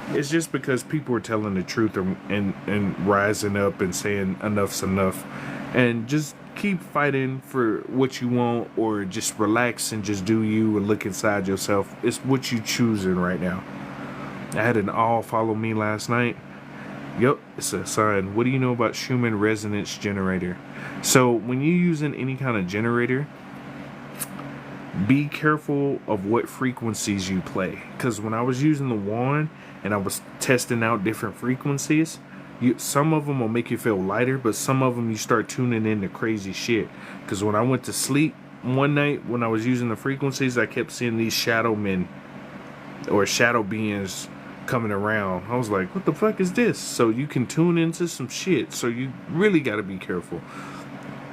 It's just because people are telling the truth and rising up and saying enough's enough. And just keep fighting for what you want, or just relax and just do you and look inside yourself. It's what you choosing right now. I had an all follow me last night. Yep, it's a sign. What do you know about Schumann resonance generator? So when you're using any kind of generator, be careful of what frequencies you play. Because when I was using the wand and I was testing out different frequencies, some of them will make you feel lighter, but some of them you start tuning into crazy shit. Because when I went to sleep one night, when I was using the frequencies, I kept seeing these shadow men or shadow beings coming around. I was like, what the fuck is this? So you can tune into some shit. So you really got to be careful.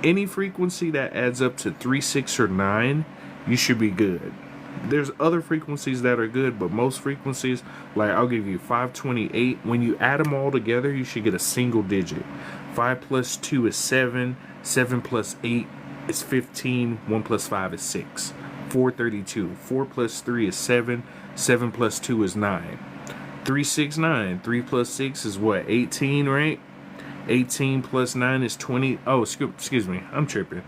Any frequency that adds up to 3, 6, or 9, you should be good. There's other frequencies that are good, but most frequencies, like I'll give you 528. When you add them all together, you should get a single digit. 5 plus 2 is 7. 7 plus 8 is 15. 1 plus 5 is 6. 432. 4 plus 3 is 7. 7 plus 2 is 9. 369. 3 plus 6 is what? 18, right? 18 plus 9 is 20. Oh, excuse me. I'm tripping.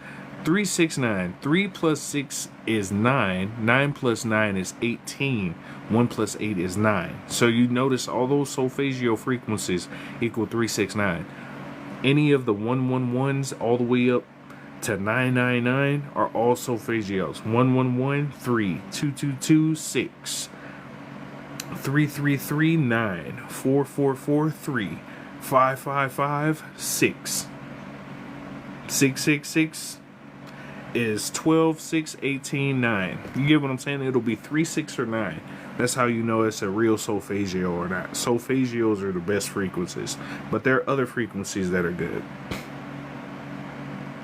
369. 3 plus 6 is 9. 9 plus 9 is 18. 1 plus 8 is 9. So you notice all those solfeggio frequencies equal 369. Any of the 111s all the way up to 999 are all solfeggios. 111, 3. 222, 6. 333, 9. 444, 3. 555, 6. 666 is 12, 6, 18, 9. You get what I'm saying? It'll be 3, 6, or 9. That's how you know it's a real solfeggio or not. Solfeggios are the best frequencies, but there are other frequencies that are good.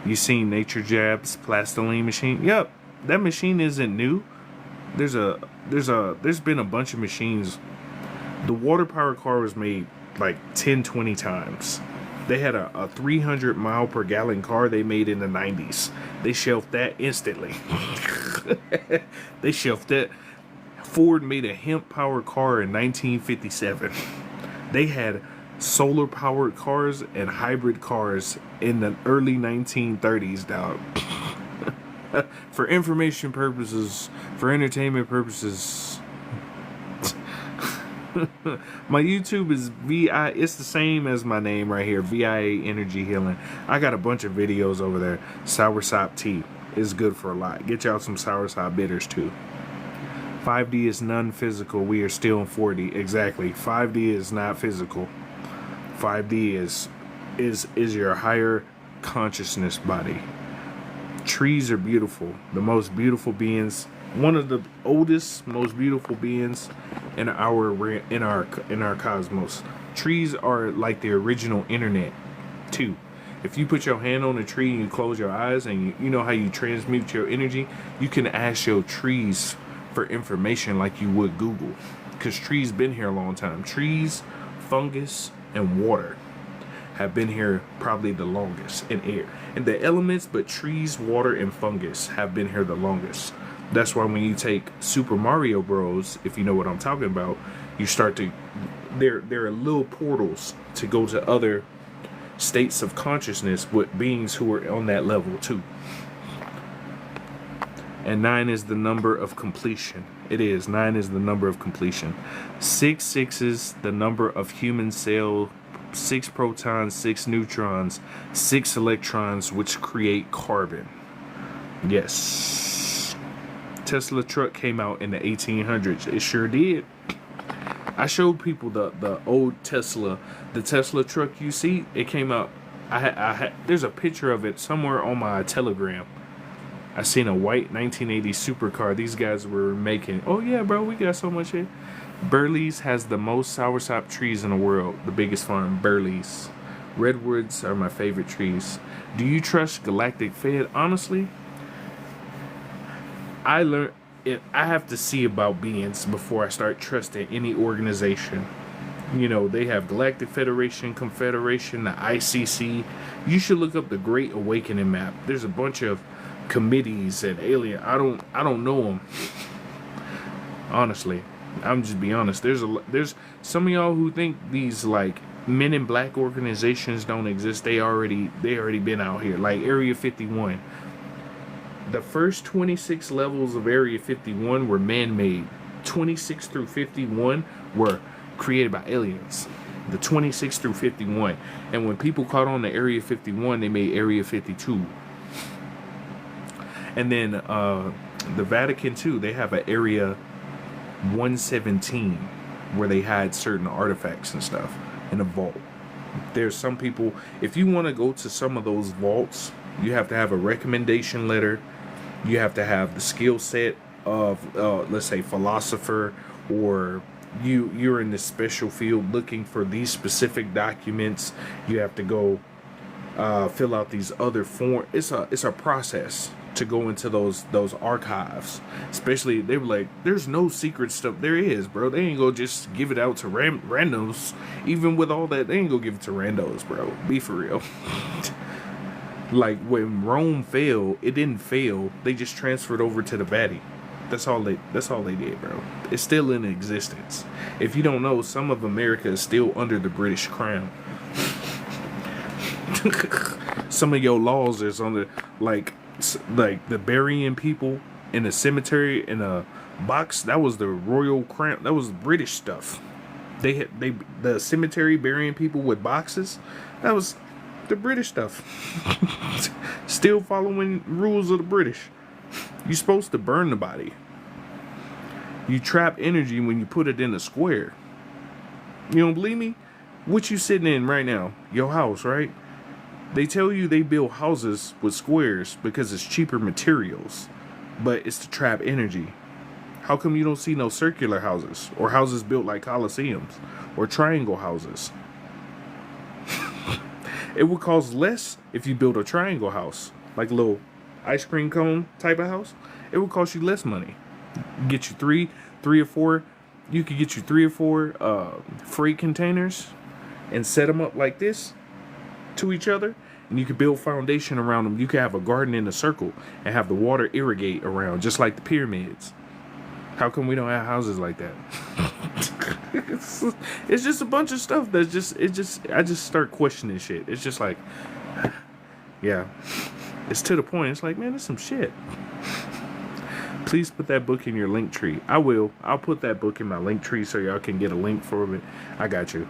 You seen Nature Jab's plastiline machine? Yep, that machine isn't new. There's been a bunch of machines. The water power car was made like 10, 20 times. They had a 300 mile per gallon car they made in the 90s. They shelved that instantly. They shelved that. Ford made a hemp powered car in 1957. They had solar powered cars and hybrid cars in the early 1930s, dog. For information purposes, for entertainment purposes, My YouTube is VI. It's the same as my name right here, VIA Energy Healing. I got a bunch of videos over there. Soursop tea is good for a lot. Get y'all some soursop bitters too. 5D is non-physical. We are still in 4D. Exactly. 5D is not physical. 5D is your higher consciousness body. Trees are beautiful. The most beautiful beings. One of the oldest, most beautiful beings in our cosmos. Trees are like the original internet too. If you put your hand on a tree and you close your eyes and you know how you transmute your energy, you can ask your trees for information like you would Google. Because trees been here a long time. Trees, fungus, and water have been here probably the longest, in air. And the elements, but trees, water, and fungus have been here the longest. That's why when you take Super Mario Bros, if you know what I'm talking about, you start to, there are little portals to go to other states of consciousness with beings who are on that level too. And 9 is the number of completion. It is. 9 is the number of completion. 6 is the number of human cell. 6 protons, 6 neutrons, 6 electrons, which create carbon. Yes. Tesla truck came out in the 1800s. It sure did. I showed people the old Tesla, the Tesla truck you see. It came out. There's a picture of it somewhere on my Telegram. I seen a white 1980 supercar these guys were making. Oh yeah, bro, we got so much here. Burley's has the most soursop trees in the world. The biggest farm, Burley's. Redwoods are my favorite trees. Do you trust Galactic Fed? Honestly, I have to see about beings before I start trusting any organization. You know, they have Galactic Federation, Confederation, the ICC. You should look up the Great Awakening map. There's a bunch of committees and alien. I don't know them. Honestly, I'm just be honest. There's some of y'all who think these like Men in Black organizations don't exist. They already been out here. Like Area 51. The first 26 levels of Area 51 were man-made. 26 through 51 were created by aliens. The 26 through 51. And when people caught on to Area 51, they made Area 52. And then the Vatican too, they have an Area 117 where they hide certain artifacts and stuff in a vault. There's some people, if you want to go to some of those vaults, you have to have a recommendation letter. You have to have the skill set of, let's say, philosopher, or you're in this special field looking for these specific documents. You have to go fill out these other forms. It's a process to go into those archives. Especially, they were like, there's no secret stuff. There is, bro. They ain't gonna just give it out to randos. Even with all that, they ain't gonna give it to randos, bro. Be for real. Like when Rome fell, it didn't fail. They just transferred over to the Vatican. That's all they did, bro. It's still in existence. If you don't know, some of America is still under the British crown. Some of your laws is on like the burying people in a cemetery in a box. That was the royal crown. That was British stuff. The cemetery burying people with boxes. That was the British stuff. Still following rules of the British. You're supposed to burn the body. You trap energy when you put it in a square. You don't believe me? What you sitting in right now? Your house, right? They tell you they build houses with squares because it's cheaper materials, but it's to trap energy. How come you don't see no circular houses or houses built like coliseums or triangle houses? It would cost less if you build a triangle house, like a little ice cream cone type of house. It would cost you less money. Get you three or four. You could get you 3 or 4 freight containers and set them up like this to each other, and you could build foundation around them. You could have a garden in a circle and have the water irrigate around, just like the pyramids. How come we don't have houses like that? It's just a bunch of stuff that's I just start questioning shit. It's just like, yeah, it's to the point. It's like, man, there's some shit. Please put that book in your link tree. I will. I'll put that book in my link tree so y'all can get a link for it. I got you.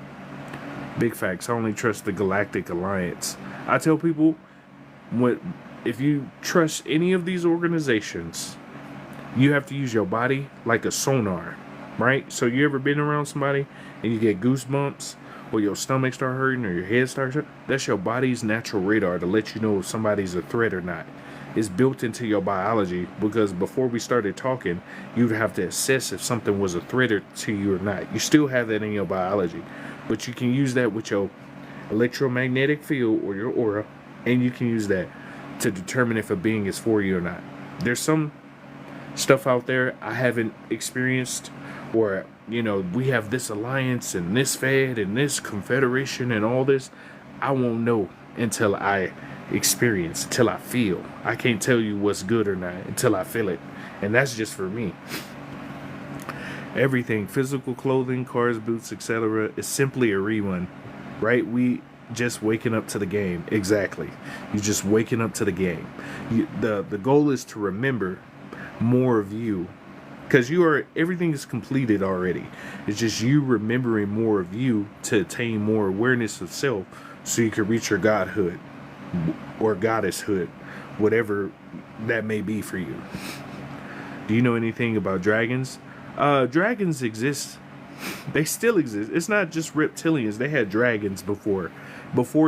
Big facts. I only trust the Galactic Alliance. I tell people, if you trust any of these organizations, you have to use your body like a sonar, right? So you ever been around somebody and you get goosebumps, or your stomach start hurting, or your head starts hurting? That's your body's natural radar to let you know if somebody's a threat or not. It's built into your biology, because before we started talking, you'd have to assess if something was a threat to you or not. You still have that in your biology, but you can use that with your electromagnetic field or your aura, and you can use that to determine if a being is for you or not. There's some stuff out there I haven't experienced, or we have this alliance and this Fed and this confederation and all this. I won't know until I experience, until I feel. I can't tell you what's good or not until I feel it, and that's just for me. Everything, physical clothing, cars, boots, etc., is simply a rerun, right? We just waking up to the game. Exactly. You're just waking up to the game. The goal is to remember more of you, because everything is completed already. It's just you remembering more of you to attain more awareness of self, so you can reach your godhood or goddesshood, whatever that may be for you. Do you know anything about dragons? Dragons exist. They still exist. It's not just reptilians. They had dragons before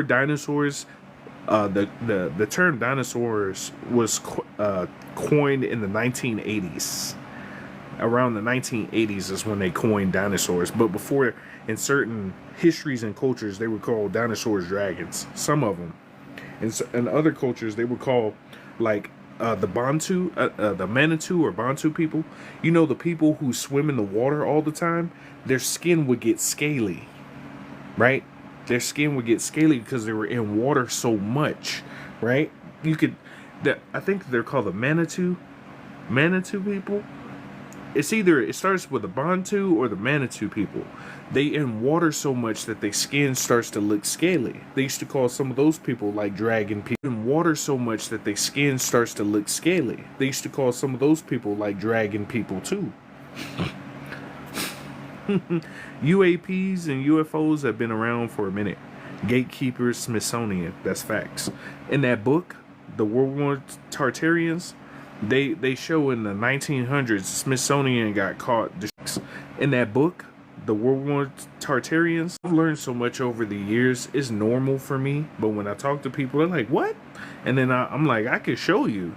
dinosaurs. The term dinosaurs was coined in the 1980s. Around the 1980s is when they coined dinosaurs. But before, in certain histories and cultures, they were called dinosaurs dragons. Some of them. In other cultures, they were called like the Bantu, the Manitou or Bantu people. The people who swim in the water all the time, their skin would get scaly, right? Their skin would get scaly because they were in water so much, right? I think they're called the Manitou people. It starts with the Bantu or the Manitou people. They in water so much that their skin starts to look scaly. They used to call some of those people like dragon people. In water so much that their skin starts to look scaly. They used to call some of those people like dragon people too. UAPs and UFOs have been around for a minute. Gatekeepers, Smithsonian, that's facts. In that book, The World War Tartarians, they show in the 1900s, Smithsonian got caught. In that book, The World War Tartarians, I've learned so much over the years. It's normal for me, but when I talk to people, they're like, what? And then I'm like, I can show you.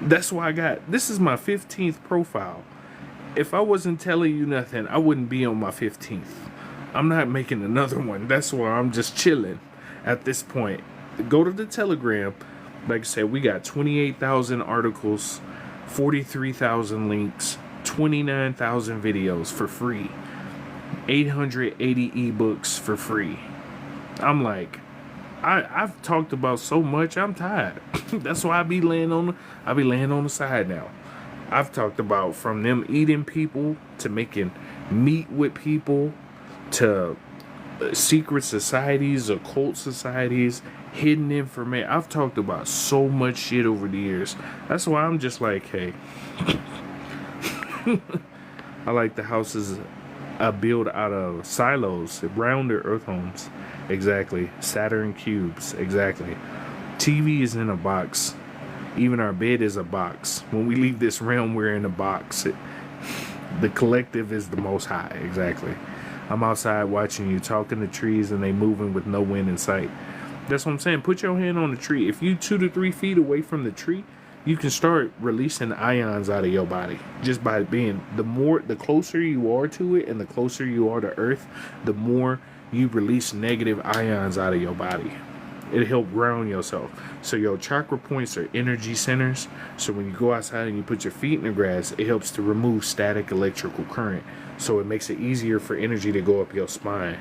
That's why this is my 15th profile. If I wasn't telling you nothing, I wouldn't be on my 15th. I'm not making another one. That's why I'm just chilling at this point. Go to the Telegram. Like I said, we got 28,000 articles, 43,000 links, 29,000 videos for free, 880 ebooks for free. I'm like, I've talked about so much, I'm tired. That's why I be laying on the side now. I've talked about from them eating people to making meat with people to secret societies, occult societies, hidden information. I've talked about so much shit over the years. That's why I'm just like, hey, I like the houses I build out of silos, rounder earth homes. Exactly. Saturn cubes. Exactly. TV is in a box. Even our bed is a box. When we leave this realm, we're in a box. The collective is the most high. Exactly. I'm outside watching you, talking to trees, and they moving with no wind in sight. That's what I'm saying. Put your hand on the tree. If you 2 to 3 feet away from the tree, you can start releasing ions out of your body just by being the closer you are to it and the closer you are to Earth, the more you release negative ions out of your body. It'll help ground yourself. So your chakra points are energy centers. So when you go outside and you put your feet in the grass, it helps to remove static electrical current. So it makes it easier for energy to go up your spine.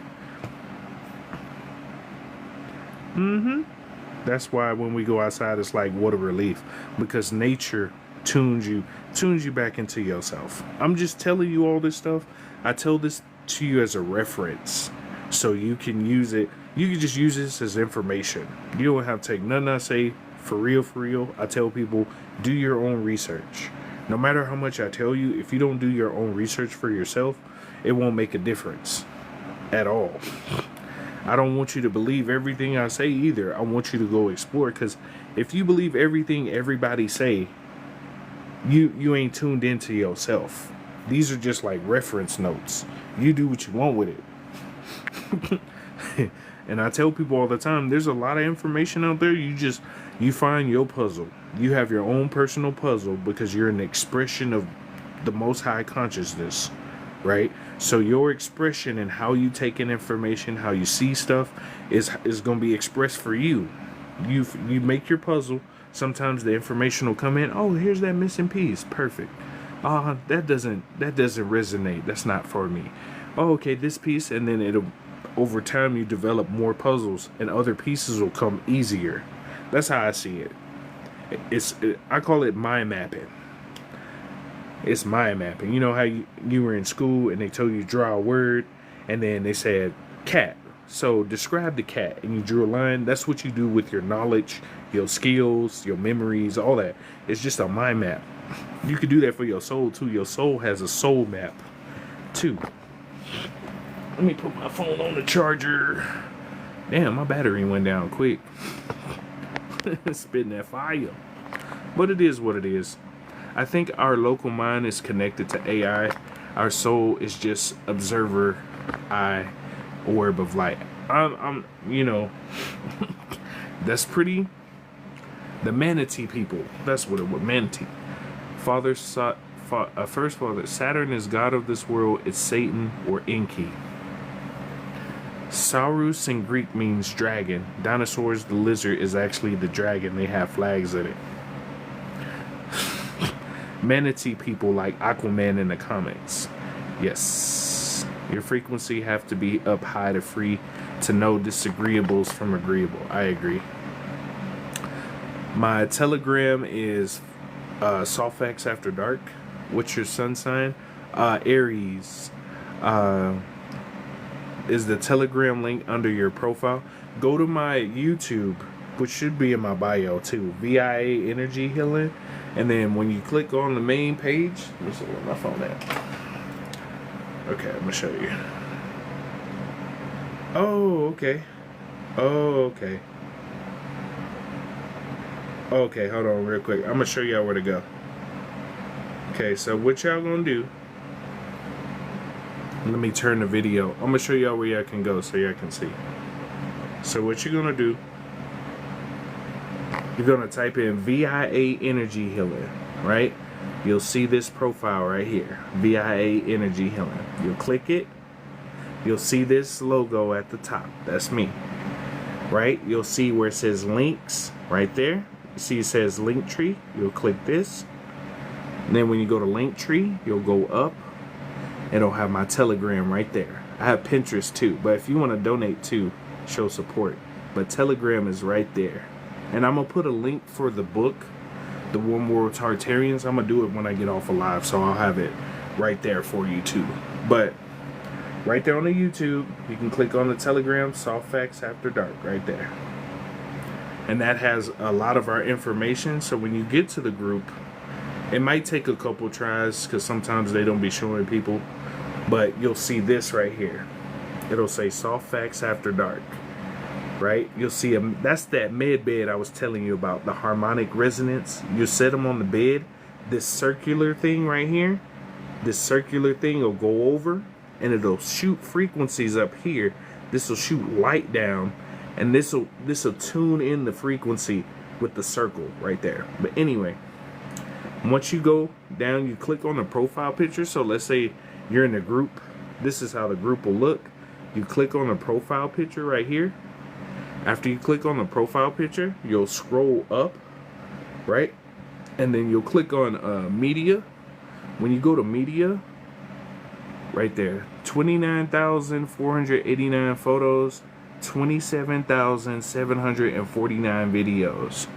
That's why when we go outside, it's like what a relief, because nature tunes you back into yourself. I'm just telling you all this stuff. I tell this to you as a reference, so you can use it. You can just use this as information. You don't have to take nothing I say for real. I tell people, do your own research. No matter how much I tell you, if you don't do your own research for yourself, it won't make a difference at all. I don't want you to believe everything I say either. I want you to go explore, because if you believe everything everybody say, you ain't tuned into yourself. These are just like reference notes. You do what you want with it. And I tell people all the time, there's a lot of information out there. You find your puzzle. You have your own personal puzzle, because you're an expression of the Most High consciousness, right? So your expression and how you take in information, how you see stuff is going to be expressed for you. You make your puzzle. Sometimes the information will come in. Oh, here's that missing piece. Perfect. That doesn't resonate. That's not for me. Oh, okay, this piece, and then over time you develop more puzzles, and other pieces will come easier. That's how I see it. I call it mind mapping. It's mind mapping. You know how you were in school and they told you to draw a word, and then they said cat. So describe the cat, and you drew a line. That's what you do with your knowledge, your skills, your memories, all that. It's just a mind map. You could do that for your soul too. Your soul has a soul map too. Let me put my phone on the charger. Damn, my battery went down quick. Spitting that fire. But it is what it is. I think our local mind is connected to AI. Our soul is just observer, eye, orb of light. I'm that's pretty. The manatee people. That's what it was. Manatee. First father. Saturn is god of this world. It's Satan or Enki. Saurus in Greek means dragon. Dinosaurs, the lizard, is actually the dragon. They have flags in it. Manatee people like Aquaman in the comics. Yes. Your frequency have to be up high to free to know disagreeables from agreeable. I agree. My Telegram is Softfacts After Dark. What's your sun sign? Aries. Is the Telegram link under your profile? Go to my YouTube, which should be in my bio too. VIA Energy Healing. And then when you click on the main page, let me see where my phone at. Okay, I'm gonna show you. Oh, okay. Oh, okay. Okay, hold on real quick. I'm gonna show y'all where to go. Okay, so what y'all gonna do? Let me turn the video. I'm gonna show y'all where y'all can go so y'all can see. So what you're gonna do, you're gonna type in VIA Energy Healing, right? You'll see this profile right here, VIA Energy Healing. You'll click it. You'll see this logo at the top. That's me, right? You'll see where it says links right there. You see it says Linktree. You'll click this. And then when you go to Linktree, you'll go up. It'll have my Telegram right there. I have Pinterest too, but if you want to donate too, show support. But Telegram is right there. And I'm going to put a link for the book, The One World Tartarians. I'm going to do it when I get off of live, so I'll have it right there for you too. But right there on the YouTube, you can click on the Telegram, Soft Facts After Dark, right there. And that has a lot of our information, so when you get to the group, it might take a couple tries because sometimes they don't be showing people, but you'll see this right here. It'll say Soft Facts After Dark, right? You'll see that's that med bed I was telling you about, the harmonic resonance. You set them on the bed. This circular thing right here, this circular thing will go over and it'll shoot frequencies up here. This will shoot light down, and this will tune in the frequency with the circle right there. But anyway, once you go down, you click on the profile picture. So let's say you're in a group. This is how the group will look. You click on the profile picture right here. After you click on the profile picture, you'll scroll up, right? And then you'll click on media. When you go to media, right there, 29,489 photos, 27,749 videos.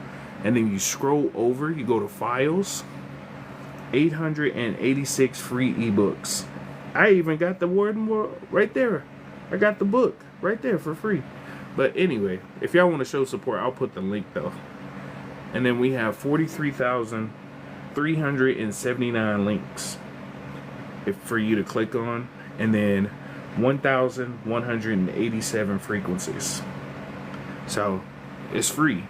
And then you scroll over, you go to files, 886 free ebooks. I even got the word right there. I got the book right there for free. But anyway, if y'all want to show support, I'll put the link though. And then we have 43,000 379 links for you to click on, and then 1,187 frequencies. So it's free.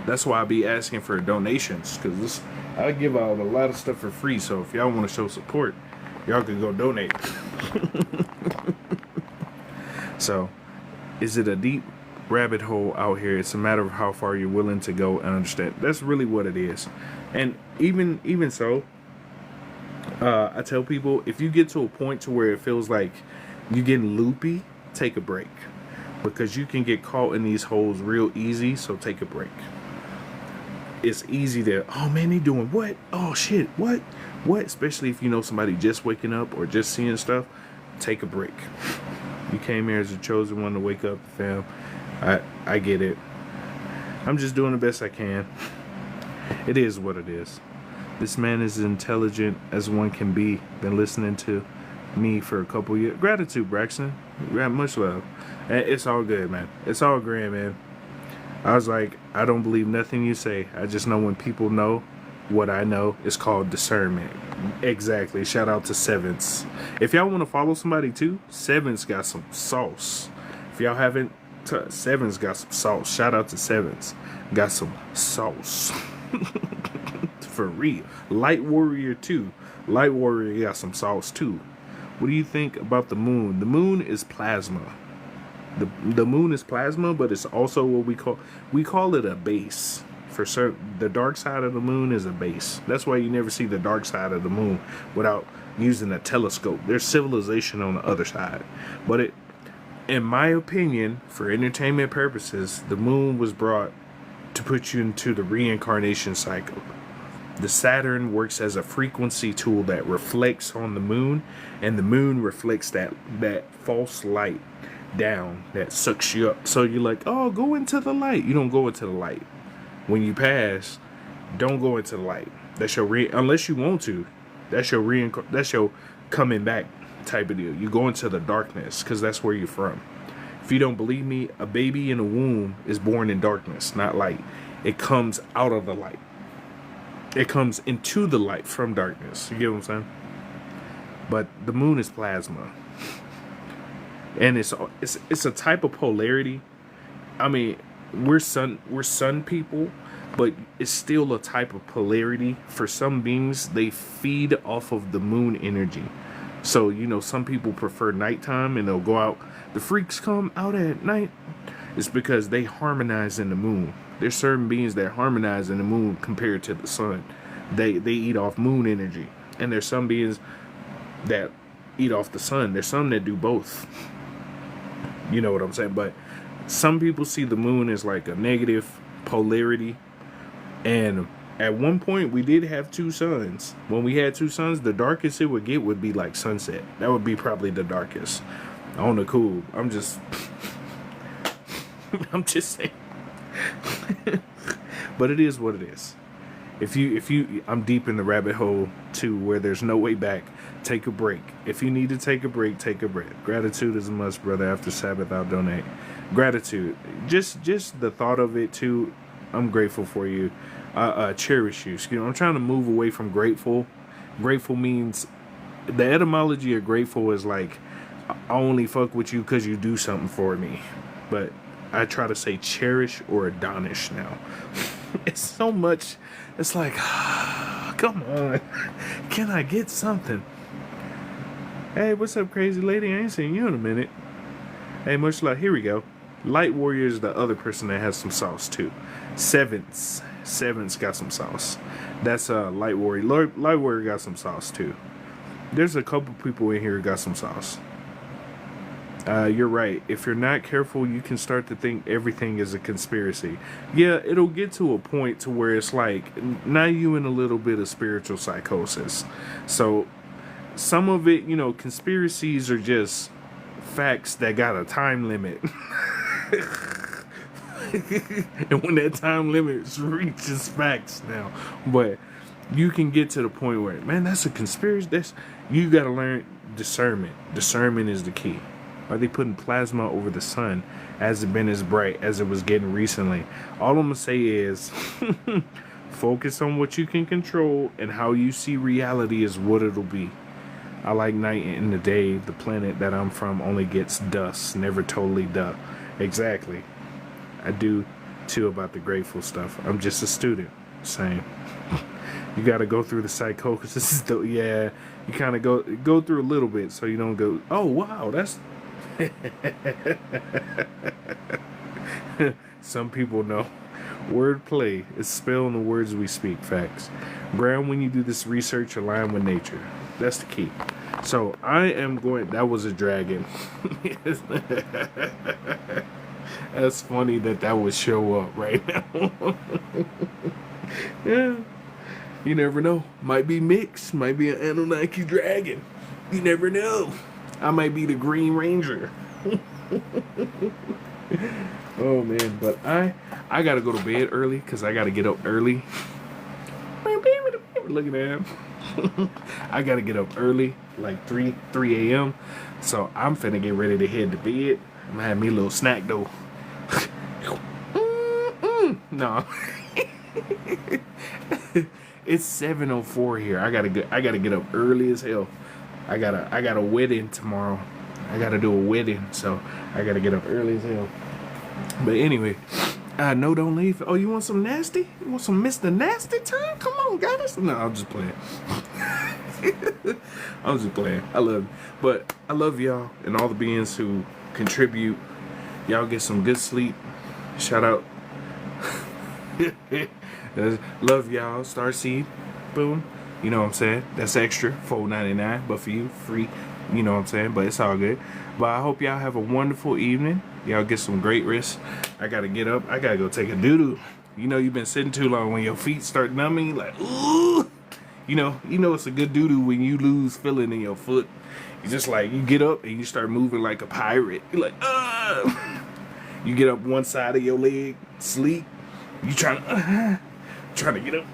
That's why I be asking for donations, because I give out a lot of stuff for free. So if y'all want to show support, y'all can go donate. So, is it a deep rabbit hole out here? It's a matter of how far you're willing to go and understand. That's really what it is. And even so, I tell people, if you get to a point to where it feels like you're getting loopy, take a break, because you can get caught in these holes real easy. So take a break. It's easy to, oh man, they doing what? Oh shit, what? Especially if you know somebody just waking up or just seeing stuff. Take a break. You came here as a chosen one to wake up, fam. I get it. I'm just doing the best I can. It is what it is. This man is as intelligent as one can be. Been listening to me for a couple years. Gratitude, Braxton. Much love. It's all good, man. It's all grand, man. I was like, I don't believe nothing you say. I just know when people know what I know. It's called discernment. Exactly. Shout out to Sevens. If y'all want to follow somebody too, Sevens got some sauce. If y'all haven't, Sevens got some sauce. Shout out to Sevens. Got some sauce. For real. Light Warrior too. Light Warrior got some sauce too. What do you think about the moon? The moon is plasma. The moon is plasma, but it's also what we call it a base. For certain, the dark side of the moon is a base. That's why you never see the dark side of the moon without using a telescope. There's civilization on the other side. But in my opinion, for entertainment purposes, the moon was brought to put you into the reincarnation cycle. The Saturn works as a frequency tool that reflects on the moon, and the moon reflects that false light down that sucks you up. So you're like, oh, go into the light. You don't go into the light. When you pass, don't go into the light. That's your unless you want to. That's your coming back type of deal. You go into the darkness because that's where you're from. If you don't believe me, a baby in a womb is born in darkness, not light. It comes out of the light. It comes into the light from darkness. You get what I'm saying? But the moon is plasma, and it's a type of polarity. I mean, we're sun people, but it's still a type of polarity. For some beings, they feed off of the moon energy. So, you know, some people prefer nighttime and they'll go out. The freaks come out at night. It's because they harmonize in the moon. There's certain beings that harmonize in the moon compared to the sun. They eat off moon energy. And there's some beings that eat off the sun. There's some that do both. You know what I'm saying? But some people see the moon as like a negative polarity. And at one point, we did have two suns. When we had two suns, the darkest it would get would be like sunset. That would be probably the darkest. On the cool. I'm just saying. But it is what it is. If you, I'm deep in the rabbit hole too, where there's no way back. Take a break. If you need to take a break, take a break. Gratitude is a must, brother. After Sabbath, I'll donate. Gratitude. Just the thought of it too. I'm grateful for you. Cherish you. I'm trying to move away from grateful. Grateful means, the etymology of grateful is like, I only fuck with you because you do something for me. But I try to say cherish or adonish now. It's so much. It's like, come on. Can I get something? Hey, what's up, crazy lady? I ain't seen you in a minute. Hey, much love. Here we go. Light Warrior is the other person that has some sauce too. Sevens got some sauce. That's Light Warrior. Light Warrior got some sauce too. There's a couple people in here who got some sauce. You're right. If you're not careful, you can start to think everything is a conspiracy. Yeah, it'll get to a point to where it's like, now you in a little bit of spiritual psychosis. So some of it, you know, conspiracies are just facts that got a time limit. And when that time limit reaches facts now. But you can get to the point where, man, that's a conspiracy. You got to learn discernment. Discernment is the key. Are they putting plasma over the sun? Has it been as bright as it was getting recently? All I'm going to say is, Focus on what you can control, and how you see reality is what it'll be. I like night and the day. The planet that I'm from only gets dust, never totally duh. Exactly. I do too about the grateful stuff. I'm just a student. Same. You got to go through the psychosis. Yeah, you kind of go through a little bit so you don't go, oh wow, that's. Some people know. Wordplay is spelling the words we speak. Facts. Brown, when you do this research, align with nature. That's the key. So I am going. That was a dragon. That's funny that would show up right now. Yeah. You never know. Might be mixed. Might be an Anunnaki dragon. You never know. I might be the Green Ranger. Oh man, but I gotta go to bed early because I gotta get up early. Look at that. I gotta get up early, like 3 a.m. So I'm finna get ready to head to bed. I'm gonna have me a little snack though. No. It's 7:04 here. I gotta get up early as hell. I got a wedding tomorrow. I gotta do a wedding, so I gotta get up early as hell. But anyway, no, don't leave. Oh, you want some nasty? You want some Mr. Nasty time? Come on, guys. No, I'm just playing. I'm just playing. I love you. But I love y'all and all the beings who contribute. Y'all get some good sleep. Shout out. Love y'all. Starseed. Boom. You know what I'm saying? That's extra. $4.99. But for you, free. You know what I'm saying? But it's all good. But I hope y'all have a wonderful evening. Y'all get some great rest. I gotta get up. I gotta go take a doo-doo. You know you've been sitting too long. When your feet start numbing, like, ooh. You know it's a good doo-doo when you lose feeling in your foot. You just like, you get up and you start moving like a pirate. You're like, You get up one side of your leg, sleep. You trying to get up.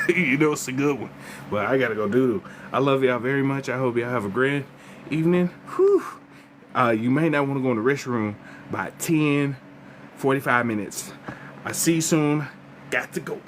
You know it's a good one. But I gotta go doo-doo. I love y'all very much. I hope y'all have a grand evening. Whew. You may not want to go in the restroom by 10, 45 minutes. I see you soon. Got to go.